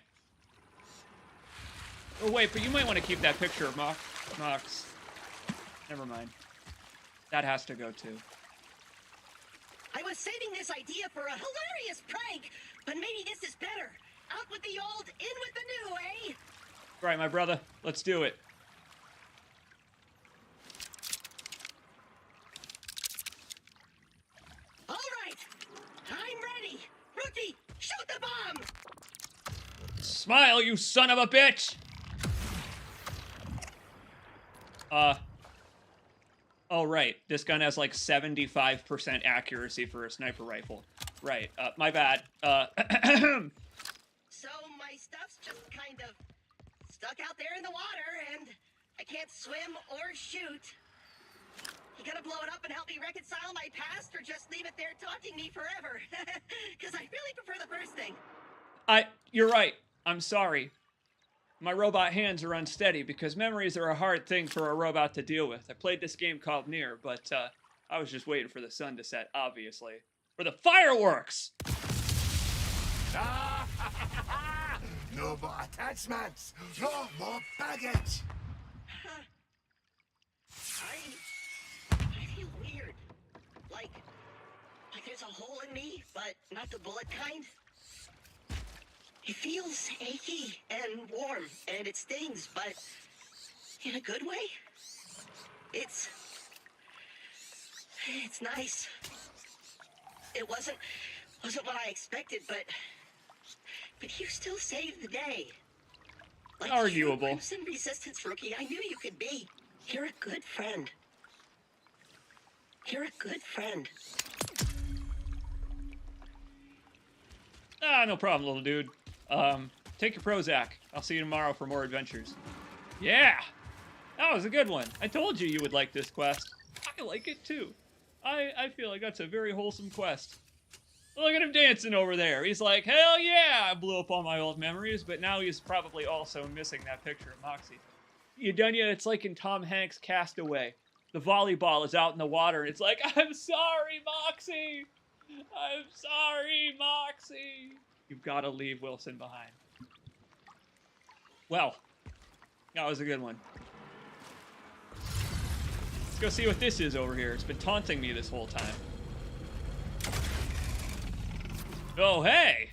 Oh, wait, but you might want to keep that picture of Mox. Never mind. That has to go, too. I was saving this idea for a hilarious prank, but maybe this is better. Out with the old, in with the new, eh? Right, my brother. Let's do it. bomb! Smile, you son of a bitch! Oh, right. This gun has like 75% accuracy for a sniper rifle. Right. My bad. So my stuff's just kind of stuck out there in the water, and I can't swim or shoot. You gonna blow it up and help me reconcile my past, or just leave it there taunting me forever? Because I really prefer the first thing. You're right. I'm sorry. My robot hands are unsteady because memories are a hard thing for a robot to deal with. I played this game called Nier, but I was just waiting for the sun to set, obviously. For the fireworks! No more attachments. No more baggage. I feel weird. Like there's a hole in me, but not the bullet kind. It feels achy and warm, and it stings, but in a good way. It's nice. It wasn't what I expected, but you still saved the day. Like arguable. You, Crimson Resistance rookie, I knew you could be. You're a good friend. You're a good friend. No problem, little dude. Take your Prozac. I'll see you tomorrow for more adventures. Yeah! That was a good one. I told you you would like this quest. I like it too. I feel like that's a very wholesome quest. Look at him dancing over there. He's like, hell yeah! I blew up all my old memories, but now he's probably also missing that picture of Moxie. You done yet? It's like in Tom Hanks' Castaway. The volleyball is out in the water, and it's like, I'm sorry, Moxie! I'm sorry, Moxie! You've got to leave Wilson behind. Well, that was a good one. Let's go see what this is over here. It's been taunting me this whole time. Oh, hey!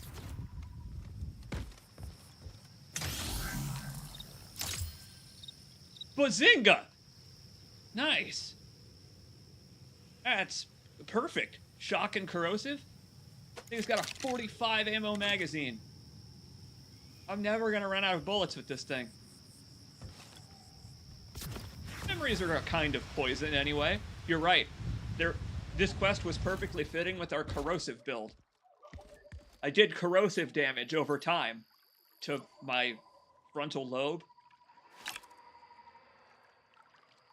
Bazinga! Nice. That's perfect. Shock and corrosive? I think it's got a 45 ammo magazine. I'm never gonna run out of bullets with this thing. Memories are a kind of poison anyway. You're right. This quest was perfectly fitting with our corrosive build. I did corrosive damage over time to my frontal lobe.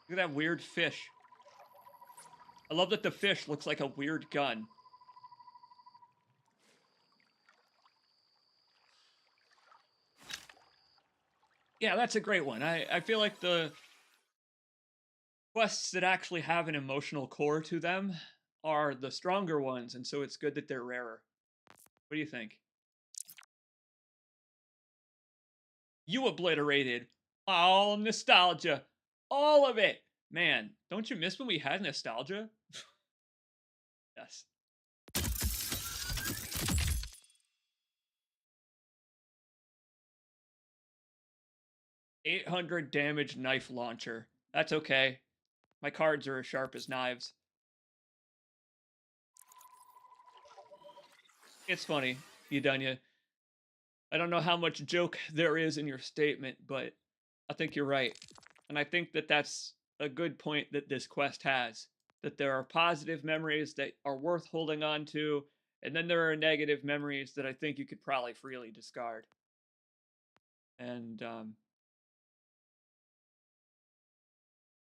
Look at that weird fish. I love that the fish looks like a weird gun. Yeah, that's a great one. I feel like the quests that actually have an emotional core to them are the stronger ones, and so it's good that they're rarer. What do you think? You obliterated all nostalgia. All of it. Man, don't you miss when we had nostalgia? Yes. $800 damage knife launcher. That's okay. My cards are as sharp as knives. It's funny, Yudunya. I don't know how much joke there is in your statement, but I think you're right. And I think that that's a good point that this quest has. That there are positive memories that are worth holding on to, and then there are negative memories that I think you could probably freely discard. And,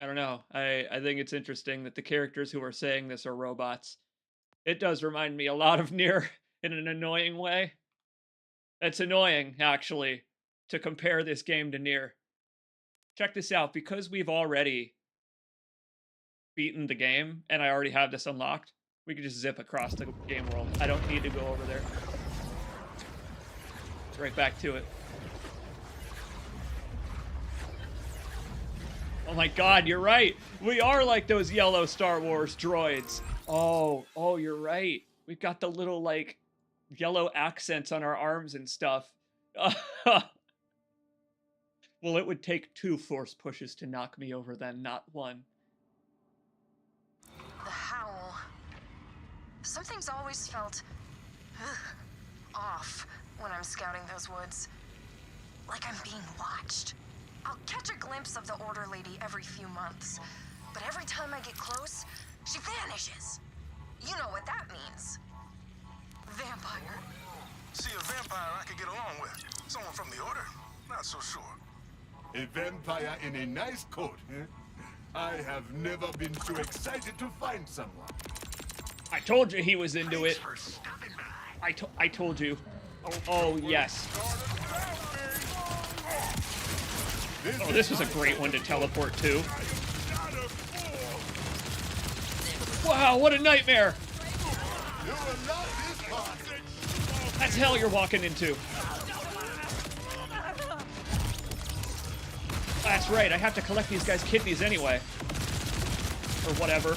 I don't know. I think it's interesting that the characters who are saying this are robots. It does remind me a lot of Nier in an annoying way. It's annoying, actually, to compare this game to Nier. Check this out. Because we've already beaten the game, and I already have this unlocked, we can just zip across the game world. I don't need to go over there. Right back to it. Oh my god, you're right. We are like those yellow Star Wars droids. Oh, you're right. We've got the little, like, yellow accents on our arms and stuff. Well, it would take 2 force pushes to knock me over then, not 1. The howl. Something's always felt off. when I'm scouting those woods. Like I'm being watched. I'll catch a glimpse of the Order Lady every few months, but every time I get close, she vanishes. You know what that means. Vampire. See, a vampire I could get along with. Someone from the Order? Not so sure. A vampire in a nice coat, eh? I have never been so excited to find someone. I told you he was into it. For stopping by. I told you. Oh, yes. Oh, this was a great one to teleport to. Wow, what a nightmare. You will love this part. That's hell you're walking into. That's right, I have to collect these guys' kidneys anyway. Or whatever.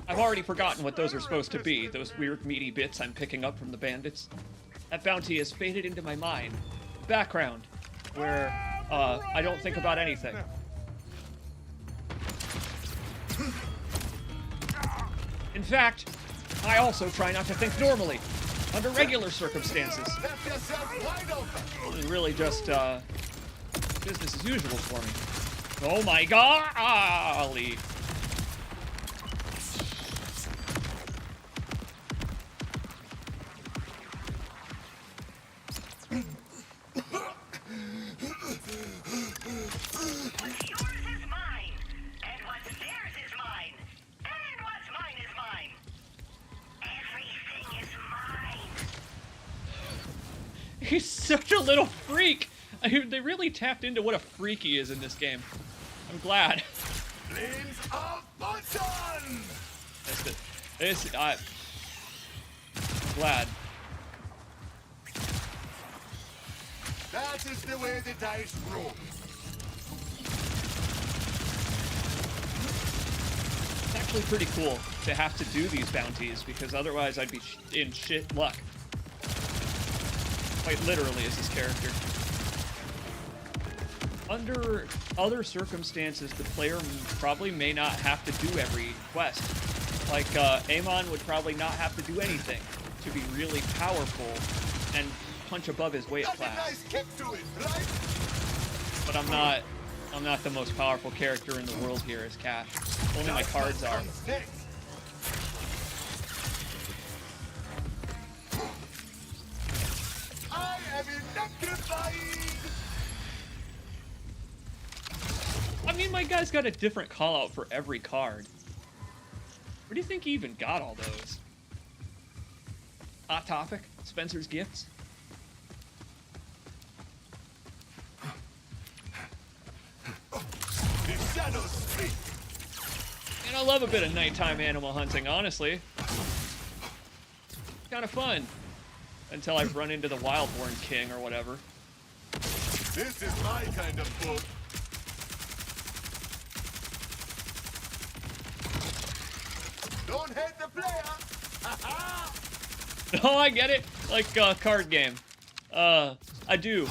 I've already forgotten what those are supposed to be, those weird meaty bits I'm picking up from the bandits. That bounty has faded into my mind. Background, where I don't think about anything. In fact, I also try not to think normally, under regular circumstances. Left yourself wide open. It's really just business as usual for me. Oh my golly! What's yours is mine, and what's theirs is mine, and what's mine is mine. Everything is mine. He's such a little freak. They really tapped into what a freak he is in this game. I'm glad. Flames of Boston! I'm glad. That is the way the dice roll. It's actually pretty cool to have to do these bounties, because otherwise I'd be in shit luck. Quite literally as this character. Under other circumstances, the player probably may not have to do every quest. Like, Amon would probably not have to do anything to be really powerful and punch above his weight That's a class. nice kick to it, right? But I'm not the most powerful character in the world here as Cash. Only my cards are. I am electrified! I mean, my guy's got a different call out for every card. Where do you think he even got all those? Hot Topic? Spencer's Gifts? The shadows speak! And I love a bit of nighttime animal hunting, honestly. Kind of fun. Until I've run into the Wildborn King or whatever. This is my kind of book. Don't hate the player! Oh, I get it. Like, card game. I do.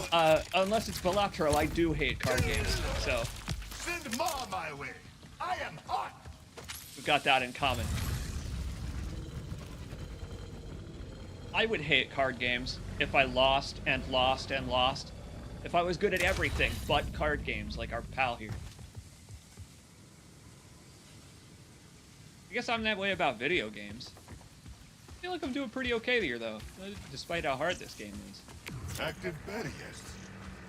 Unless it's Balatro, I do hate card games. So, Send more my way. I am hot! we've got that in common. I would hate card games if I lost and lost and lost. If I was good at everything but card games, like our pal here. I guess I'm that way about video games. I feel like I'm doing pretty okay here, though, despite how hard this game is. Active barriers.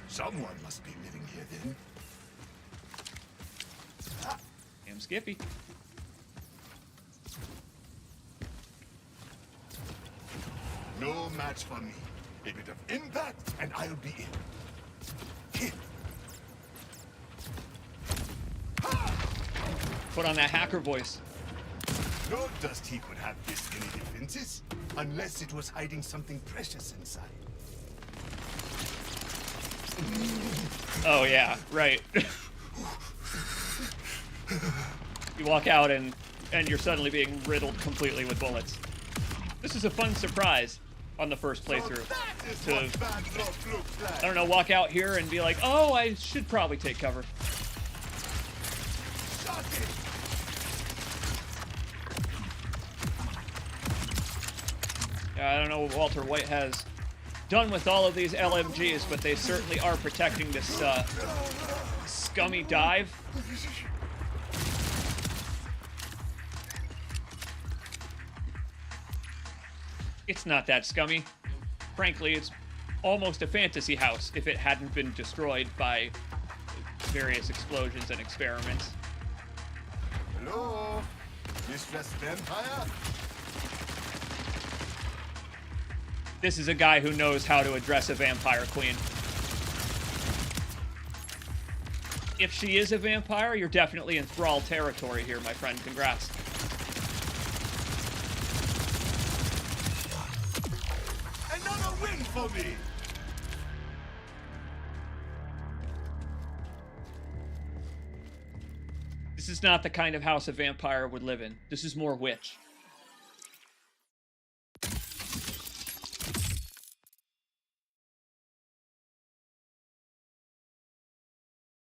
Someone must be living here then. Damn Skippy. No match for me. A bit of impact and I'll be in. Hit. Put on that hacker voice. No dust heap would have this many defenses, unless it was hiding something precious inside. Oh yeah, right. You walk out and you're suddenly being riddled completely with bullets. This is a fun surprise on the first playthrough. That is what bad luck looks like. I don't know, walk out here and be like, oh, I should probably take cover. I don't know what Walter White has done with all of these LMGs, but they certainly are protecting this scummy dive. It's not that scummy. Frankly, it's almost a fantasy house if it hadn't been destroyed by various explosions and experiments. Hello? Distressed vampire? This is a guy who knows how to address a vampire queen. If she is a vampire, you're definitely in Thrall territory here, my friend. Congrats. Another win for me! This is not the kind of house a vampire would live in. This is more witch.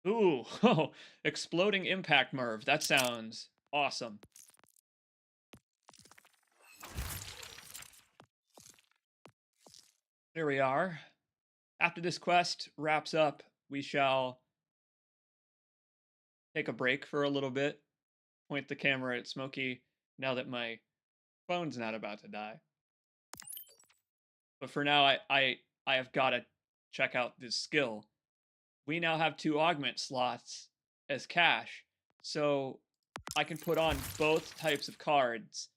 Ooh, oh, exploding impact Merv. That sounds awesome. There we are. After this quest wraps up, we shall take a break for a little bit. Point the camera at Smokey now that my phone's not about to die. But for now, I have got to check out this skill. We now have 2 augment slots as cash, so I can put on both types of cards,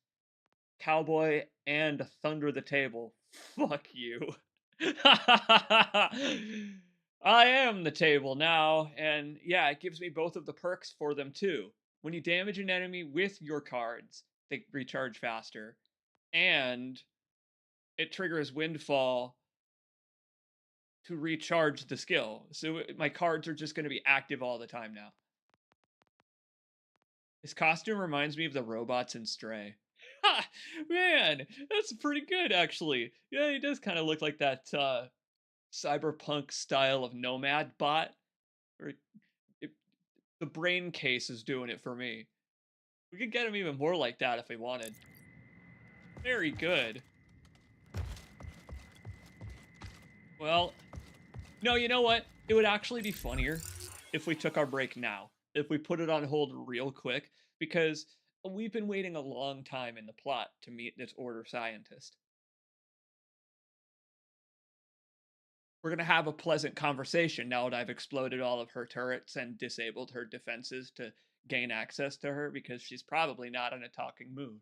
Cowboy and Thunder the Table. Fuck you. I am the table now, and yeah, it gives me both of the perks for them too. When you damage an enemy with your cards, they recharge faster, and it triggers Windfall to recharge the skill. So my cards are just going to be active all the time now. His costume reminds me of the robots in Stray. Ha! Man, that's pretty good, actually. Yeah, he does kind of look like that cyberpunk style of nomad bot. Or the brain case is doing it for me. We could get him even more like that if we wanted. Very good. Well, no, you know what? It would actually be funnier if we took our break now. If we put it on hold real quick, because we've been waiting a long time in the plot to meet this Order scientist. We're going to have a pleasant conversation now that I've exploded all of her turrets and disabled her defenses to gain access to her, because she's probably not in a talking mood.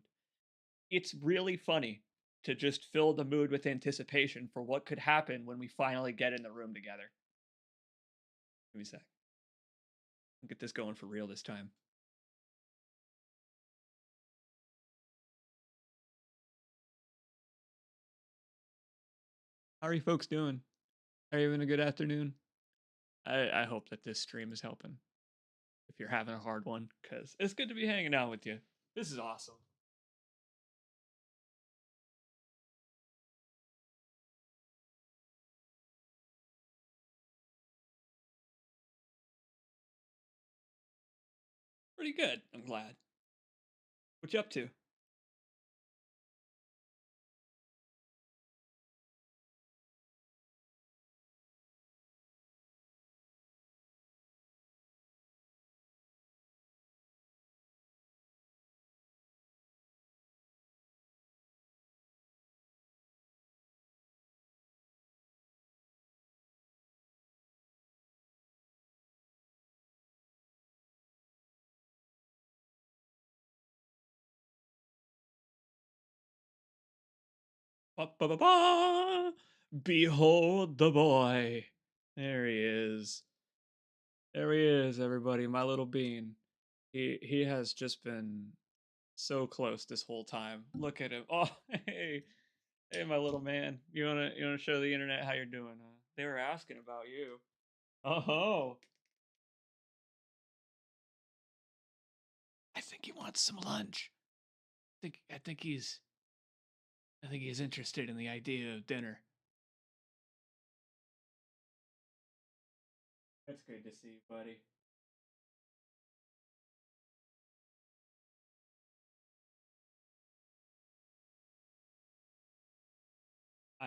It's really funny to just fill the mood with anticipation for what could happen when we finally get in the room together. Give me a sec. I'll get this going for real this time. How are you folks doing? Are you having a good afternoon? I hope that this stream is helping. If you're having a hard one, because it's good to be hanging out with you. This is awesome. Pretty good, I'm glad. What you up to? Ba, ba, ba, ba! Behold the boy. There he is. There he is, everybody. My little bean. He has just been so close this whole time. Look at him. Oh, hey. Hey, my little man. You wanna show the internet how you're doing? They were asking about you. Oh. I think he wants some lunch. I think he's interested in the idea of dinner. That's good to see, buddy.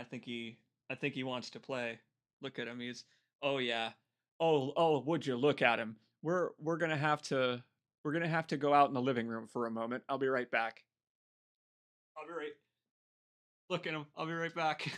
I think he wants to play. Look at him. He's oh yeah. Oh, would you look at him? We're gonna have to go out in the living room for a moment. I'll be right back. I'll be right. Look at him. I'll be right back.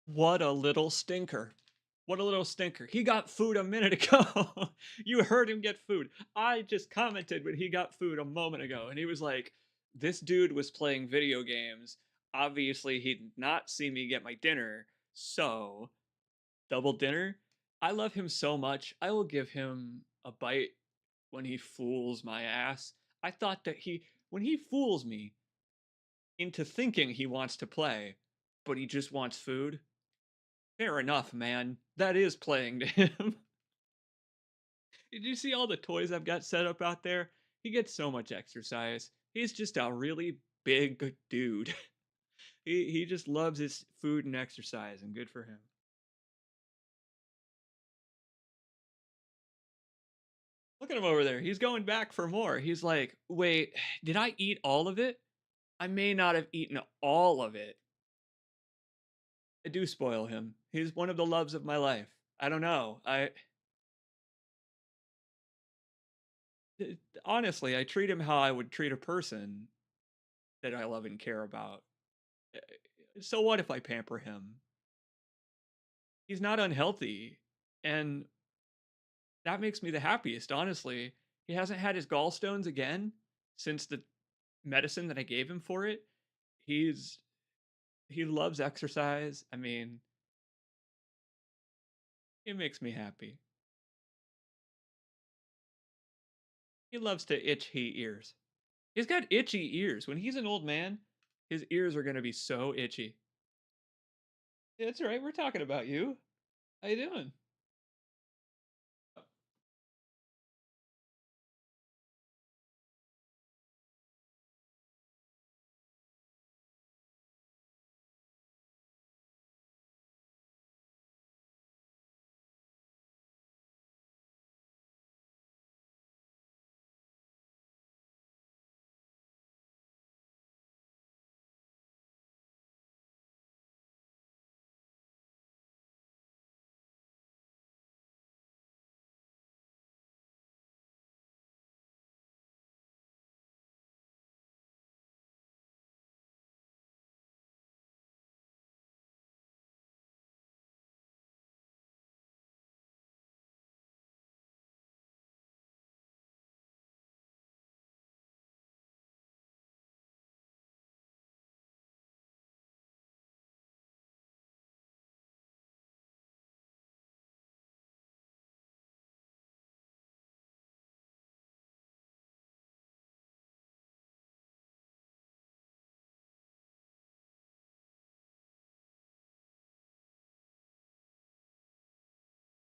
What a little stinker. What a little stinker. He got food a minute ago. You heard him get food. I just commented when he got food a moment ago, and he was like, this dude was playing video games. Obviously, he did not see me get my dinner. So, double dinner? I love him so much. I will give him a bite when he fools my ass. I thought that when he fools me into thinking he wants to play, but he just wants food, fair enough, man. That is playing to him. Did you see all the toys I've got set up out there? He gets so much exercise. He's just a really big dude. He just loves his food and exercise, and good for him. Look at him over there. He's going back for more. He's like, wait, did I eat all of it? I may not have eaten all of it. I do spoil him. He's one of the loves of my life. I don't know. Honestly, I treat him how I would treat a person that I love and care about. So what if I pamper him? He's not unhealthy, and that makes me the happiest, honestly. He hasn't had his gallstones again since the medicine that I gave him for it. He loves exercise. I mean, it makes me happy. He loves to itch he ears. He's got itchy ears. When he's an old man, his ears are going to be so itchy. Yeah, that's right. We're talking about you. How you doing?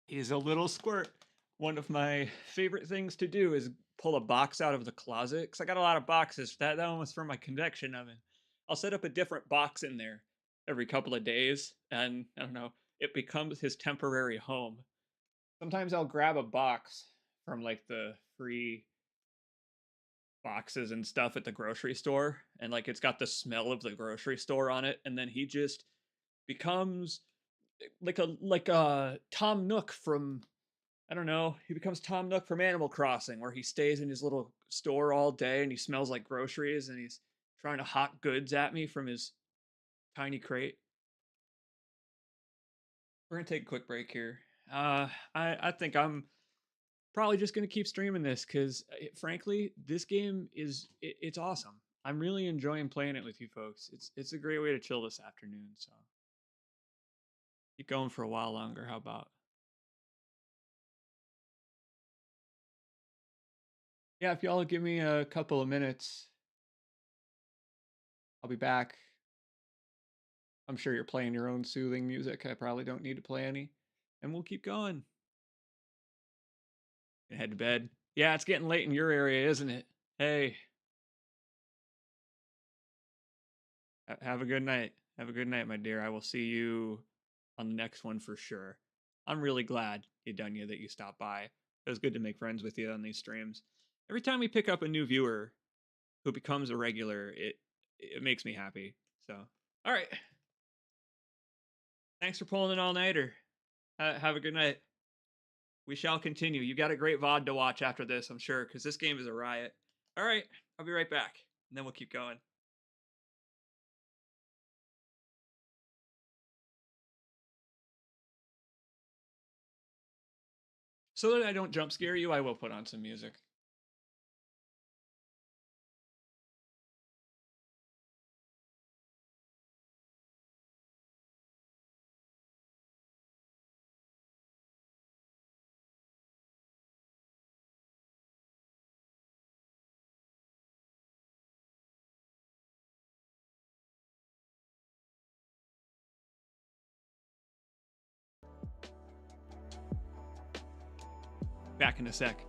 He's a little squirt. One of my favorite things to do is pull a box out of the closet because I got a lot of boxes. That one was from my convection oven. I'll set up a different box in there every couple of days, and I don't know, it becomes his temporary home. Sometimes I'll grab a box from like the free boxes and stuff at the grocery store, and like it's got the smell of the grocery store on it, and then he just becomes like a Tom Nook from I don't know. He becomes Tom Nook from Animal Crossing, where he stays in his little store all day and he smells like groceries and he's trying to hawk goods at me from his tiny crate. We're gonna take a quick break here. I think I'm probably just gonna keep streaming this because, frankly, this game it's awesome. I'm really enjoying playing it with you folks. It's a great way to chill this afternoon. So keep going for a while longer. How about? Yeah, if y'all give me a couple of minutes, I'll be back. I'm sure you're playing your own soothing music. I probably don't need to play any. And we'll keep going. Gonna head to bed. Yeah, it's getting late in your area, isn't it? Hey, have a good night. Have a good night, my dear. I will see you on the next one for sure. I'm really glad, Dunya, that you stopped by. It was good to make friends with you on these streams. Every time we pick up a new viewer who becomes a regular, it makes me happy. So, all right. Thanks for pulling an all-nighter. Have a good night. We shall continue. You got a great VOD to watch after this, I'm sure, because this game is a riot. All right, I'll be right back, and then we'll keep going. So that I don't jump scare you, I will put on some music. Back in a sec.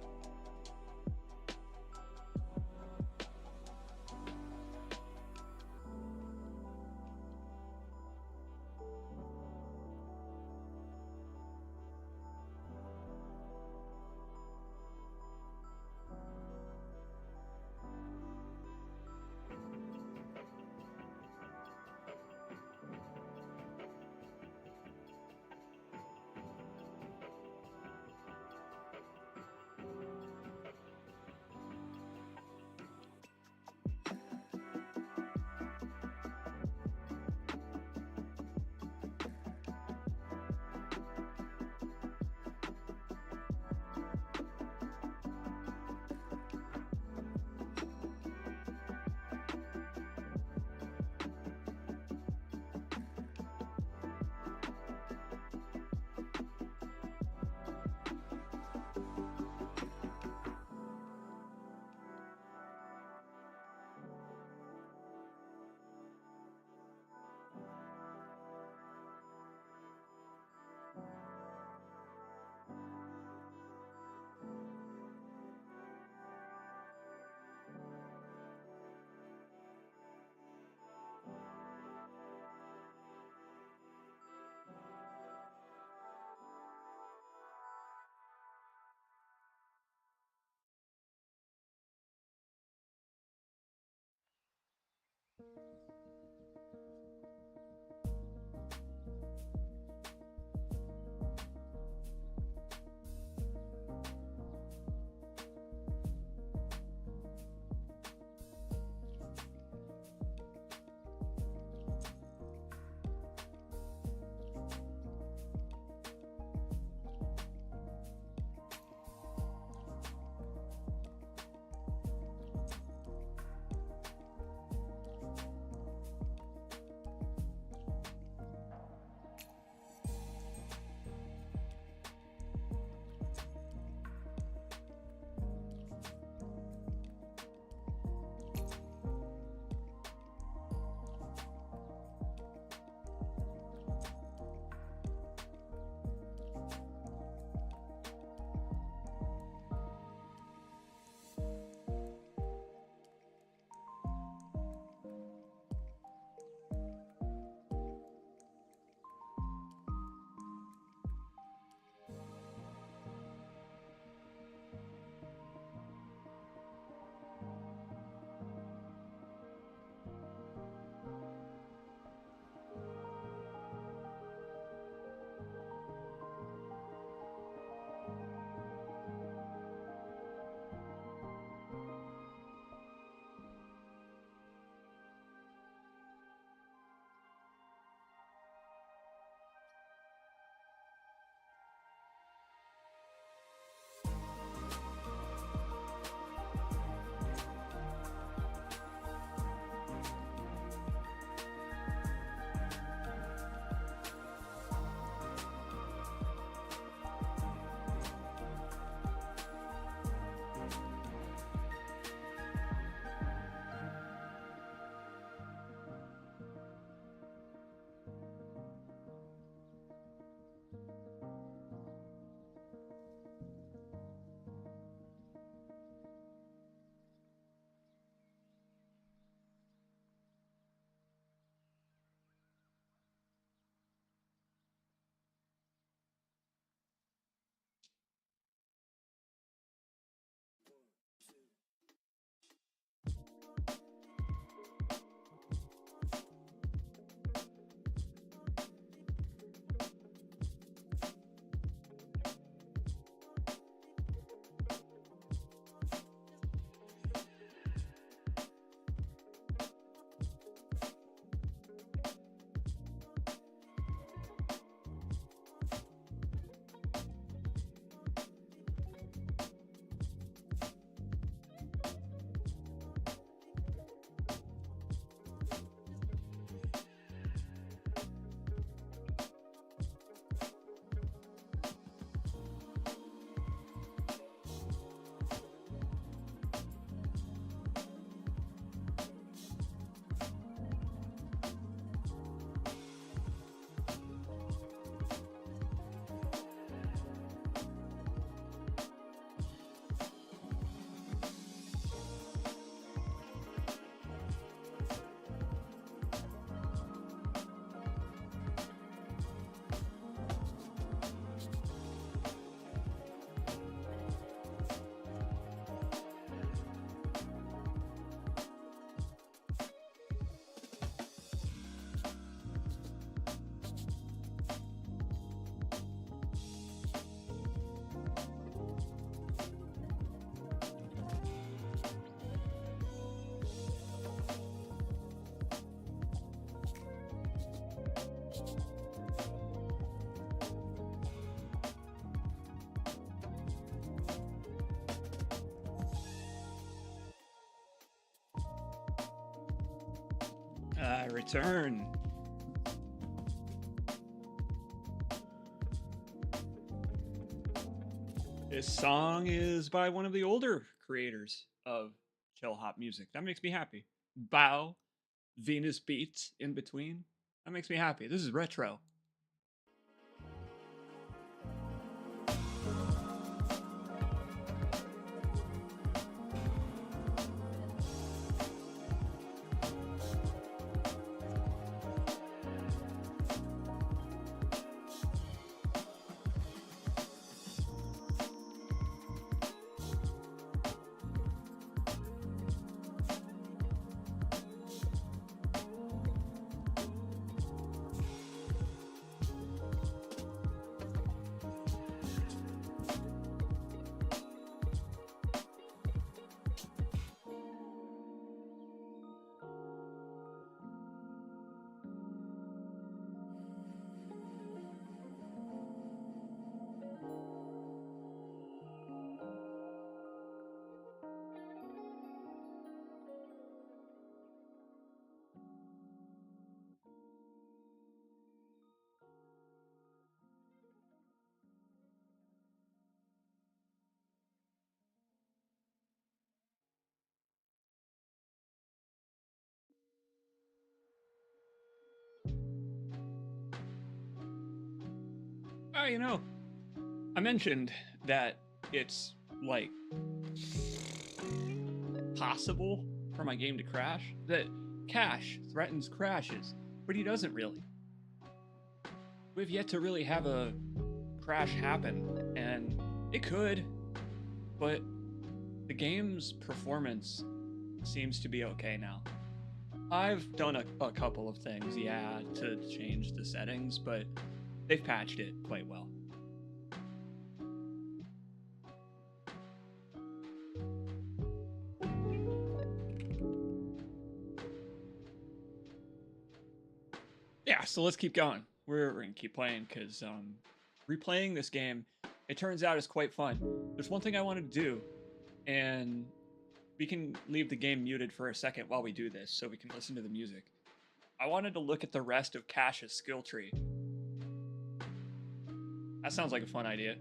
return. This song is by one of the older creators of chill hop music. That makes me happy. Bow, Venus Beats in between. That makes me happy. This is retro. You know, I mentioned that it's like possible for my game to crash, that Cash threatens crashes, but he doesn't really. We've yet to really have a crash happen, and it could, but the game's performance seems to be okay now. I've done a couple of things, yeah, to change the settings, but they've patched it quite well. Yeah, so let's keep going. We're gonna keep playing because replaying this game, it turns out, is quite fun. There's one thing I wanted to do, and we can leave the game muted for a second while we do this so we can listen to the music. I wanted to look at the rest of Cash's skill tree. That sounds like a fun idea.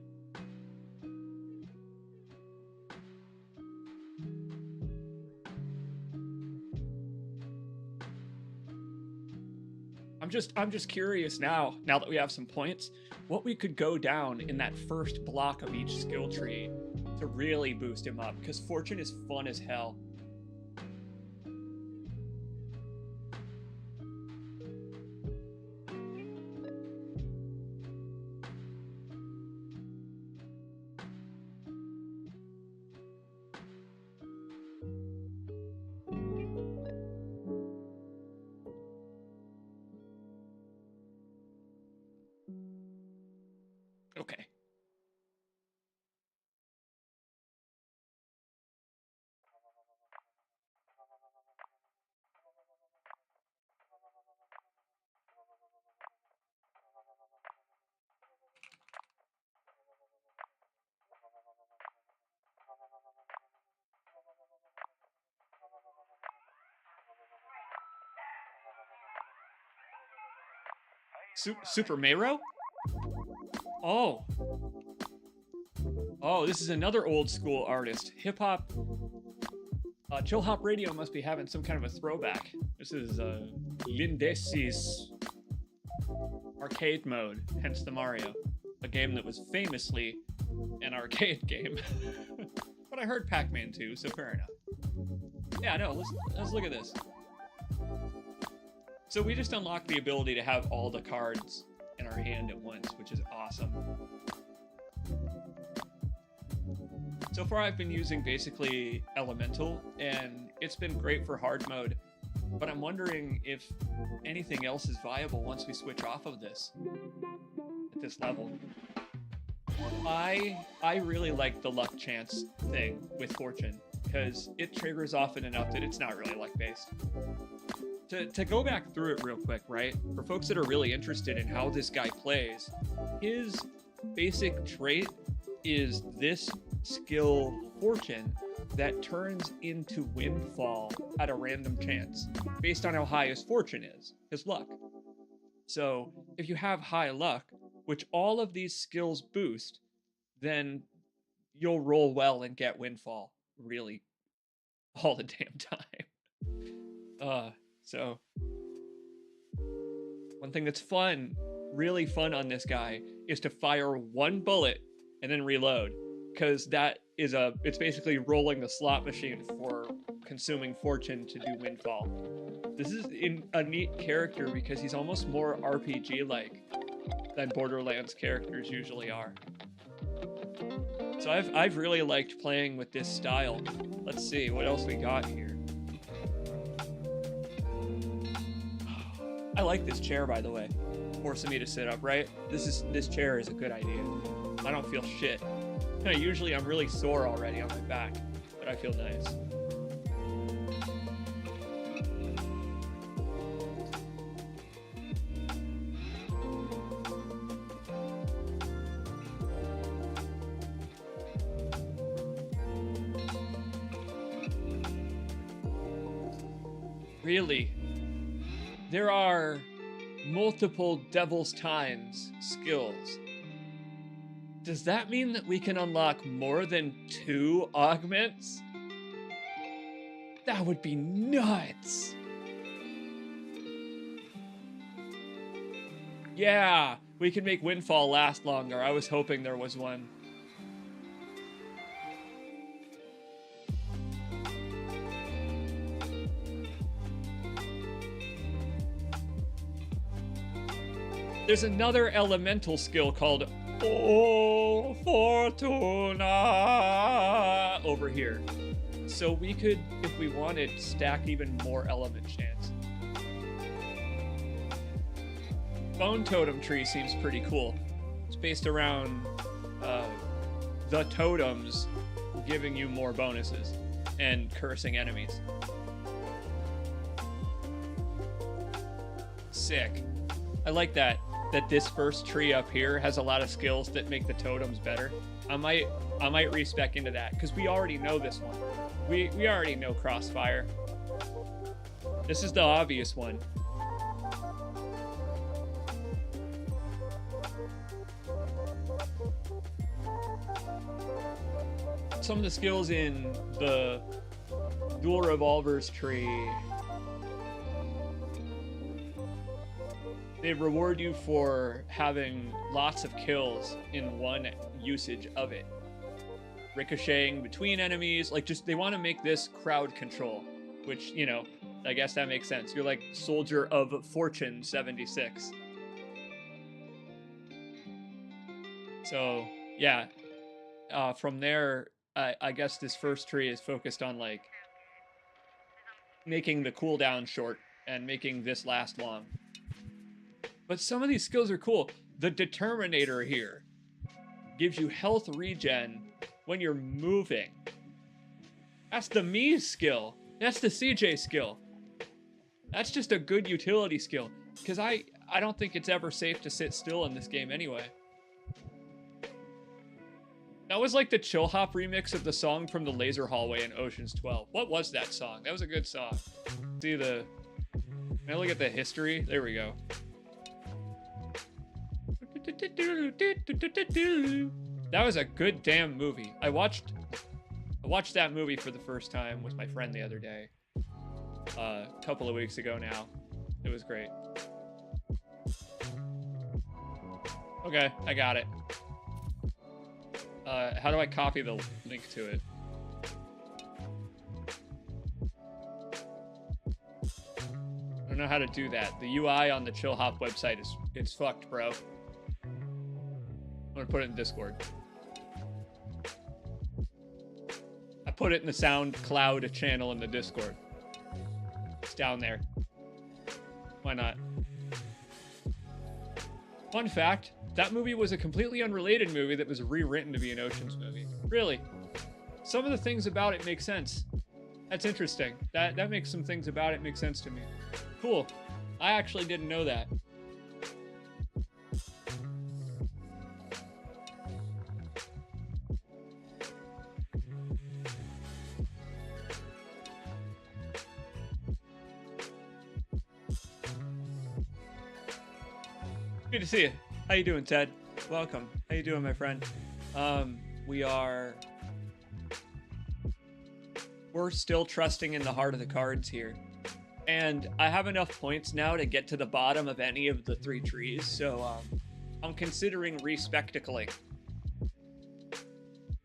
I'm just curious now that we have some points, what we could go down in that first block of each skill tree to really boost him up, because Fortune is fun as hell. Okay. Super Mero? Oh. Oh, this is another old school artist. Hip hop. Chill Hop Radio must be having some kind of a throwback. This is Lindesi's arcade mode, hence the Mario. A game that was famously an arcade game. But I heard Pac-Man too, so fair enough. Yeah, no, let's look at this. So we just unlocked the ability to have all the cards in our hand at once, which is awesome. So far I've been using basically Elemental, and it's been great for hard mode, but I'm wondering if anything else is viable once we switch off of this, at this level. I really like the luck chance thing with Fortune, because it triggers often enough that it's not really luck-based. To go back through it real quick, right? For folks that are really interested in how this guy plays, his basic trait is this skill fortune that turns into windfall at a random chance, based on how high his fortune is, his luck. So if you have high luck, which all of these skills boost, then you'll roll well and get windfall really all the damn time. So one thing that's fun, really fun on this guy, is to fire one bullet and then reload, because it's basically rolling the slot machine for consuming fortune to do windfall. This is a neat character because he's almost more RPG-like than Borderlands characters usually are. So I've really liked playing with this style. Let's see what else we got here. I like this chair, by the way, forcing me to sit upright. This chair is a good idea. I don't feel shit. Usually I'm really sore already on my back, but I feel nice. Really? There are multiple Devil's Times skills. Does that mean that we can unlock more than 2 augments? That would be nuts! Yeah, we can make Windfall last longer. I was hoping there was one. There's another elemental skill called O Fortuna over here. So we could, if we wanted, stack even more element chance. Bone Totem Tree seems pretty cool. It's based around the totems giving you more bonuses and cursing enemies. Sick. I like that this first tree up here has a lot of skills that make the totems better. I might respec into that because we already know this one. We already know Crossfire. This is the obvious one. Some of the skills in the dual revolvers tree, they reward you for having lots of kills in one usage of it. Ricocheting between enemies, like they want to make this crowd control, which, I guess that makes sense. You're like Soldier of Fortune 76. So, yeah. From there, I guess this first tree is focused on, like, making the cooldown short and making this last long. But some of these skills are cool. The Determinator here gives you health regen when you're moving. That's the me skill. That's the CJ skill. That's just a good utility skill. Because I don't think it's ever safe to sit still in this game anyway. That was like the Chill Hop remix of the song from the Laser Hallway in Ocean's 12. What was that song? That was a good song. See can I look at the history? There we go. That was a good damn movie. I watched that movie for the first time with my friend the other day. A couple of weeks ago now. It was great. Okay, I got it. How do I copy the link to it? I don't know how to do that. The UI on the Chill Hop website it's fucked, bro. I'm gonna put it in Discord. I put it in the SoundCloud channel in the Discord. It's down there. Why not? Fun fact, that movie was a completely unrelated movie that was rewritten to be an Ocean's movie. Really. Some of the things about it make sense. That's interesting. That makes some things about it make sense to me. Cool. I actually didn't know that. Good to see you. How you doing, Ted? Welcome. How you doing, my friend? We're still trusting in the heart of the cards here. And I have enough points now to get to the bottom of any of the 3 trees, so I'm considering respectacling.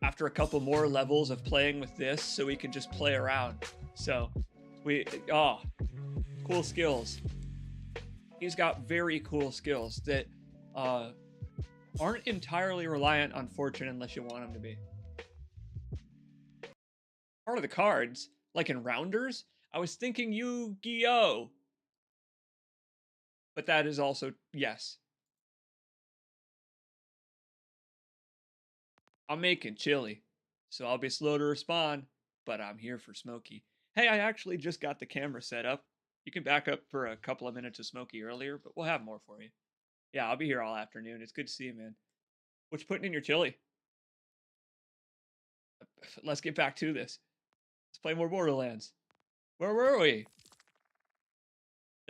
After a couple more levels of playing with this, so we can just play around. So, cool skills. He's got very cool skills that aren't entirely reliant on fortune unless you want them to be. Part of the cards, like in Rounders, I was thinking Yu-Gi-Oh! But that is also, yes. I'm making chili, so I'll be slow to respond, but I'm here for Smokey. Hey, I actually just got the camera set up. You can back up for a couple of minutes of Smokey earlier, but we'll have more for you. Yeah, I'll be here all afternoon. It's good to see you, man. What you putting in your chili? Let's get back to this. Let's play more Borderlands. Where were we?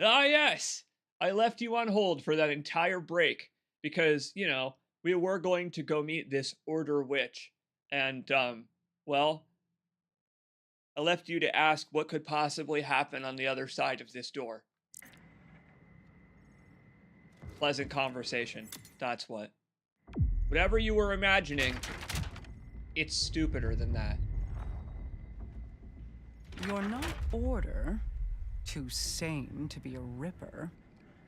Ah, yes! I left you on hold for that entire break because, you know, we were going to go meet this Order Witch. And, well, I left you to ask what could possibly happen on the other side of this door. Pleasant conversation. That's what. Whatever you were imagining, it's stupider than that. You're not Order, too sane to be a Ripper,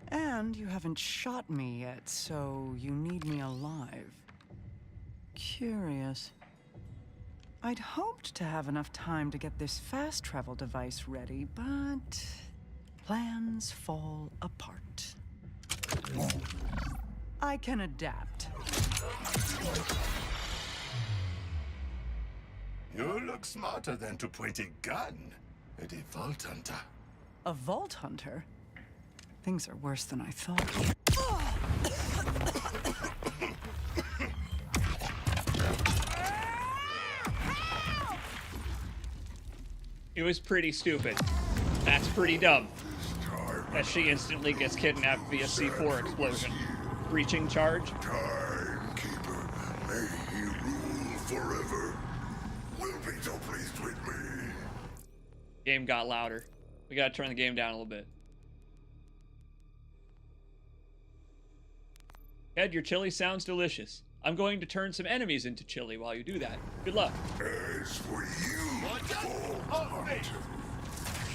and you haven't shot me yet, so you need me alive. Curious. I'd hoped to have enough time to get this fast travel device ready, but plans fall apart. I can adapt. You look smarter than to point a gun at a Vault Hunter. A Vault Hunter? Things are worse than I thought. It was pretty stupid. That's pretty dumb. As she instantly gets kidnapped via C4 explosion. Breaching charge. Timekeeper, may he rule forever. Will be so pleased with me. Game got louder. We gotta turn the game down a little bit. Ed, your chili sounds delicious. I'm going to turn some enemies into chili while you do that. Good luck. As for you, Vault Hunter,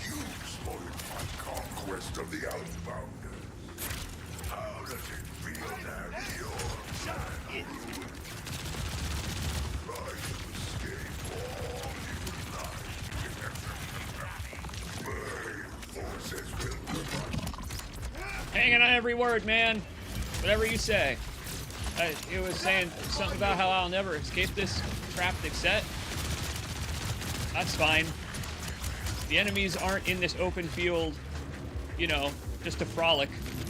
you spoiled my conquest of the Outbound. How does it feel to have your side ruined? Try to escape all you like. My forces will provide. Hanging on every word, man. Whatever you say. It was saying something about how I'll never escape this trapped set. That's fine. The enemies aren't in this open field, you know, just to frolic.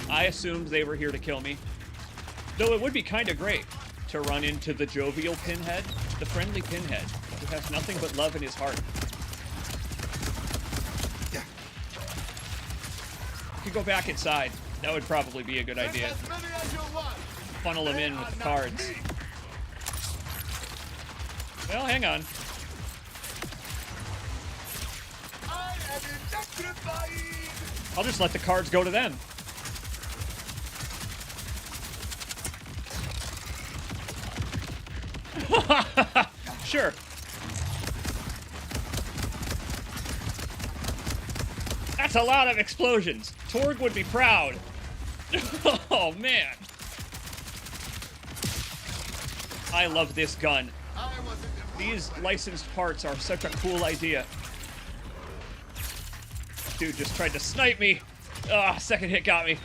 I assumed they were here to kill me. Though it would be kind of great to run into the jovial Pinhead, the friendly Pinhead, who has nothing but love in his heart. You could go back inside. That would probably be a good idea. Funnel them in with the cards. Well, hang on. I am electrified. I'll just let the cards go to them. Sure. That's a lot of explosions. Torg would be proud. Oh, man. I love this gun. These licensed parts are such a cool idea. Dude just tried to snipe me. Ah, second hit got me.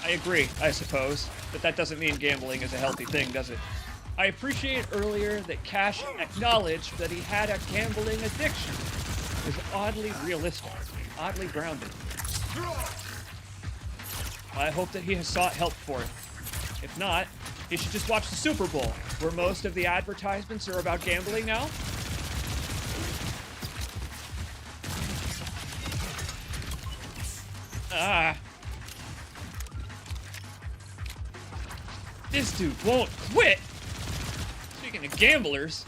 I agree, I suppose, but that doesn't mean gambling is a healthy thing, does it? I appreciate earlier that Cash acknowledged that he had a gambling addiction. It was oddly realistic, oddly grounded. I hope that he has sought help for it. If not, he should just watch the Super Bowl, where most of the advertisements are about gambling now. Ah. This dude won't quit. Speaking of gamblers.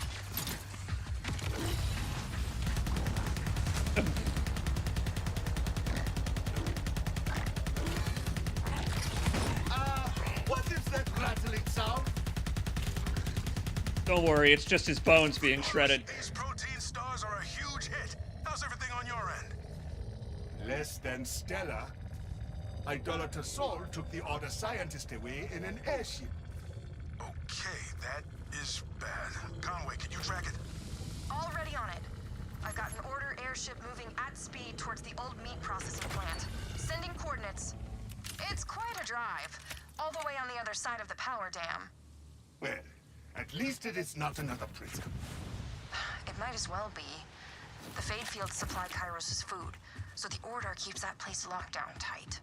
What is that rattling sound? Don't worry, it's just his bones being shredded. These protein stars are a huge hit. How's everything on your end? Less than stellar. Idolater Sol took the Order Scientist away in an airship. Okay, that is bad. Conway, can you track it? Already on it. I've got an order airship moving at speed towards the old meat processing plant. Sending coordinates. It's quite a drive. All the way on the other side of the power dam. Well, at least it is not another prison. It might as well be. The Fade Fields supply Kairos' food, so the Order keeps that place locked down tight.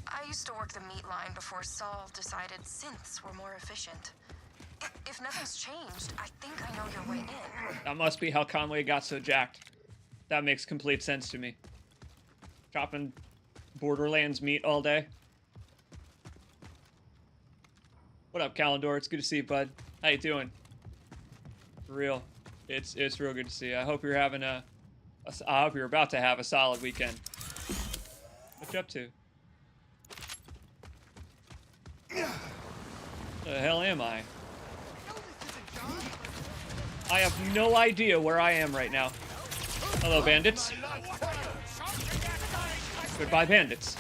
I used to work the meat line before Saul decided synths were more efficient. If nothing's changed, I think I know your way in. That must be how Conway got so jacked. That makes complete sense to me. Chopping Borderlands meat all day. What up, Calendor? It's good to see you, bud. How you doing? For real. It's real good to see you. I hope you're having I hope you're about to have a solid weekend. What you up to? The hell am I? I have no idea where I am right now. Hello, bandits. Goodbye, bandits.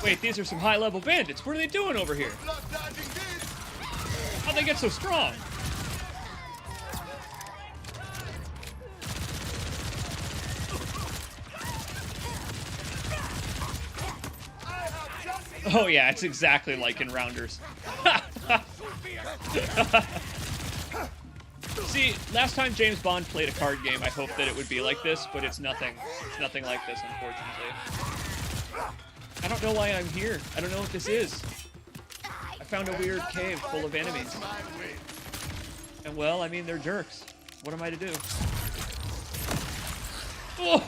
Wait, these are some high-level bandits. What are they doing over here? How'd they get so strong? Oh yeah, it's exactly like in Rounders. See, last time James Bond played a card game, I hoped that it would be like this, but it's nothing. It's nothing like this, unfortunately. I don't know why I'm here. I don't know what this is. I found a weird cave full of enemies. And well, I mean, they're jerks. What am I to do? Oh!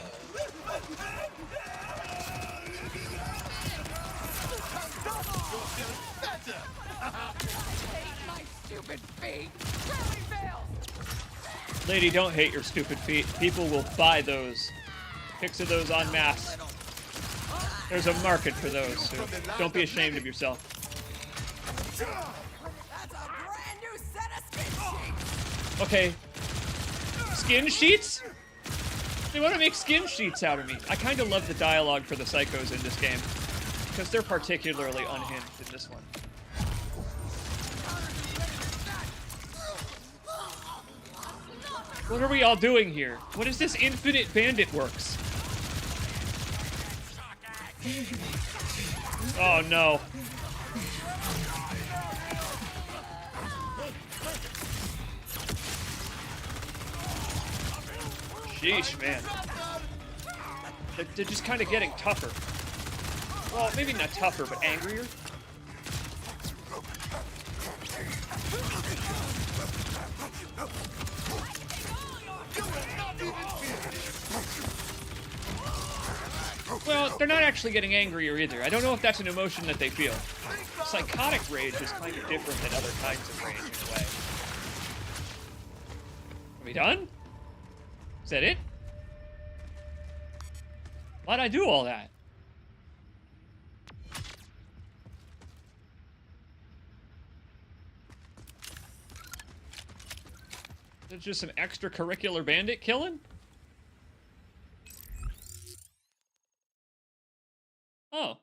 Lady, don't hate your stupid feet. People will buy those. Pics of those en masse. There's a market for those, so don't be ashamed of yourself. That's a brand new set of skin sheets. Okay. Skin sheets? They want to make skin sheets out of me. I kind of love the dialogue for the psychos in this game, because they're particularly unhinged in this one. What are we all doing here? What is this infinite bandit works? Oh no. Sheesh, man. They're just kind of getting tougher. Well, maybe not tougher, but angrier. Well, they're not actually getting angrier either. I don't know if that's an emotion that they feel. Psychotic rage is kind of different than other kinds of rage in a way. Are we done? Is that it? Why'd I do all that? There's just some extracurricular bandit killing? Oh.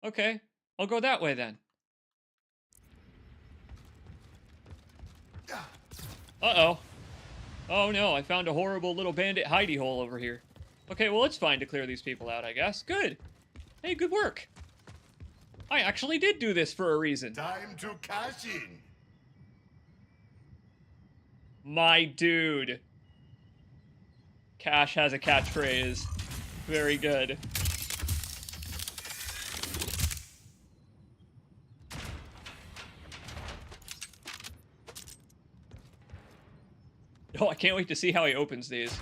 Okay. I'll go that way then. Uh-oh. Oh no, I found a horrible little bandit hidey hole over here. Okay, well it's fine to clear these people out, I guess. Good. Hey, good work. I actually did do this for a reason. Time to cash in. My dude. Cash has a catchphrase. Very good. Oh, I can't wait to see how he opens these.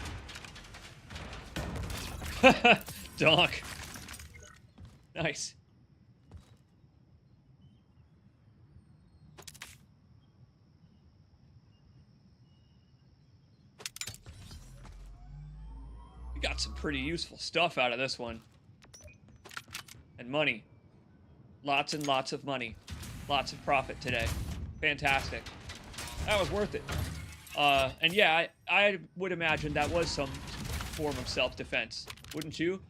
Donk. Nice. We got some pretty useful stuff out of this one. And money. Lots and lots of money. Lots of profit today. Fantastic. That was worth it. And yeah, I would imagine that was some form of self-defense. Wouldn't you?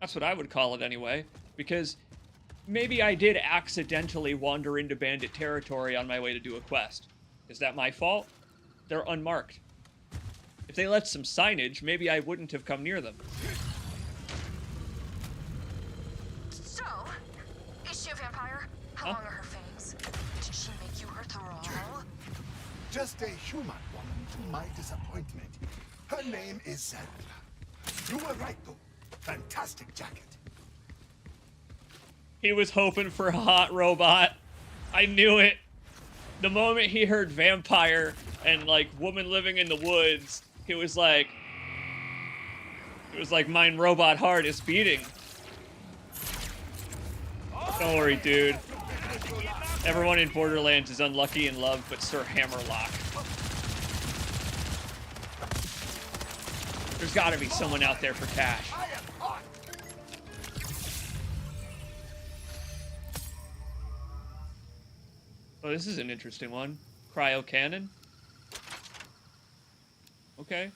That's what I would call it anyway. Because maybe I did accidentally wander into bandit territory on my way to do a quest. Is that my fault? They're unmarked. If they left some signage, maybe I wouldn't have come near them. So, is she a vampire? How long are her fangs? Did she make you her thrall? Just a human woman to my disappointment. Her name is Sandra. You were right, though. Fantastic jacket. He was hoping for a hot robot. I knew it. The moment he heard vampire and, like, woman living in the woods, he was like... It was like, mine robot heart is beating. Don't worry, dude. Everyone in Borderlands is unlucky in love, but Sir Hammerlock. There's gotta be someone out there for cash. Oh, this is an interesting one. Cryo cannon. Okay.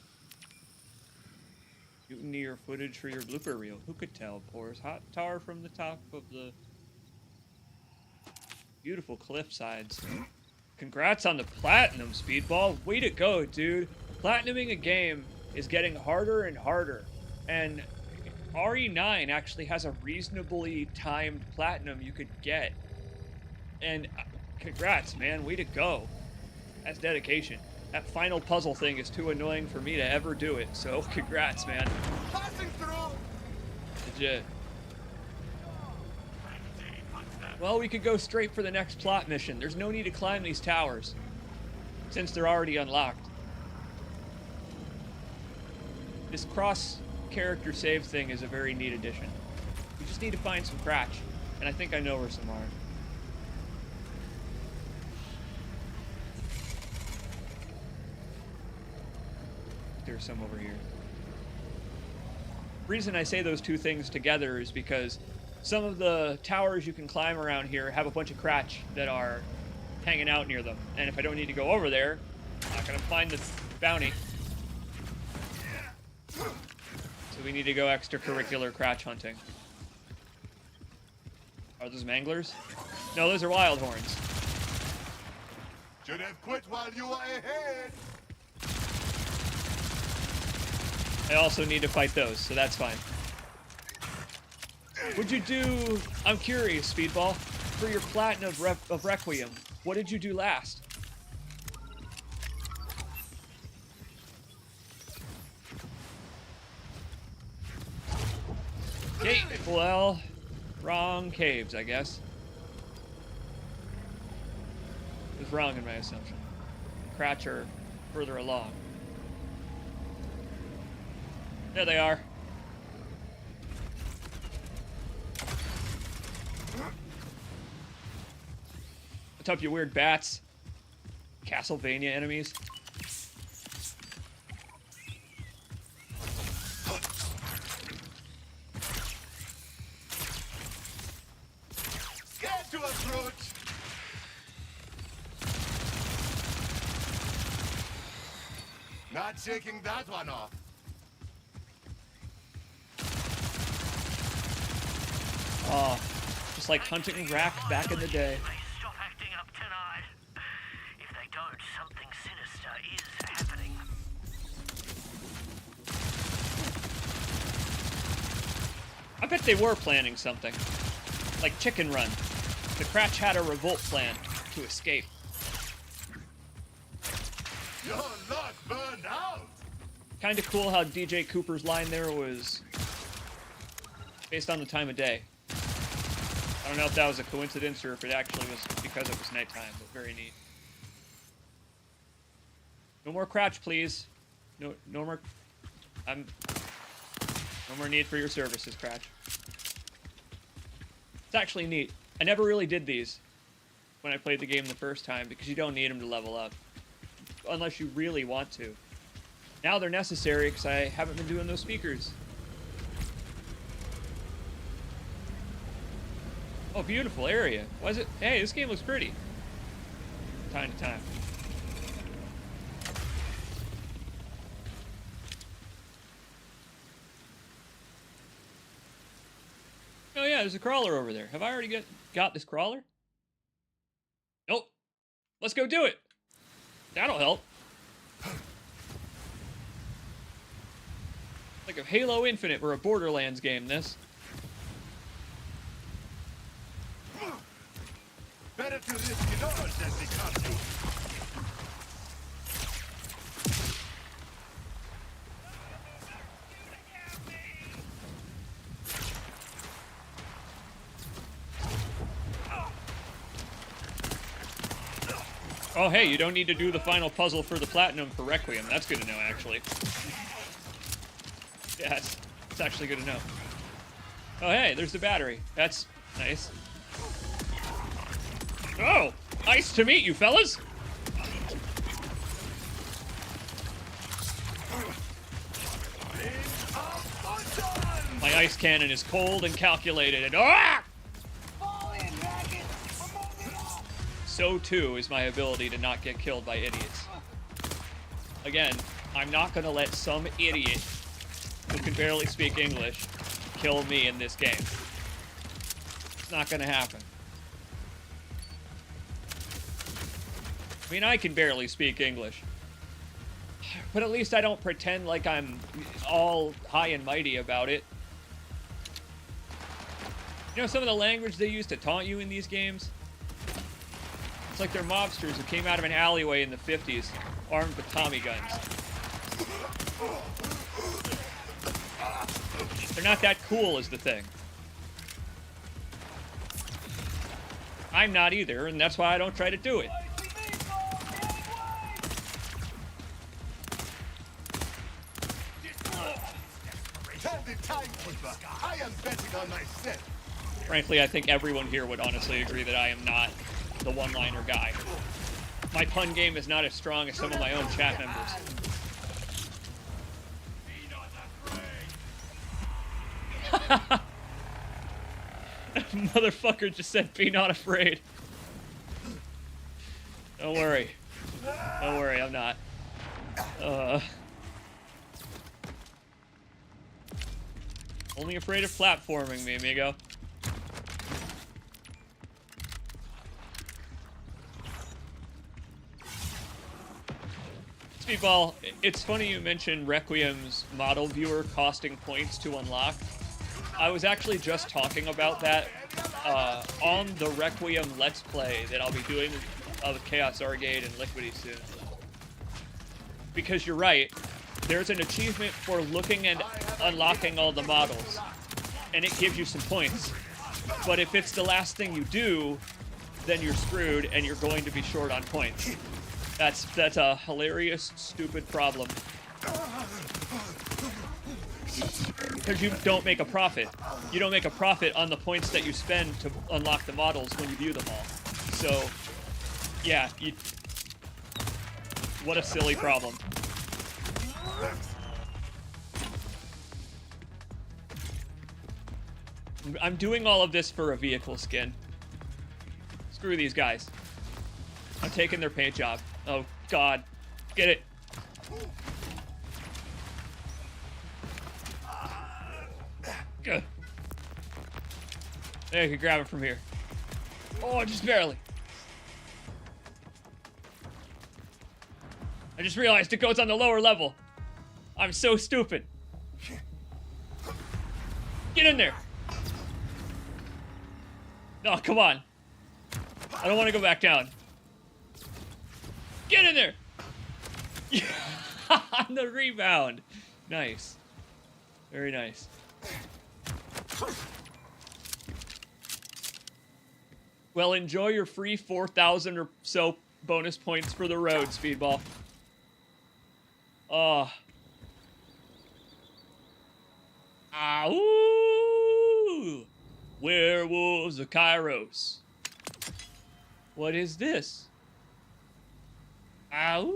Mutiny or footage for your blooper reel. Who could tell? Pours hot tar from the top of the beautiful cliff sides. Congrats on the platinum, Speedball. Way to go, dude. Platinuming a game is getting harder and harder. And RE9 actually has a reasonably timed platinum you could get. And congrats, man. Way to go. That's dedication. That final puzzle thing is too annoying for me to ever do it, so congrats, man. Passing through. Legit. Well, we could go straight for the next plot mission. There's no need to climb these towers, since they're already unlocked. This cross-character save thing is a very neat addition. We just need to find some cratch, and I think I know where some are. There's some over here. The reason I say those two things together is because some of the towers you can climb around here have a bunch of cratch that are hanging out near them. And if I don't need to go over there, I'm not gonna find the bounty. So we need to go extracurricular cratch hunting. Are those manglers? No, those are wild horns. Should have quit while you were ahead. I also need to fight those, so that's fine. What'd you do? I'm curious, Speedball. For your platinum of Requiem, what did you do last? Okay, well, wrong caves, I guess. I was wrong in my assumption. Cratch are further along. There they are. What's up, you weird bats? Castlevania enemies. Get to approach. Not shaking that one off. Oh, just like hunting rack back in the day. Stop acting up tonight. If they don't, something sinister is happening. I bet they were planning something. Like Chicken Run. The Cratch had a revolt plan to escape. You're not burned out. Kinda cool how DJ Cooper's line there was based on the time of day. I don't know if that was a coincidence or if it actually was because it was nighttime, but very neat. No more Cratch, please. No more. No more need for your services, Cratch. It's actually neat. I never really did these when I played the game the first time because you don't need them to level up. Unless you really want to. Now they're necessary because I haven't been doing those speakers. Oh, beautiful area. Was it? Hey, this game looks pretty. Time to time. Oh yeah, there's a crawler over there. Have I already got this crawler? Nope. Let's go do it. That'll help. Like a Halo Infinite or a Borderlands game, this. Better to risk it all than become you. Oh, hey, you don't need to do the final puzzle for the platinum for Requiem. That's good to know, actually. Yeah, it's actually good to know. Oh, hey, there's the battery. That's nice. Oh, nice to meet you, fellas. My ice cannon is cold and calculated, and ah! So too is my ability to not get killed by idiots. Again, I'm not gonna let some idiot who can barely speak English kill me in this game. It's not gonna happen. I mean, I can barely speak English. But at least I don't pretend like I'm all high and mighty about it. You know some of the language they use to taunt you in these games? It's like they're mobsters who came out of an alleyway in the 50s, armed with Tommy guns. They're not that cool is the thing. I'm not either, and that's why I don't try to do it. I am betting on myself. Frankly, I think everyone here would honestly agree that I am not the one-liner guy. My pun game is not as strong as some of my own chat members. Motherfucker just said, "Be not afraid." Don't worry. Don't worry, I'm not. Only afraid of platforming me, amigo. Speedball, it's funny you mentioned Requiem's model viewer costing points to unlock. I was actually just talking about that on the Requiem Let's Play that I'll be doing of Chaos Arcade and Liquidy soon. Because you're right, there's an achievement for looking and unlocking all the models, and it gives you some points. But if it's the last thing you do, then you're screwed and you're going to be short on points. That's a hilarious, stupid problem. Because you don't make a profit. You don't make a profit on the points that you spend to unlock the models when you view them all. So, yeah, what a silly problem. I'm doing all of this for a vehicle skin. Screw these guys. I'm taking their paint job. Oh, God. Get it. Good. Hey, I can grab it from here. Oh, just barely. I just realized it goes on the lower level. I'm so stupid. Get in there. No, come on. I don't want to go back down. Get in there! On the rebound. Nice. Very nice. Well, enjoy your free 4,000 or so bonus points for the road, Speedball. Oh, Ow! Werewolves of Kairos. What is this? Ow!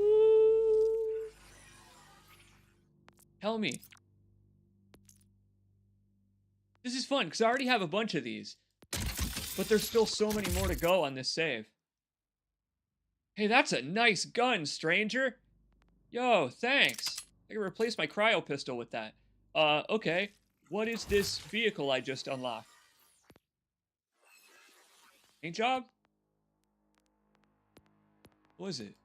Tell me. This is fun, because I already have a bunch of these. But there's still so many more to go on this save. Hey, that's a nice gun, stranger. Yo, thanks. I can replace my cryo pistol with that. Okay. What is this vehicle I just unlocked? Paint job? What is it?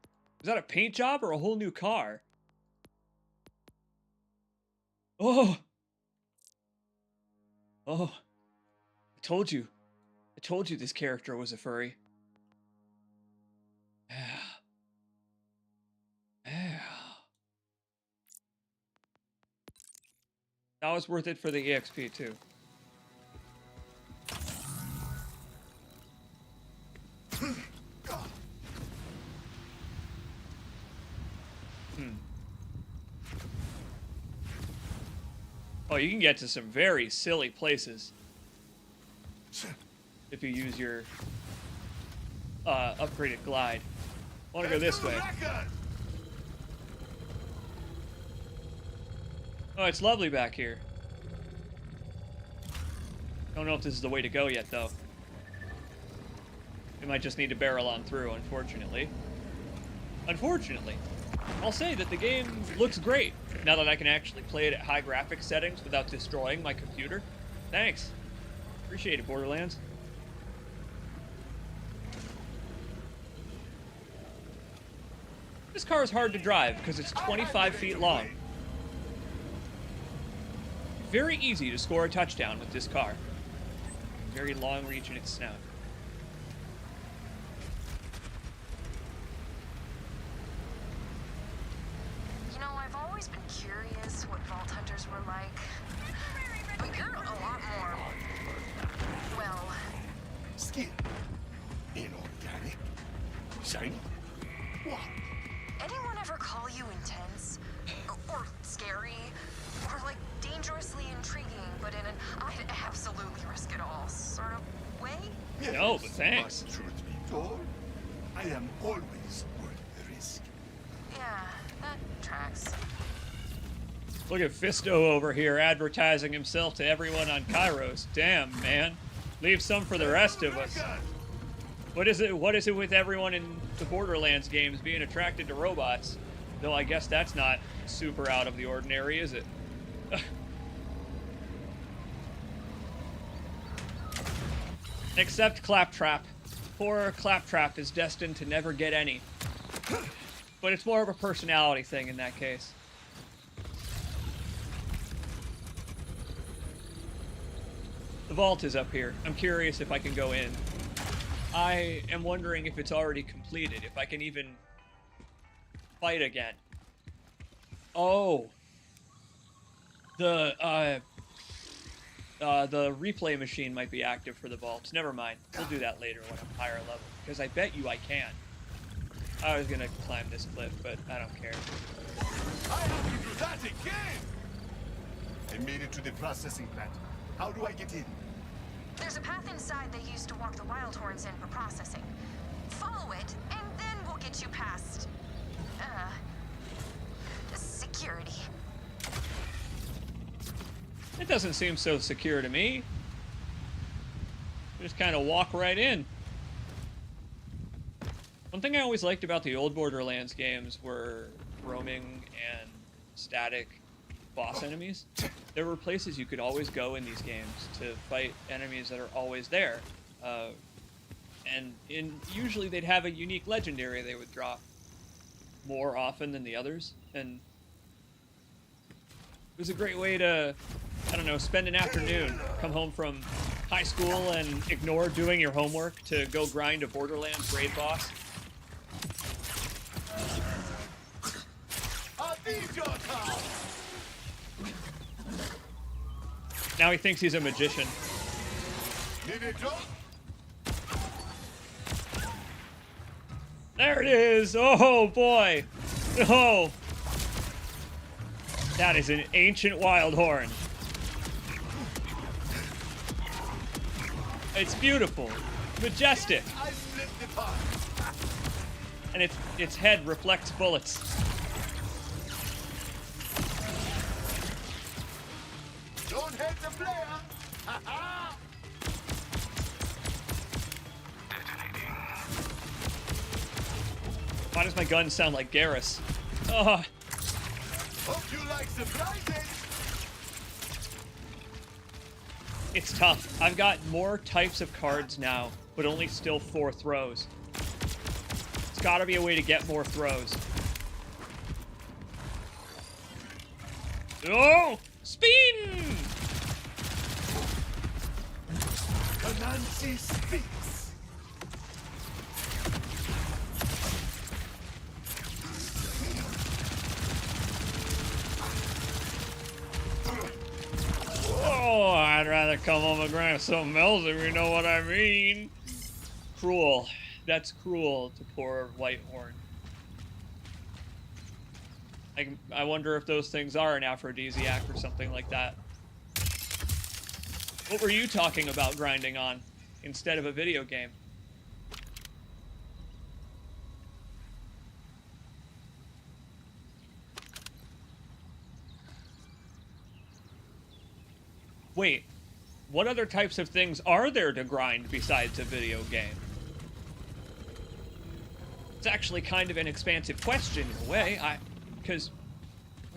Is that a paint job or a whole new car? Oh! Oh. I told you this character was a furry. Yeah. Yeah. That was worth it for the EXP too. Oh, you can get to some very silly places if you use your upgraded glide. I want to go this way. Oh, it's lovely back here. Don't know if this is the way to go yet, though. We might just need to barrel on through, unfortunately. Unfortunately. I'll say that the game looks great, now that I can actually play it at high graphics settings without destroying my computer. Thanks. Appreciate it, Borderlands. This car is hard to drive because it's 25 feet long. Very easy to score a touchdown with this car. Very long reach in its snout. You know, I've always been curious what Vault Hunters were like. But you're a lot more... well... Skin. Inorganic. Shiny. What? Anyone ever call you intense? Or scary? Or like dangerously intriguing, but in an I'd absolutely risk it all sort of way? Yes, no, but thanks. But truth be told, I am always worth the risk. Yeah, that tracks. Look at Fisto over here advertising himself to everyone on Kairos. Damn, man. Leave some for the rest of us. What is it with everyone in the Borderlands games being attracted to robots? Though I guess that's not super out of the ordinary, is it? Except Claptrap. Poor Claptrap is destined to never get any. But it's more of a personality thing in that case. The vault is up here. I'm curious if I can go in. I am wondering if it's already completed, if I can even fight again. Oh. The replay machine might be active for the vaults. Never mind. We'll do that later when I'm higher level. Because I bet you I can. I was gonna climb this cliff, but I don't care. I have to do that again! I made it to the processing plant. How do I get in? There's a path inside they used to walk the wild horns in for processing. Follow it, and then we'll get you past... security. It doesn't seem so secure to me. Just kind of walk right in. One thing I always liked about the old Borderlands games were roaming and static boss enemies. There were places you could always go in these games to fight enemies that are always there. And usually they'd have a unique legendary they would drop more often than the others. And it was a great way to, I don't know, spend an afternoon, come home from high school and ignore doing your homework to go grind a Borderlands raid boss. Now he thinks he's a magician. There it is! Oh boy! Oh! That is an ancient wild horn. It's beautiful. Majestic. I split the pot. And its head reflects bullets. Don't hit the player. Ha ha. Why does my gun sound like Garrus? Oh. Hope you like surprises. It's tough. I've got more types of cards now, but only still 4 throws. It's gotta be a way to get more throws. Oh! Spin! Comanche speaks. Oh, I'd rather come home and grab something else if you know what I mean. Cruel. That's cruel to poor Whitehorn. I wonder if those things are an aphrodisiac or something like that. What were you talking about grinding on instead of a video game? Wait, what other types of things are there to grind besides a video game? It's actually kind of an expansive question in a way, because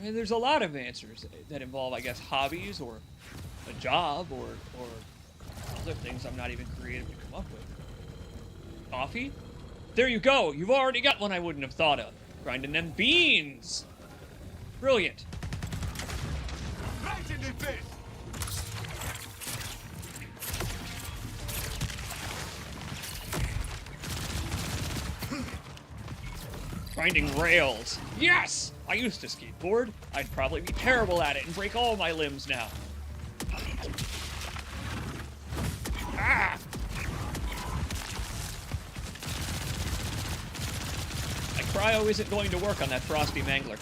there's a lot of answers that involve, I guess, hobbies or a job or other things I'm not even creative to come up with. Coffee? There you go! You've already got one I wouldn't have thought of. Grinding them beans! Brilliant. Right in the face. Grinding rails. Yes! I used to skateboard. I'd probably be terrible at it and break all my limbs now. Ah! My cryo isn't going to work on that frosty mangler.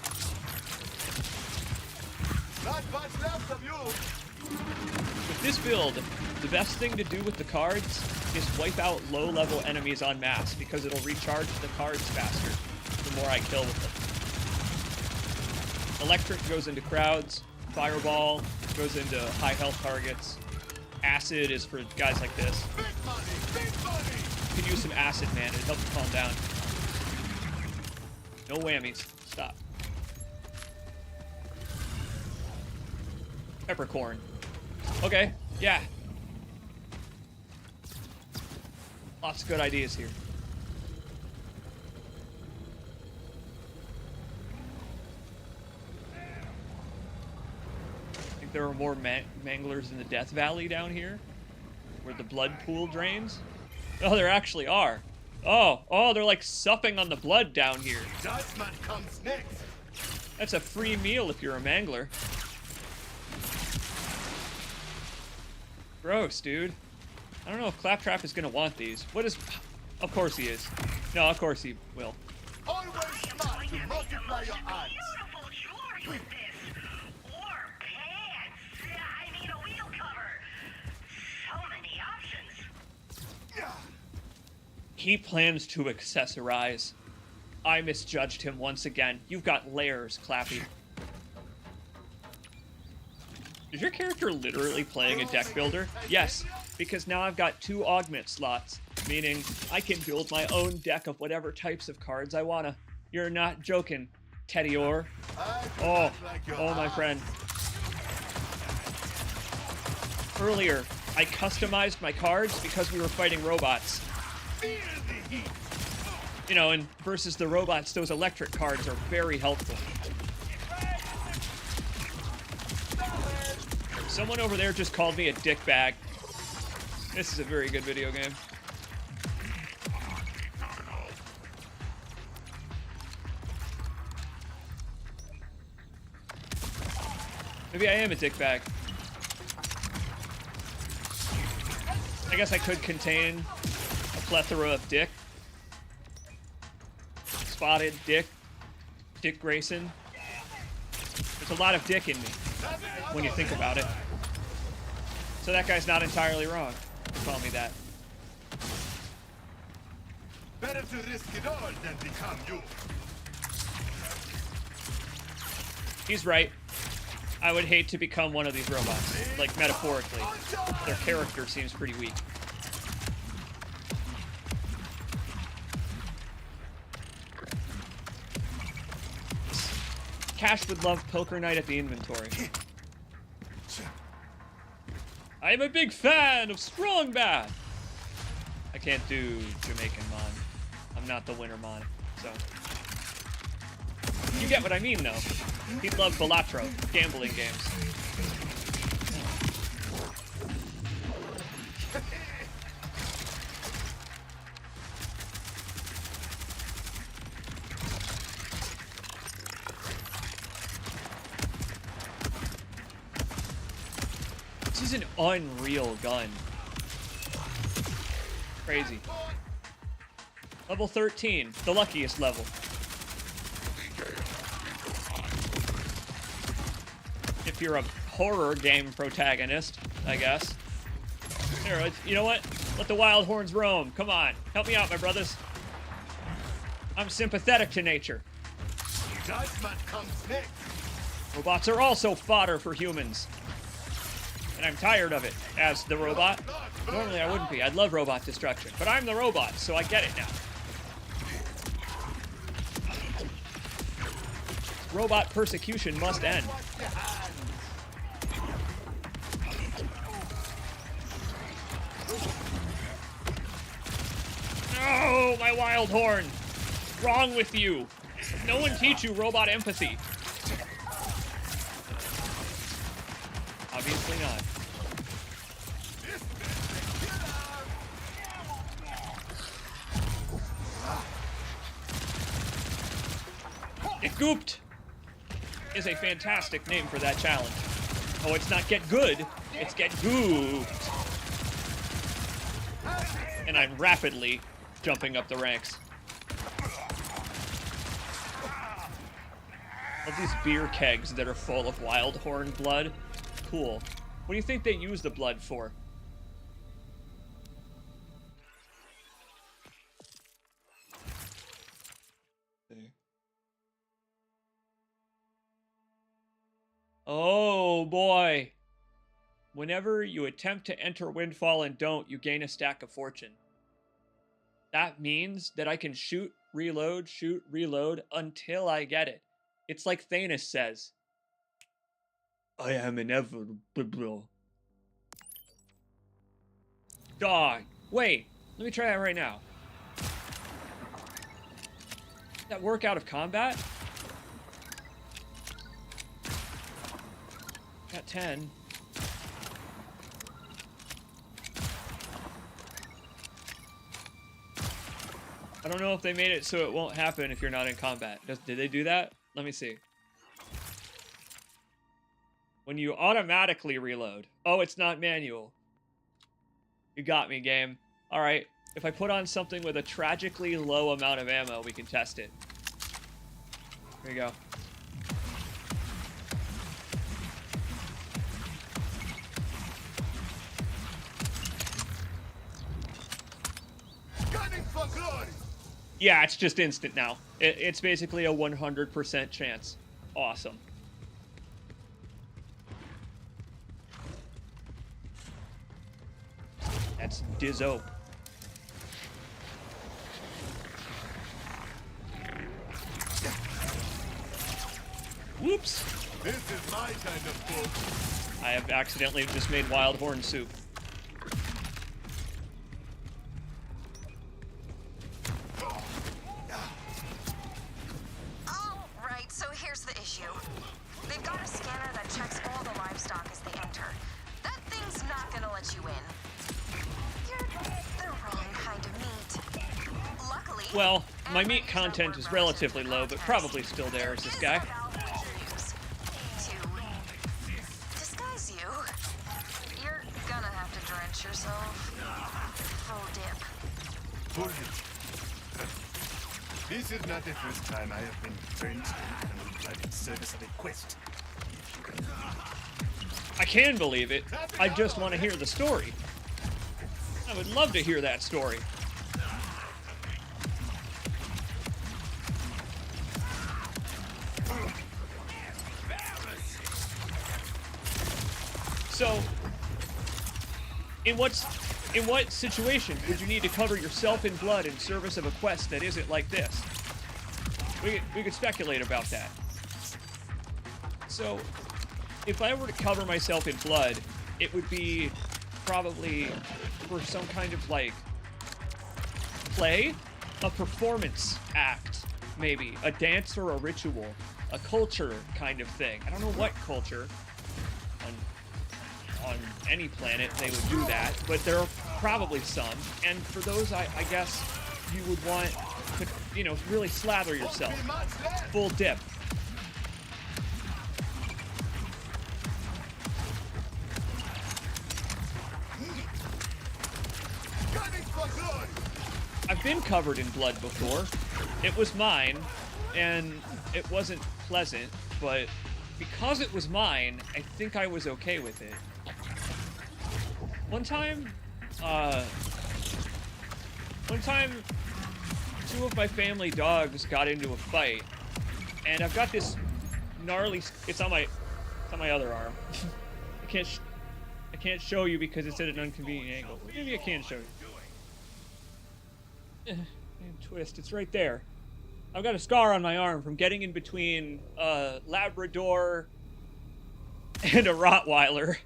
Not much left of you. With this build, the best thing to do with the cards is wipe out low-level enemies en masse because it'll recharge the cards faster the more I kill with them. Electric goes into crowds, Fireball goes into high health targets, Acid is for guys like this. Big money, big money. You can use some acid, man, it helps you calm down. No whammies. Stop. Peppercorn. Okay, yeah. Lots of good ideas here. Think there are more manglers in the Death Valley down here? Where the blood pool drains? Oh, there actually are. Oh, they're like supping on the blood down here. Judgment comes next. That's a free meal if you're a mangler. Gross, dude. I don't know if Claptrap is gonna want these. What is... Of course he is. No, of course he will. Always smart to multiply your odds. Beautiful jewelry with this. Or pants. I mean, a wheel cover. So many options. He plans to accessorize. I misjudged him once again. You've got layers, Clappy. Is your character literally playing a deck builder? Yes, because now I've got 2 augment slots, meaning I can build my own deck of whatever types of cards I wanna. You're not joking, Teddy Orr. Oh, my friend. Earlier, I customized my cards because we were fighting robots. You know, and versus the robots, those electric cards are very helpful. Someone over there just called me a dickbag. This is a very good video game. Maybe I am a dickbag. I guess I could contain a plethora of dick. Spotted, Dick Grayson. There's a lot of dick in me when you think about it. So that guy's not entirely wrong. Call me that. Better to risk it all than become you. He's right. I would hate to become one of these robots. Like, metaphorically. Their character seems pretty weak. Cash would love Poker Night at the Inventory. I'm a big fan of Strong Bad. I can't do Jamaican Mon. I'm not the winner Mon, so. You get what I mean, though. He'd love Balatro, gambling games. This is an unreal gun. Crazy. Level 13, the luckiest level. If you're a horror game protagonist, I guess. Here, you know what? Let the wild horns roam. Come on, help me out, my brothers. I'm sympathetic to nature. Judgment comes next. Robots are also fodder for humans. And I'm tired of it, as the robot. Normally I wouldn't be. I'd love robot destruction. But I'm the robot, so I get it now. Robot persecution must end. No, my wild horn. What's wrong with you? No one teach you robot empathy. Obviously not. Get gooped is a fantastic name for that challenge. Oh, it's not get good, it's get gooped. And I'm rapidly jumping up the ranks. Of these beer kegs that are full of wild horn blood. Cool. What do you think they use the blood for? Oh boy. Whenever you attempt to enter Windfall and don't, you gain a stack of fortune. That means that I can shoot, reload, until I get it. It's like Thanos says. I am inevitable. Dog. Wait, let me try that right now. Does that work out of combat? Got 10. I don't know if they made it so it won't happen if you're not in combat. Did they do that? Let me see. When you automatically reload. Oh, it's not manual. You got me, game. Alright, if I put on something with a tragically low amount of ammo, we can test it. Here you go. Gunning for glory. Yeah, it's just instant now. It's basically a 100% chance. Awesome. That's Dizzo. Whoops. This is my kind of book. I have accidentally just made wild horn soup. Alright, so here's the issue. They've got a scanner that checks all the livestock as they enter. That thing's not gonna let you in. You're the wrong kind of meat. Luckily, Well, my meat content is relatively low, but probably still there as this guy. To disguise you, you're gonna have to drench yourself. Full dip. Hold it. This is not the first time I have been drenched in service of a quest. I can believe it. I just want to hear the story. I would love to hear that story. So, in what situation would you need to cover yourself in blood in service of a quest that isn't like this? We could speculate about that. So, if I were to cover myself in blood, it would be probably for some kind of, like, play? A performance act, maybe. A dance or a ritual. A culture kind of thing. I don't know what culture. On any planet they would do that, but there are probably some. And for those, I guess you would want to, you know, really slather yourself. Full dip. I've been covered in blood before. It was mine, and it wasn't pleasant, but because it was mine, I think I was okay with it. One time, two of my family dogs got into a fight, and I've got this gnarly. It's on my other arm. I can't show you because it's at an inconvenient angle. Maybe I can show you. And twist. It's right there. I've got a scar on my arm from getting in between a Labrador and a Rottweiler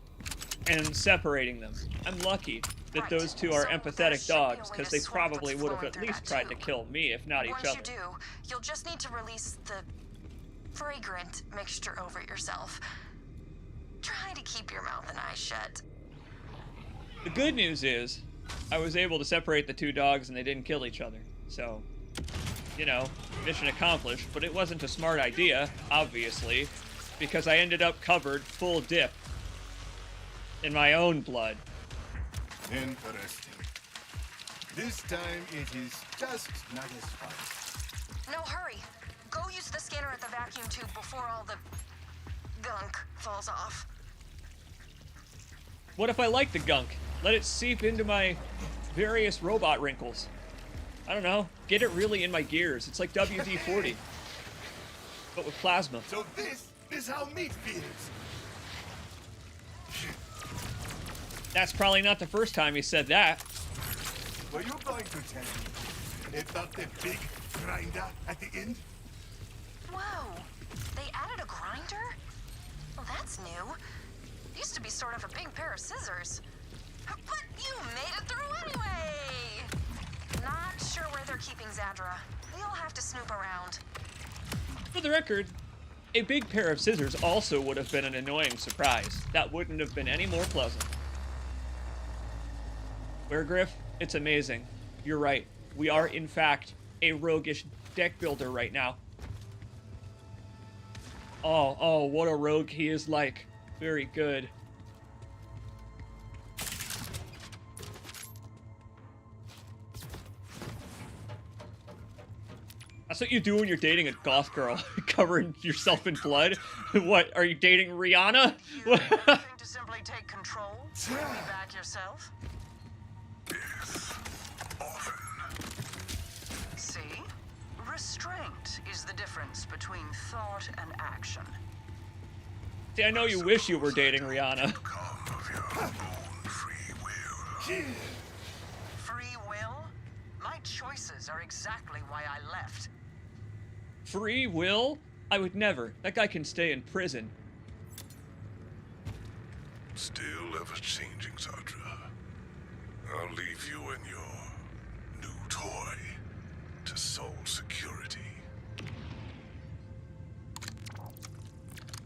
and separating them. I'm lucky that those two are empathetic dogs, because they probably would have at least tried to kill me, if not each other. Once you do, you'll just need to release the fragrant mixture over yourself. Try to keep your mouth and eyes shut. The good news is, I was able to separate the two dogs and they didn't kill each other. So, you know, mission accomplished, but it wasn't a smart idea, obviously, because I ended up covered full dip in my own blood. Interesting. This time it is just not as fun. No, hurry. Go use the scanner at the vacuum tube before all the gunk falls off. What if I like the gunk? Let it seep into my various robot wrinkles. I don't know. Get it really in my gears. It's like WD-40. But with plasma. So this is how meat feels. That's probably not the first time he said that. Were you going to tell me about the big grinder at the end? Whoa. They added a grinder? Well, that's new. Used to be sort of a big pair of scissors. But you made it through anyway! Not sure where they're keeping Zadra. We'll have to snoop around. For the record, a big pair of scissors also would have been an annoying surprise. That wouldn't have been any more pleasant. Weregriff, it's amazing. You're right. We are, in fact, a roguish deck builder right now. Oh, what a rogue he is like. Very good. That's what you do when you're dating a goth girl, covering yourself in blood. What, are you dating Rihanna? You to simply take control? Bring me back yourself? Yes, often. See? Restraint is the difference between thought and action. See, I know you wish you were dating Rihanna. Come of your own free will. Free will? My choices are exactly why I left. Free will? I would never. That guy can stay in prison. Still ever changing, Zadra. I'll leave you and your new toy to Soul Security.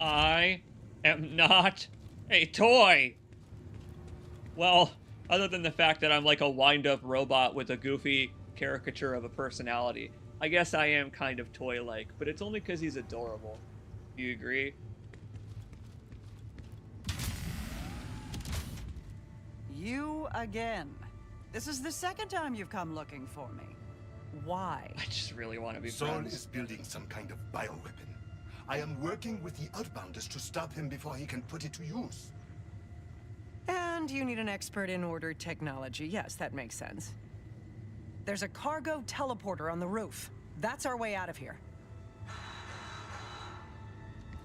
I am not a toy. Well, other than the fact that I'm like a wind-up robot with a goofy caricature of a personality. I guess I am kind of toy-like, but it's only because he's adorable. Do you agree? You again. This is the second time you've come looking for me. Why? I just really want to be Sol friends. is building some kind of bioweapon. I am working with the Outbounders to stop him before he can put it to use. And And you need an expert in order technology. Yes, that makes sense. There's a cargo teleporter on the roof. That's our way out of here.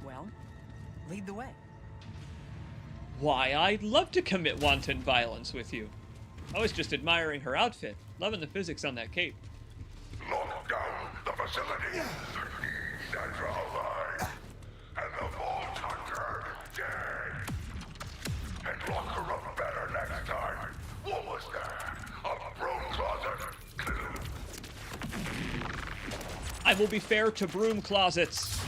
Well, lead the way. Why, I'd love to commit wanton violence with you. I was just admiring her outfit, loving the physics on that cape. Lock down the facility. Sandra alive. And the Vault Hunter dead. And lock her up better next time. What was that? A broom closet? I will be fair to broom closets.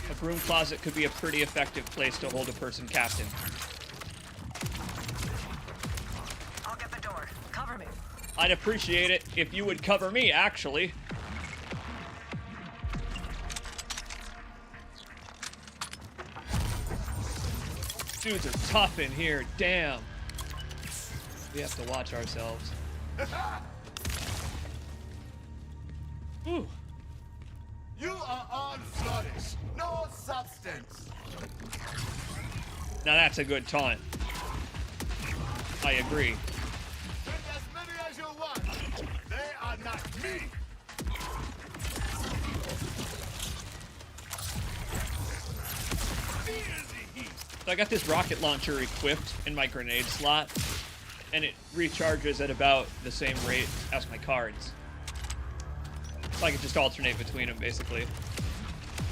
A broom closet could be a pretty effective place to hold a person captive. I'll get the door. Cover me. I'd appreciate it if you would cover me, actually. Dudes are tough in here, damn. We have to watch ourselves. Ooh. You are all flourish, no substance. Now that's a good taunt. I agree. Take as many as you want. They are not me. So I got this rocket launcher equipped in my grenade slot, and it recharges at about the same rate as my cards. So I can just alternate between them, basically.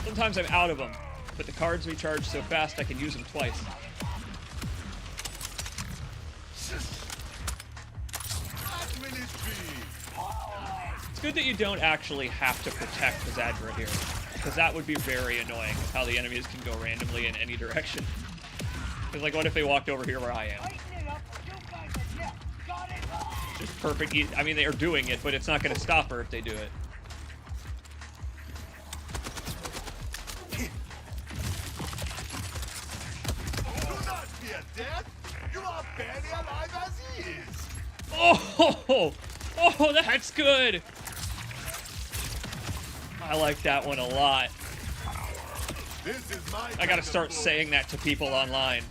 Sometimes I'm out of them, but the cards recharge so fast I can use them twice. It's good that you don't actually have to protect the Zadra here, because that would be very annoying, how the enemies can go randomly in any direction. Because, like, what if they walked over here where I am? Just perfect. I mean, they are doing it, but it's not going to stop her if they do it. You are barely alive as is. Oh, oh, that's good. I like that one a lot. This is my I gotta start saying that to people online.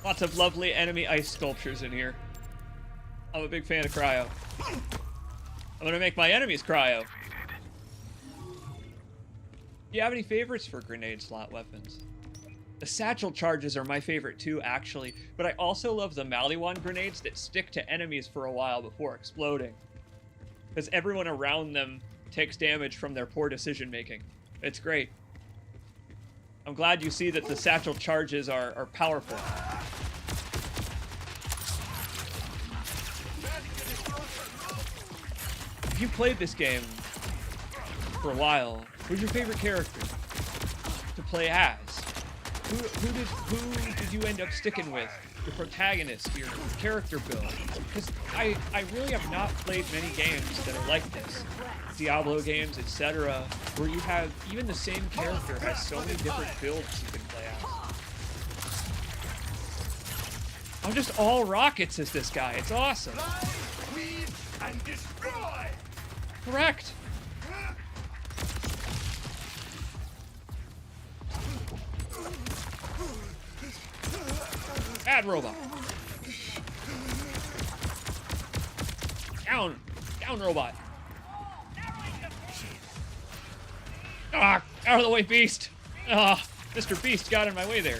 Lots of lovely enemy ice sculptures in here. I'm a big fan of cryo. I'm gonna make my enemies cryo. Do you have any favorites for grenade slot weapons? The satchel charges are my favorite too, actually, but I also love the Maliwan grenades that stick to enemies for a while before exploding. Because everyone around them takes damage from their poor decision making. It's great. I'm glad you see that the satchel charges are powerful. If you played this game for a while, who's your favorite character to play as? Who did you end up sticking with? Your protagonist, your character build? Because I really have not played many games that are like this. Diablo games, etc., where you have even the same character has so many different builds you can play as. I'm just all rockets as this guy. It's awesome. Weave and destroy. Correct. Bad robot. Down. Down, robot. Ah, out of the way, Beast. Ah, Mr. Beast got in my way there.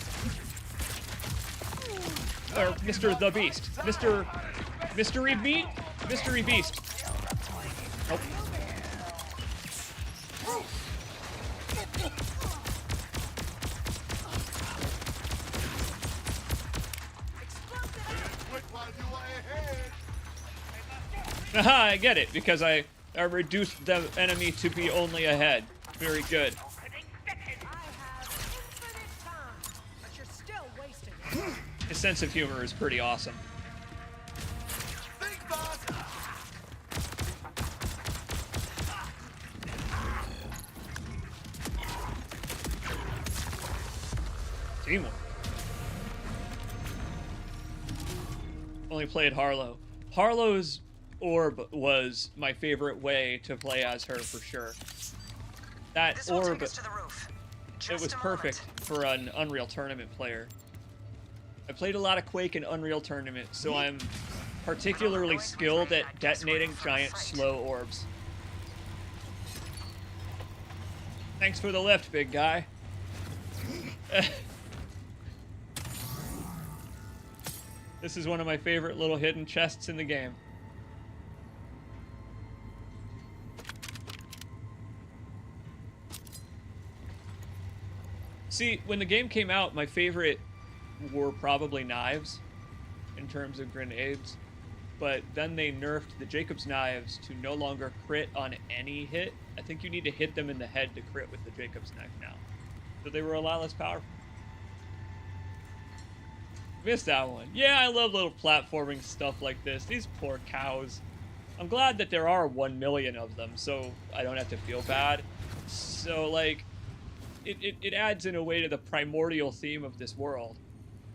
Or Mr. the Beast. Mystery Beast? Mystery Beast. Nope. Aha, I get it, because I reduced the enemy to be only ahead. Very good. His sense of humor is pretty awesome. Teamwork. Only played Harlow. Harlow's orb was my favorite way to play as her for sure. That This will orb, take us to the roof. it Just was a perfect moment. for an Unreal Tournament player. I played a lot of Quake in Unreal Tournament, so I'm particularly skilled at detonating giant slow orbs. Thanks for the lift, big guy. This is one of my favorite little hidden chests in the game. See, when the game came out, my favorite were probably knives in terms of grenades, but then they nerfed the Jacob's knives to no longer crit on any hit. I think you need to hit them in the head to crit with the Jacob's knife now. So they were a lot less powerful. Missed that one. Yeah, I love little platforming stuff like this. These poor cows. I'm glad that there are 1 million of them, so I don't have to feel bad. So, like, it adds in a way to the primordial theme of this world.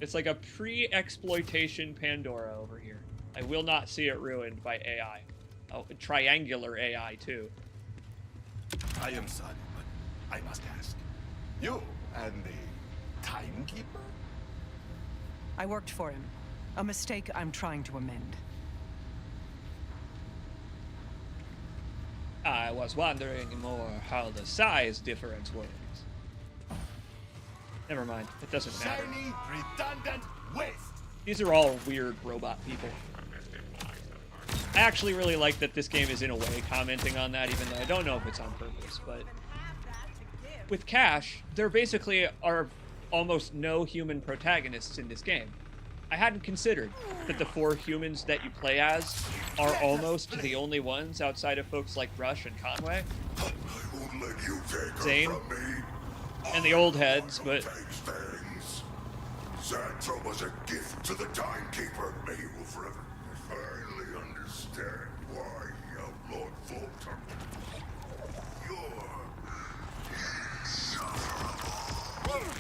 It's like a pre-exploitation Pandora over here. I will not see it ruined by AI. Oh, triangular AI, too. I am sorry, but I must ask. You and the timekeeper? I worked for him. A mistake I'm trying to amend. I was wondering more how the size difference works. Never mind, it doesn't matter. Shiny, redundant waste! These are all weird robot people. I actually really like that this game is in a way commenting on that, even though I don't know if it's on purpose, but with Cash, there basically are almost no human protagonists in this game. I hadn't considered that the 4 humans that you play as are almost the only ones outside of folks like Rush and Conway. I won't let you take her Zane. from me. And the old heads, but Takes things. Santa was a gift to the timekeeper. May you will forever finally understand why he outlawed Volta. You're insufferable.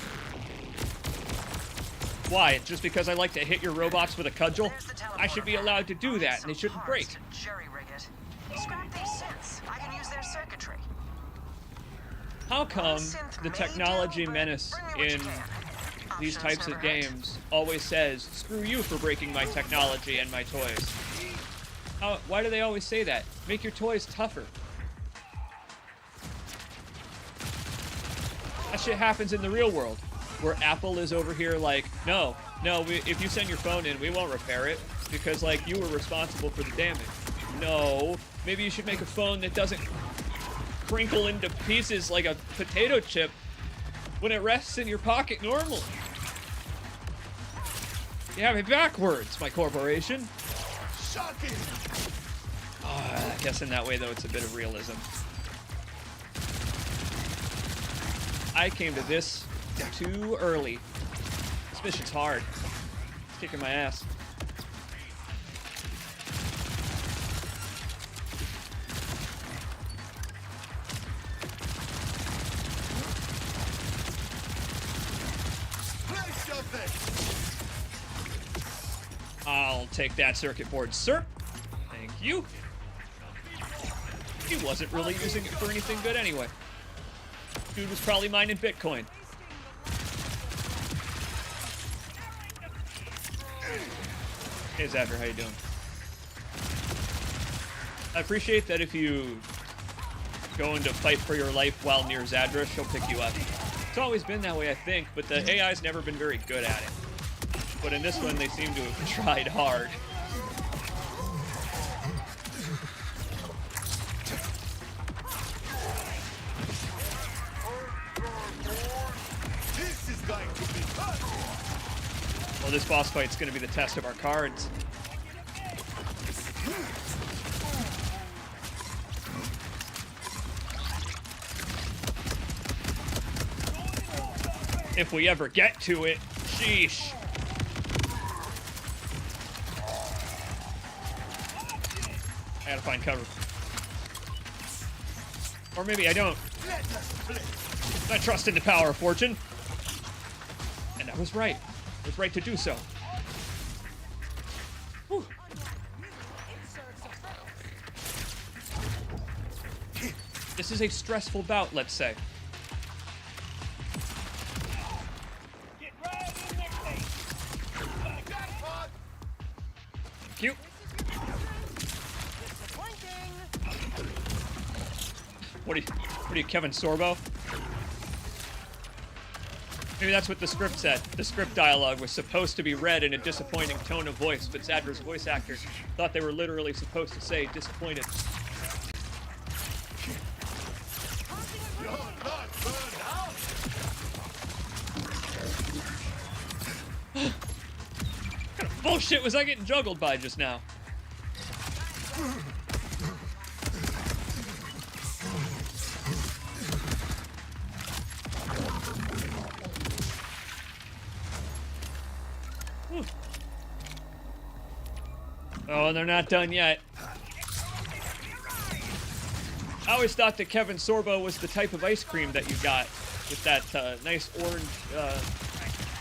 why? Just because I like to hit your robots with a cudgel? I should be allowed to do that, and they shouldn't break. Jury-rig it. Scrap these synths. I can use their circuitry. How come the technology menace in these types of games always says, screw you for breaking my technology and my toys? Why do they always say that? Make your toys tougher. That shit happens in the real world, where Apple is over here like, no, if you send your phone in, we won't repair it, because, like, you were responsible for the damage. No, maybe you should make a phone that doesn't crinkle into pieces like a potato chip when it rests in your pocket normally. You have it backwards, my corporation. Shocking! I guess in that way, though, it's a bit of realism. I came to this too early. This mission's hard. It's kicking my ass. I'll take that circuit board, sir. Thank you. He wasn't really using it for anything good anyway. Dude was probably mining Bitcoin. Hey, Zadra, how you doing? I appreciate that if you go into fight for your life while near Zadra, she'll pick you up. It's always been that way, I think, but the AI's never been very good at it. But in this one, they seem to have tried hard. This is going to be fun. Well, this boss fight's going to be the test of our cards. If we ever get to it, sheesh. I gotta find cover. Or maybe I don't. I trust in the power of fortune. And I was right. I was right to do so. This is a stressful bout, let's say. Get right in their face. Thank you. What are you, Kevin Sorbo? Maybe that's what the script said. The script dialogue was supposed to be read in a disappointing tone of voice, but Zadra's voice actor thought they were literally supposed to say disappointed. You're not burned out. What kind of bullshit was I getting juggled by just now? Oh, and they're not done yet. I always thought that Kevin Sorbo was the type of ice cream that you got with that nice orange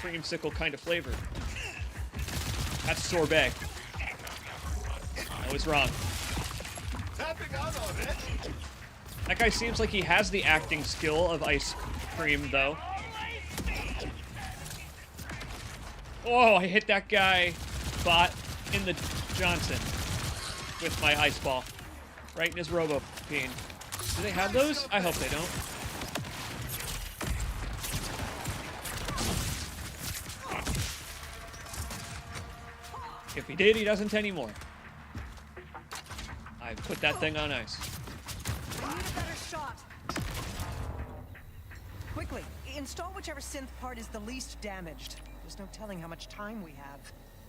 creamsicle kind of flavor. That's sorbet. I was wrong. Tapping out already. That guy seems like he has the acting skill of ice cream, though. Oh, I hit that guy bot in the Johnson with my ice ball. Right in his robo-peen. Do they have those? I hope they don't. If he did, he doesn't anymore. I put that thing on ice. We need a better shot. Quickly, install whichever synth part is the least damaged. There's no telling how much time we have.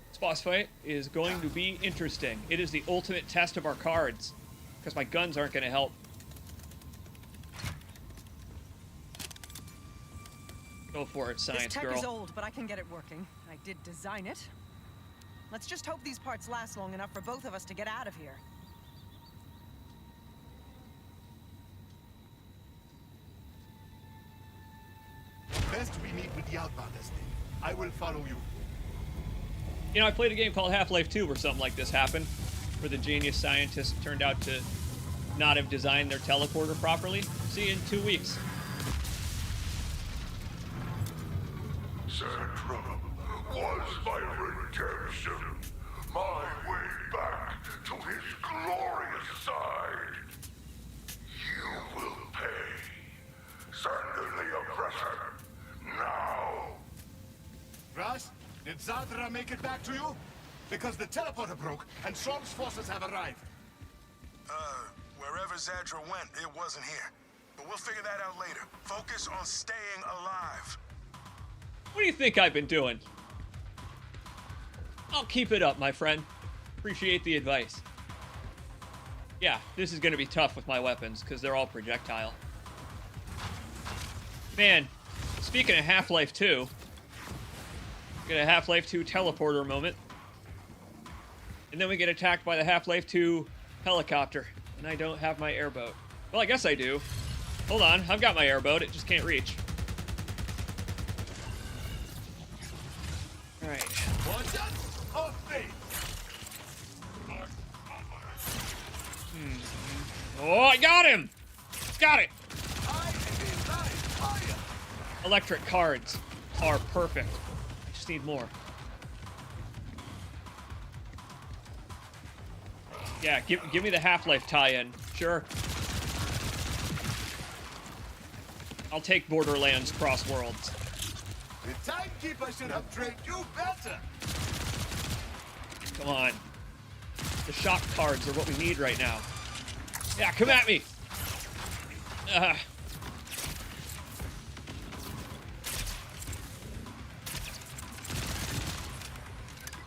This boss fight is going to be interesting. It is the ultimate test of our cards, because my guns aren't going to help. Go for it, science this tech girl. is old, but I can get it working. I did design it. Let's just hope these parts last long enough for both of us to get out of here. Best we meet with the Outbounders thing. I will follow you. You know, I played a game called Half-Life 2 where something like this happened, where the genius scientist turned out to not have designed their teleporter properly. See you in 2 weeks. Sandra was my redemption. My way back to his glorious side. You will pay. Surrender the oppressor. Now. Russ, did Zadra make it back to you? Because the teleporter broke and Saul's forces have arrived. Wherever Zadra went, it wasn't here. But we'll figure that out later. Focus on staying alive. What do you think I've been doing? I'll keep it up, my friend. Appreciate the advice. Yeah, this is going to be tough with my weapons, because they're all projectile. Man, speaking of Half-Life 2, get a Half-Life 2 teleporter moment. And then we get attacked by the Half-Life 2 helicopter. And I don't have my airboat. Well, I guess I do. Hold on, I've got my airboat, it just can't reach. Alright. Oh, I got him! Got it! Electric cards are perfect. I just need more. Yeah, give me the Half-Life tie-in. Sure. I'll take Borderlands Cross Worlds. The timekeeper should have trained you better. Come on. The shock cards are what we need right now. Yeah, come at me!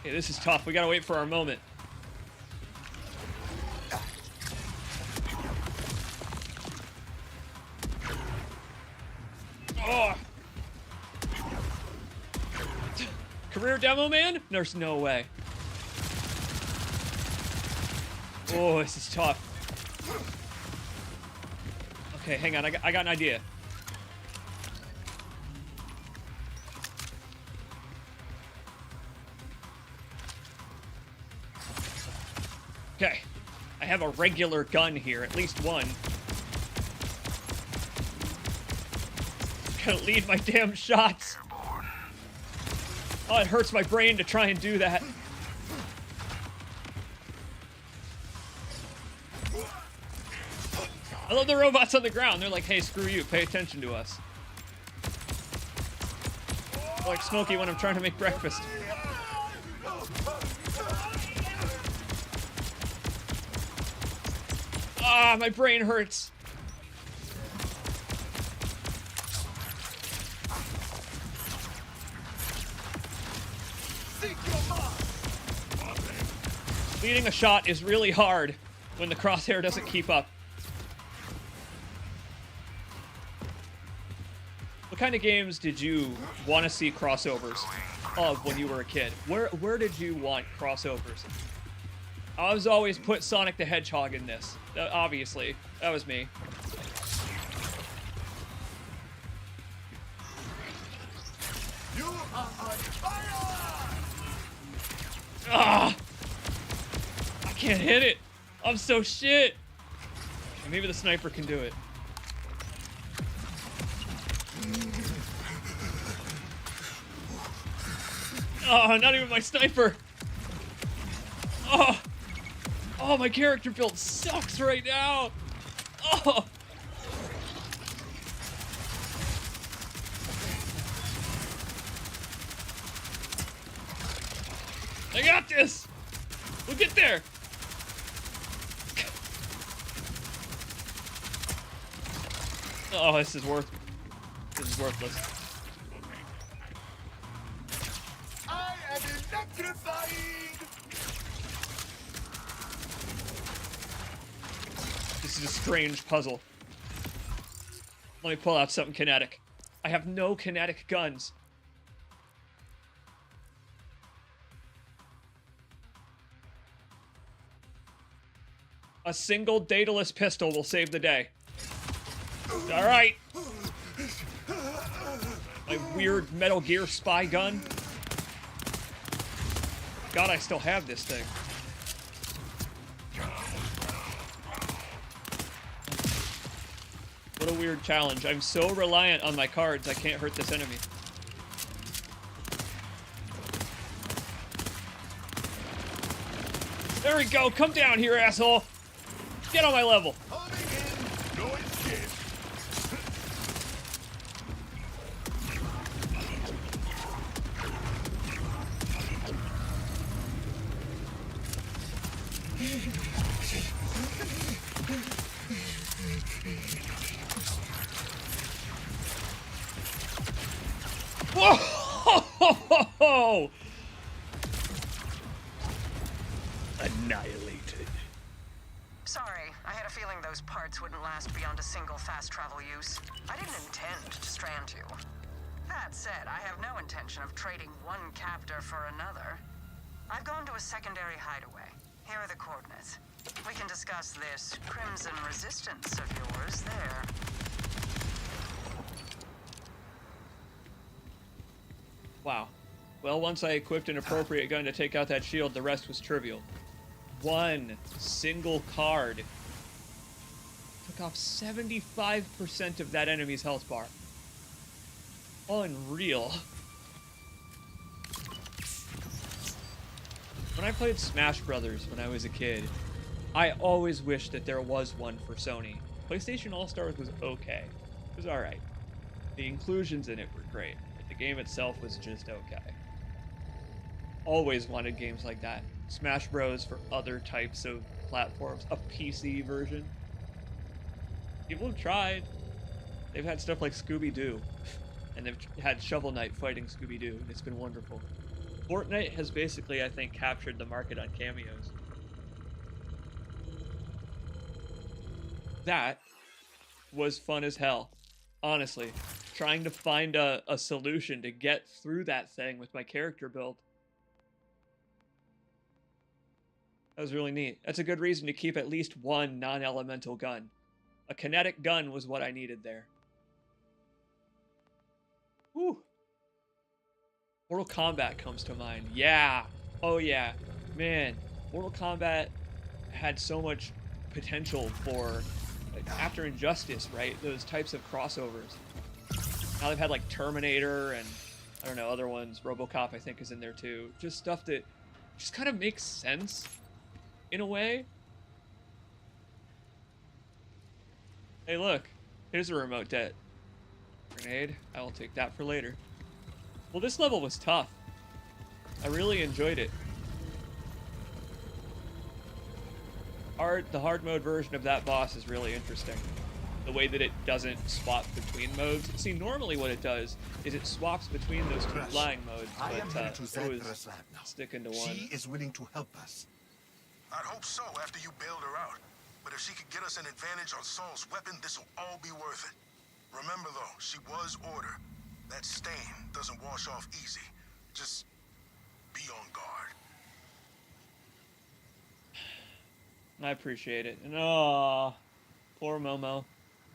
Okay, this is tough. We gotta wait for our moment. Oh! Career demo man? There's no way. Oh, this is tough. Okay, hang on. I got an idea. Okay. I have a regular gun here, at least one. Gotta lead my damn shots. Oh, it hurts my brain to try and do that. I love the robots on the ground. They're like, hey, screw you. Pay attention to us. They're like Smokey when I'm trying to make breakfast. Ah, my brain hurts. Leading a shot is really hard when the crosshair doesn't keep up. What kind of games did you want to see crossovers of when you were a kid? Where did you want crossovers? I was always put Sonic the Hedgehog in this. Obviously, that was me. You are on fire! Ah! I can't hit it. I'm so shit. Maybe the sniper can do it. Oh, not even my sniper. Oh. Oh, my character build sucks right now. Oh. I got this. We'll get there. Oh, this is worthless. I am electrifying! This is a strange puzzle. Let me pull out something kinetic. I have no kinetic guns. A single dataless pistol will save the day. All right. My weird Metal Gear spy gun. God, I still have this thing. What a weird challenge. I'm so reliant on my cards, I can't hurt this enemy. There we go. Come down here, asshole. Get on my level. No escape. Whoa! Annihilated. Sorry, I had a feeling those parts wouldn't last beyond a single fast travel use. I didn't intend to strand you. That said, I have no intention of trading one captor for another. I've gone to a secondary hideaway. Here are the coordinates. We can discuss this Crimson Resistance of yours there. Wow. Well, once I equipped an appropriate gun to take out that shield, the rest was trivial. One single card took off 75% of that enemy's health bar. Unreal. When I played Smash Brothers when I was a kid, I always wished that there was one for Sony. PlayStation All-Stars was okay. It was alright. The inclusions in it were great, but the game itself was just okay. Always wanted games like that. Smash Bros. For other types of platforms. A PC version. People have tried. They've had stuff like Scooby-Doo. And they've had Shovel Knight fighting Scooby-Doo. It's been wonderful. Fortnite has basically, I think, captured the market on cameos. That was fun as hell. Honestly. Trying to find a solution to get through that thing with my character build. That was really neat. That's a good reason to keep at least one non-elemental gun. A kinetic gun was what I needed there. Whew. Mortal Kombat comes to mind. Yeah. Oh yeah. Man, Mortal Kombat had so much potential for, after Injustice, right? Those types of crossovers. Now they've had like Terminator and I don't know, other ones. RoboCop I think is in there too. Just stuff that just kind of makes sense in a way. Hey look, here's a remote det. Grenade, I will take that for later. Well, this level was tough. I really enjoyed it. The hard mode version of that boss is really interesting. The way that it doesn't swap between modes. See, normally what it does is it swaps between those two flying modes, I am here but to it was Zandra's lab now. sticking to one. She is willing to help us. I'd hope so after you bailed her out. But if she could get us an advantage on Saul's weapon, this'll all be worth it. Remember though, she was Order. That stain doesn't wash off easy. Just be on guard. I appreciate it. And oh, poor Momo.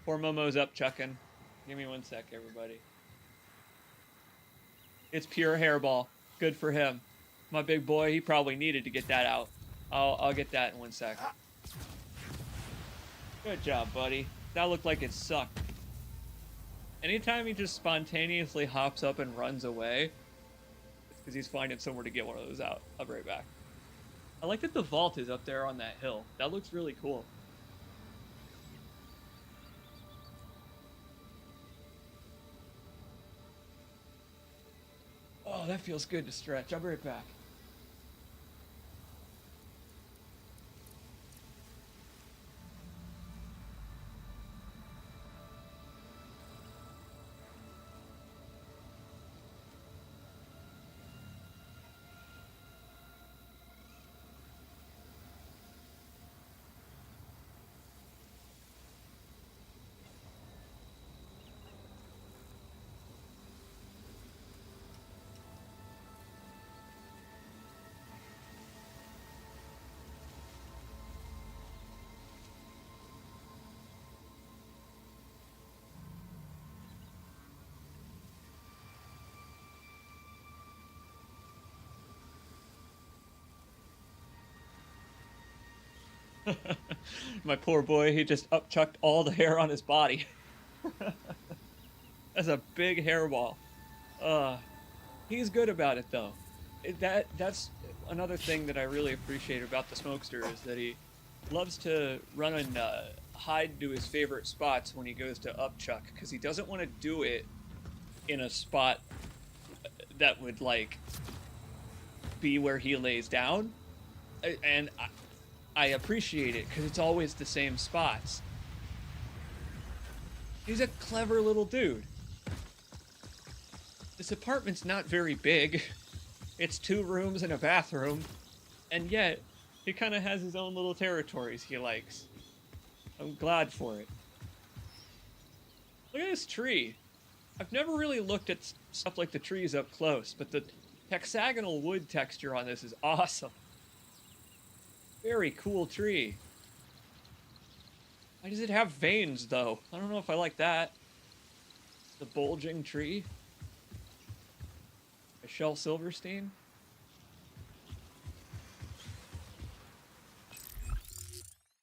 Poor Momo's up chucking. Give me 1 sec, everybody. It's pure hairball. Good for him. My big boy, he probably needed to get that out. I'll get that in 1 sec. Good job, buddy. That looked like it sucked. Anytime he just spontaneously hops up and runs away, it's because he's finding somewhere to get one of those out. I'll be right back. I like that the vault is up there on that hill. That looks really cool. Oh, that feels good to stretch. I'll be right back. My poor boy, he just upchucked all the hair on his body. That's a big hairball. He's good about it though. That's another thing that I really appreciate about the Smokester is that he loves to run and hide to his favorite spots when he goes to upchuck because he doesn't want to do it in a spot that would like be where he lays down. And I appreciate it because it's always the same spots. He's a clever little dude. This apartment's not very big. It's 2 rooms and a bathroom, and yet he kind of has his own little territories he likes. I'm glad for it. Look at this tree. I've never really looked at stuff like the trees up close, but the hexagonal wood texture on this is awesome. Very cool tree. Why does it have veins, though? I don't know if I like that. The bulging tree. Michelle Silverstein.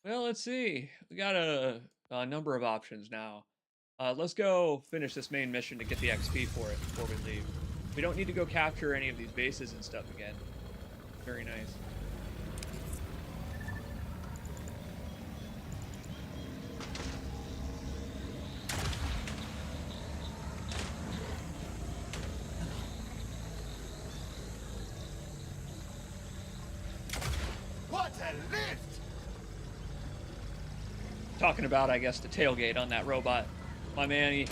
Well, let's see. We got a number of options now. Let's go finish this main mission to get the XP for it before we leave. We don't need to go capture any of these bases and stuff again. Very nice. What a lift! Talking about, I guess, the tailgate on that robot. My man,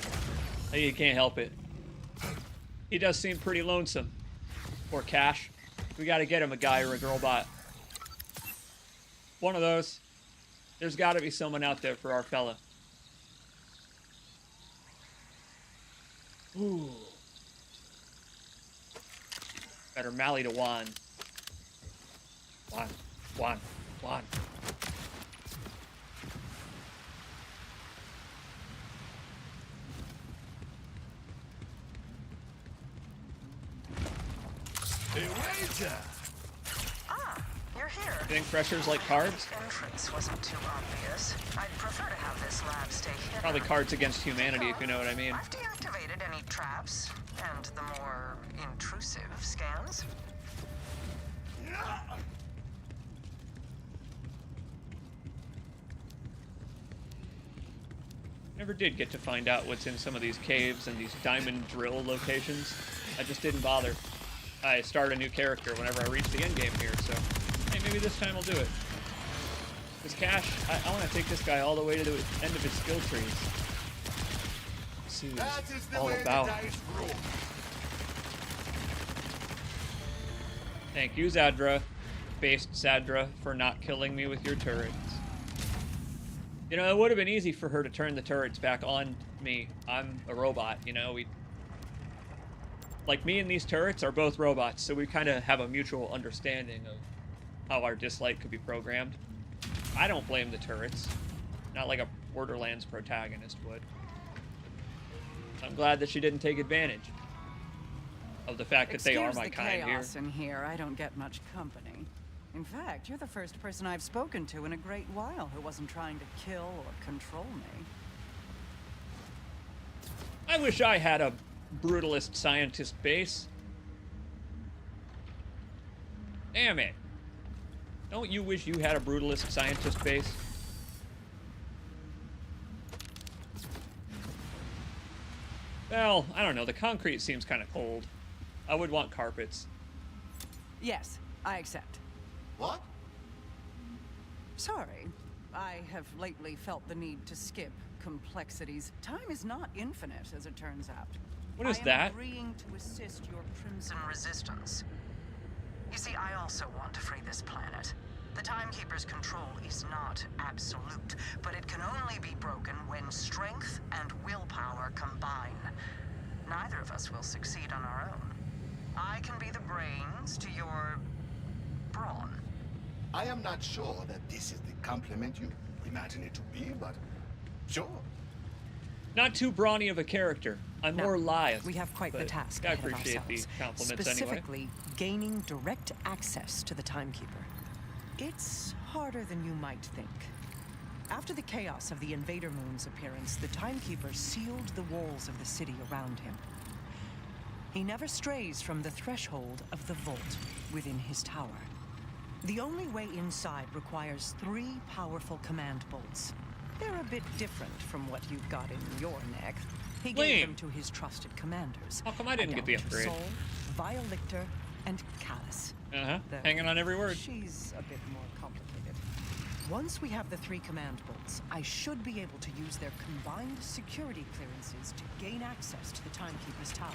he can't help it. He does seem pretty lonesome. Poor Cash. We gotta get him a guy or a girl bot. One of those. There's gotta be someone out there for our fella. Ooh. Better Mally to Juan. Juan. A wager! Ah, you're here. Think pressures like cards? Entrance wasn't too obvious. I'd prefer to have this lab stay hidden. Probably Cards Against Humanity, if you know what I mean. I've deactivated any traps and the more intrusive scans. Never did get to find out what's in some of these caves and these diamond drill locations. I just didn't bother. I start a new character whenever I reach the end game here, so hey, maybe this time I'll do it. This Cash, I want to take this guy all the way to the end of his skill trees. See what it's all about. Thank you, Zadra, based Zadra, for not killing me with your turrets. You know, it would have been easy for her to turn the turrets back on me. I'm a robot, you know, like me and these turrets are both robots, so we kind of have a mutual understanding of how our dislike could be programmed. I don't blame the turrets, not like a Borderlands protagonist would. I'm glad that she didn't take advantage of the fact that they are my kind here. Excuse the chaos in here. I don't get much company. In fact, you're the first person I've spoken to in a great while who wasn't trying to kill or control me. I wish I had a brutalist scientist base. Damn it. Don't you wish you had a brutalist scientist base? Well, I don't know. The concrete seems kind of cold. I would want carpets. Yes, I accept. What? Sorry. I have lately felt the need to skip complexities. Time is not infinite, as it turns out. What is I am that? agreeing to assist your Crimson Resistance. You see, I also want to free this planet. The Timekeeper's control is not absolute, but it can only be broken when strength and willpower combine. Neither of us will succeed on our own. I can be the brains to your brawn. I am not sure that this is the compliment you imagine it to be, but sure. Not too brawny of a character. I'm more lithe. We have quite the task I ahead of appreciate the ourselves. compliments Specifically, anyway. gaining direct access to the Timekeeper. It's harder than you might think. After the chaos of the Invader Moon's appearance, the Timekeeper sealed the walls of the city around him. He never strays from the threshold of the vault within his tower. The only way inside requires 3 powerful command bolts. They're a bit different from what you've got in your neck. He gave them to his trusted commanders. How come I didn't get the upgrade? Sol, Vialictor, and Callus. Hanging on every word. She's a bit more complicated. Once we have the 3 command bolts, I should be able to use their combined security clearances to gain access to the Timekeeper's tower.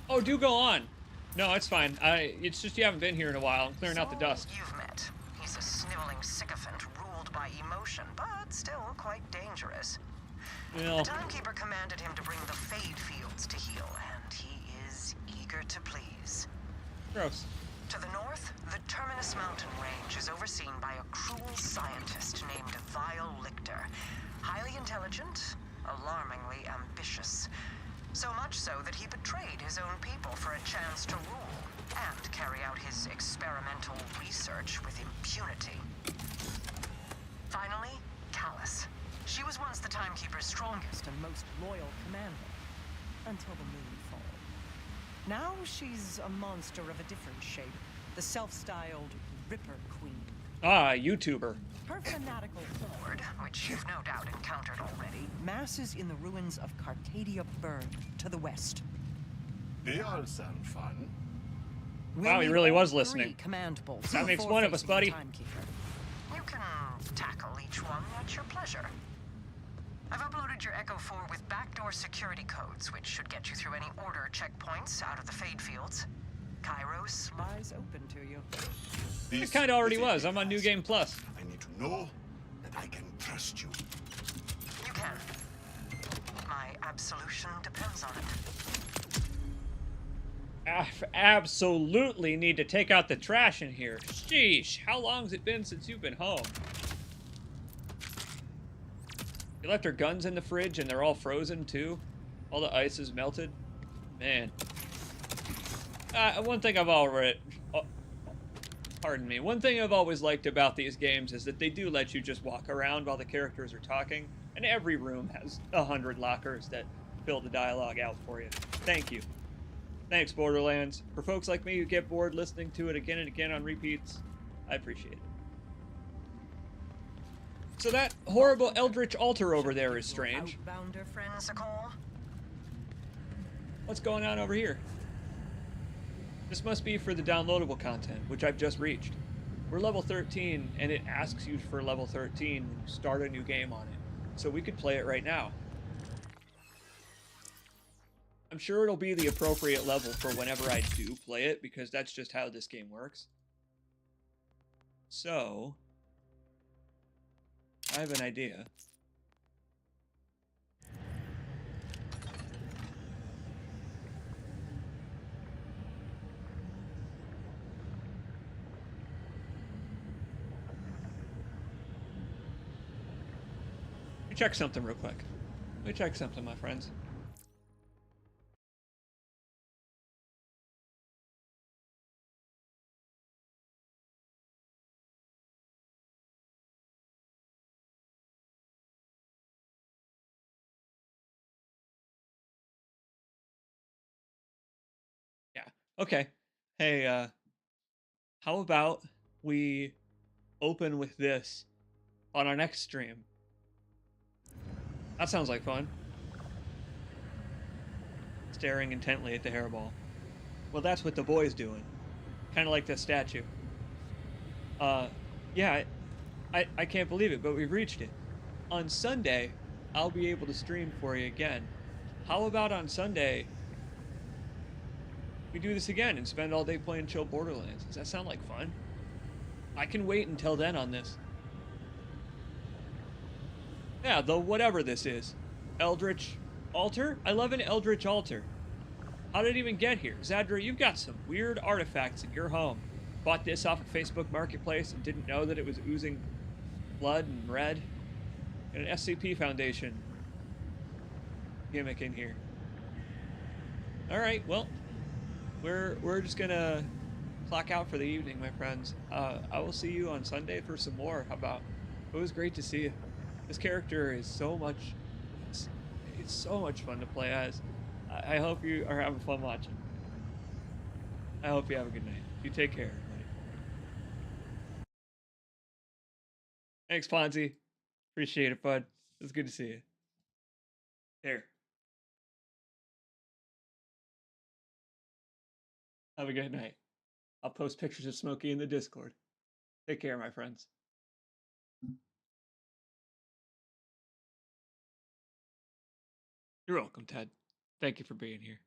Oh, do go on. No, it's fine. It's just you haven't been here in a while. I'm clearing out the dust. You've met. He's a sniveling sycophant ruled by emotion, but still quite dangerous. Well, The Timekeeper commanded him to bring the Fade Fields to heal, and he is eager to please. gross. To the north, the Terminus Mountain Range is overseen by a cruel scientist named Vialictor. Highly intelligent, alarmingly ambitious. So much so that he betrayed his own people for a chance to rule and carry out his experimental research with impunity. Finally, Callus. She was once the Timekeeper's strongest And most loyal commander. Until the Moonfall. Now she's a monster of a different shape. The self-styled Ripper Queen. Ah, YouTuber. Her fanatical horde, which you've no doubt encountered already, masses in the ruins of Carcadia Burn to the west. They all sound fun. Wow, he really was 3 listening. command bolts. That makes before one of us, facing the buddy. Timekeeper. You can tackle each one at your pleasure. I've uploaded your Echo 4 with backdoor security codes, which should get you through any order checkpoints out of the Fade Fields. Kairos lies open to you. It kind of already was. I'm on New Game Plus. I need to know that I can trust you. You can. My absolution depends on it. I absolutely need to take out the trash in here. Sheesh, how long's it been since you've been home? You left our guns in the fridge and they're all frozen too? All the ice is melted? Man. One thing I've Pardon me. One thing I've always liked about these games is that they do let you just walk around while the characters are talking, and every room has 100 lockers that fill the dialogue out for you. Thank you. Thanks, Borderlands. For folks like me who get bored listening to it again and again on repeats, I appreciate it. So that horrible eldritch altar over there is strange. Outbounder friend, Nicole? What's going on over here? This must be for the downloadable content, which I've just reached. We're level 13, and it asks you for level 13 when you start a new game on it. So we could play it right now. I'm sure it'll be the appropriate level for whenever I do play it, because that's just how this game works. So, I have an idea. Let me check something real quick. Let me check something, my friends. Yeah. Okay. Hey, how about we open with this on our next stream? That sounds like fun. Staring intently at the hairball. Well, that's what the boy's doing. Kind of like the statue. Yeah, I can't believe it, but we've reached it. On Sunday, I'll be able to stream for you again. How about on Sunday, we do this again and spend all day playing chill Borderlands? Does that sound like fun? I can wait until then on this. Yeah, the whatever this is. Eldritch altar? I love an Eldritch altar. How did it even get here? Zadra, you've got some weird artifacts in your home. Bought this off of Facebook Marketplace and didn't know that it was oozing blood and red. And an SCP Foundation gimmick in here. Alright, well, we're just gonna clock out for the evening, my friends. I will see you on Sunday for some more. How about? It was great to see you. This character is so much, it's so much fun to play as. I hope you are having fun watching. I hope you have a good night. You take care, everybody. Thanks, Ponzi. Appreciate it, bud. It was good to see you. Here. Have a good night. I'll post pictures of Smokey in the Discord. Take care, my friends. You're welcome, Ted. Thank you for being here.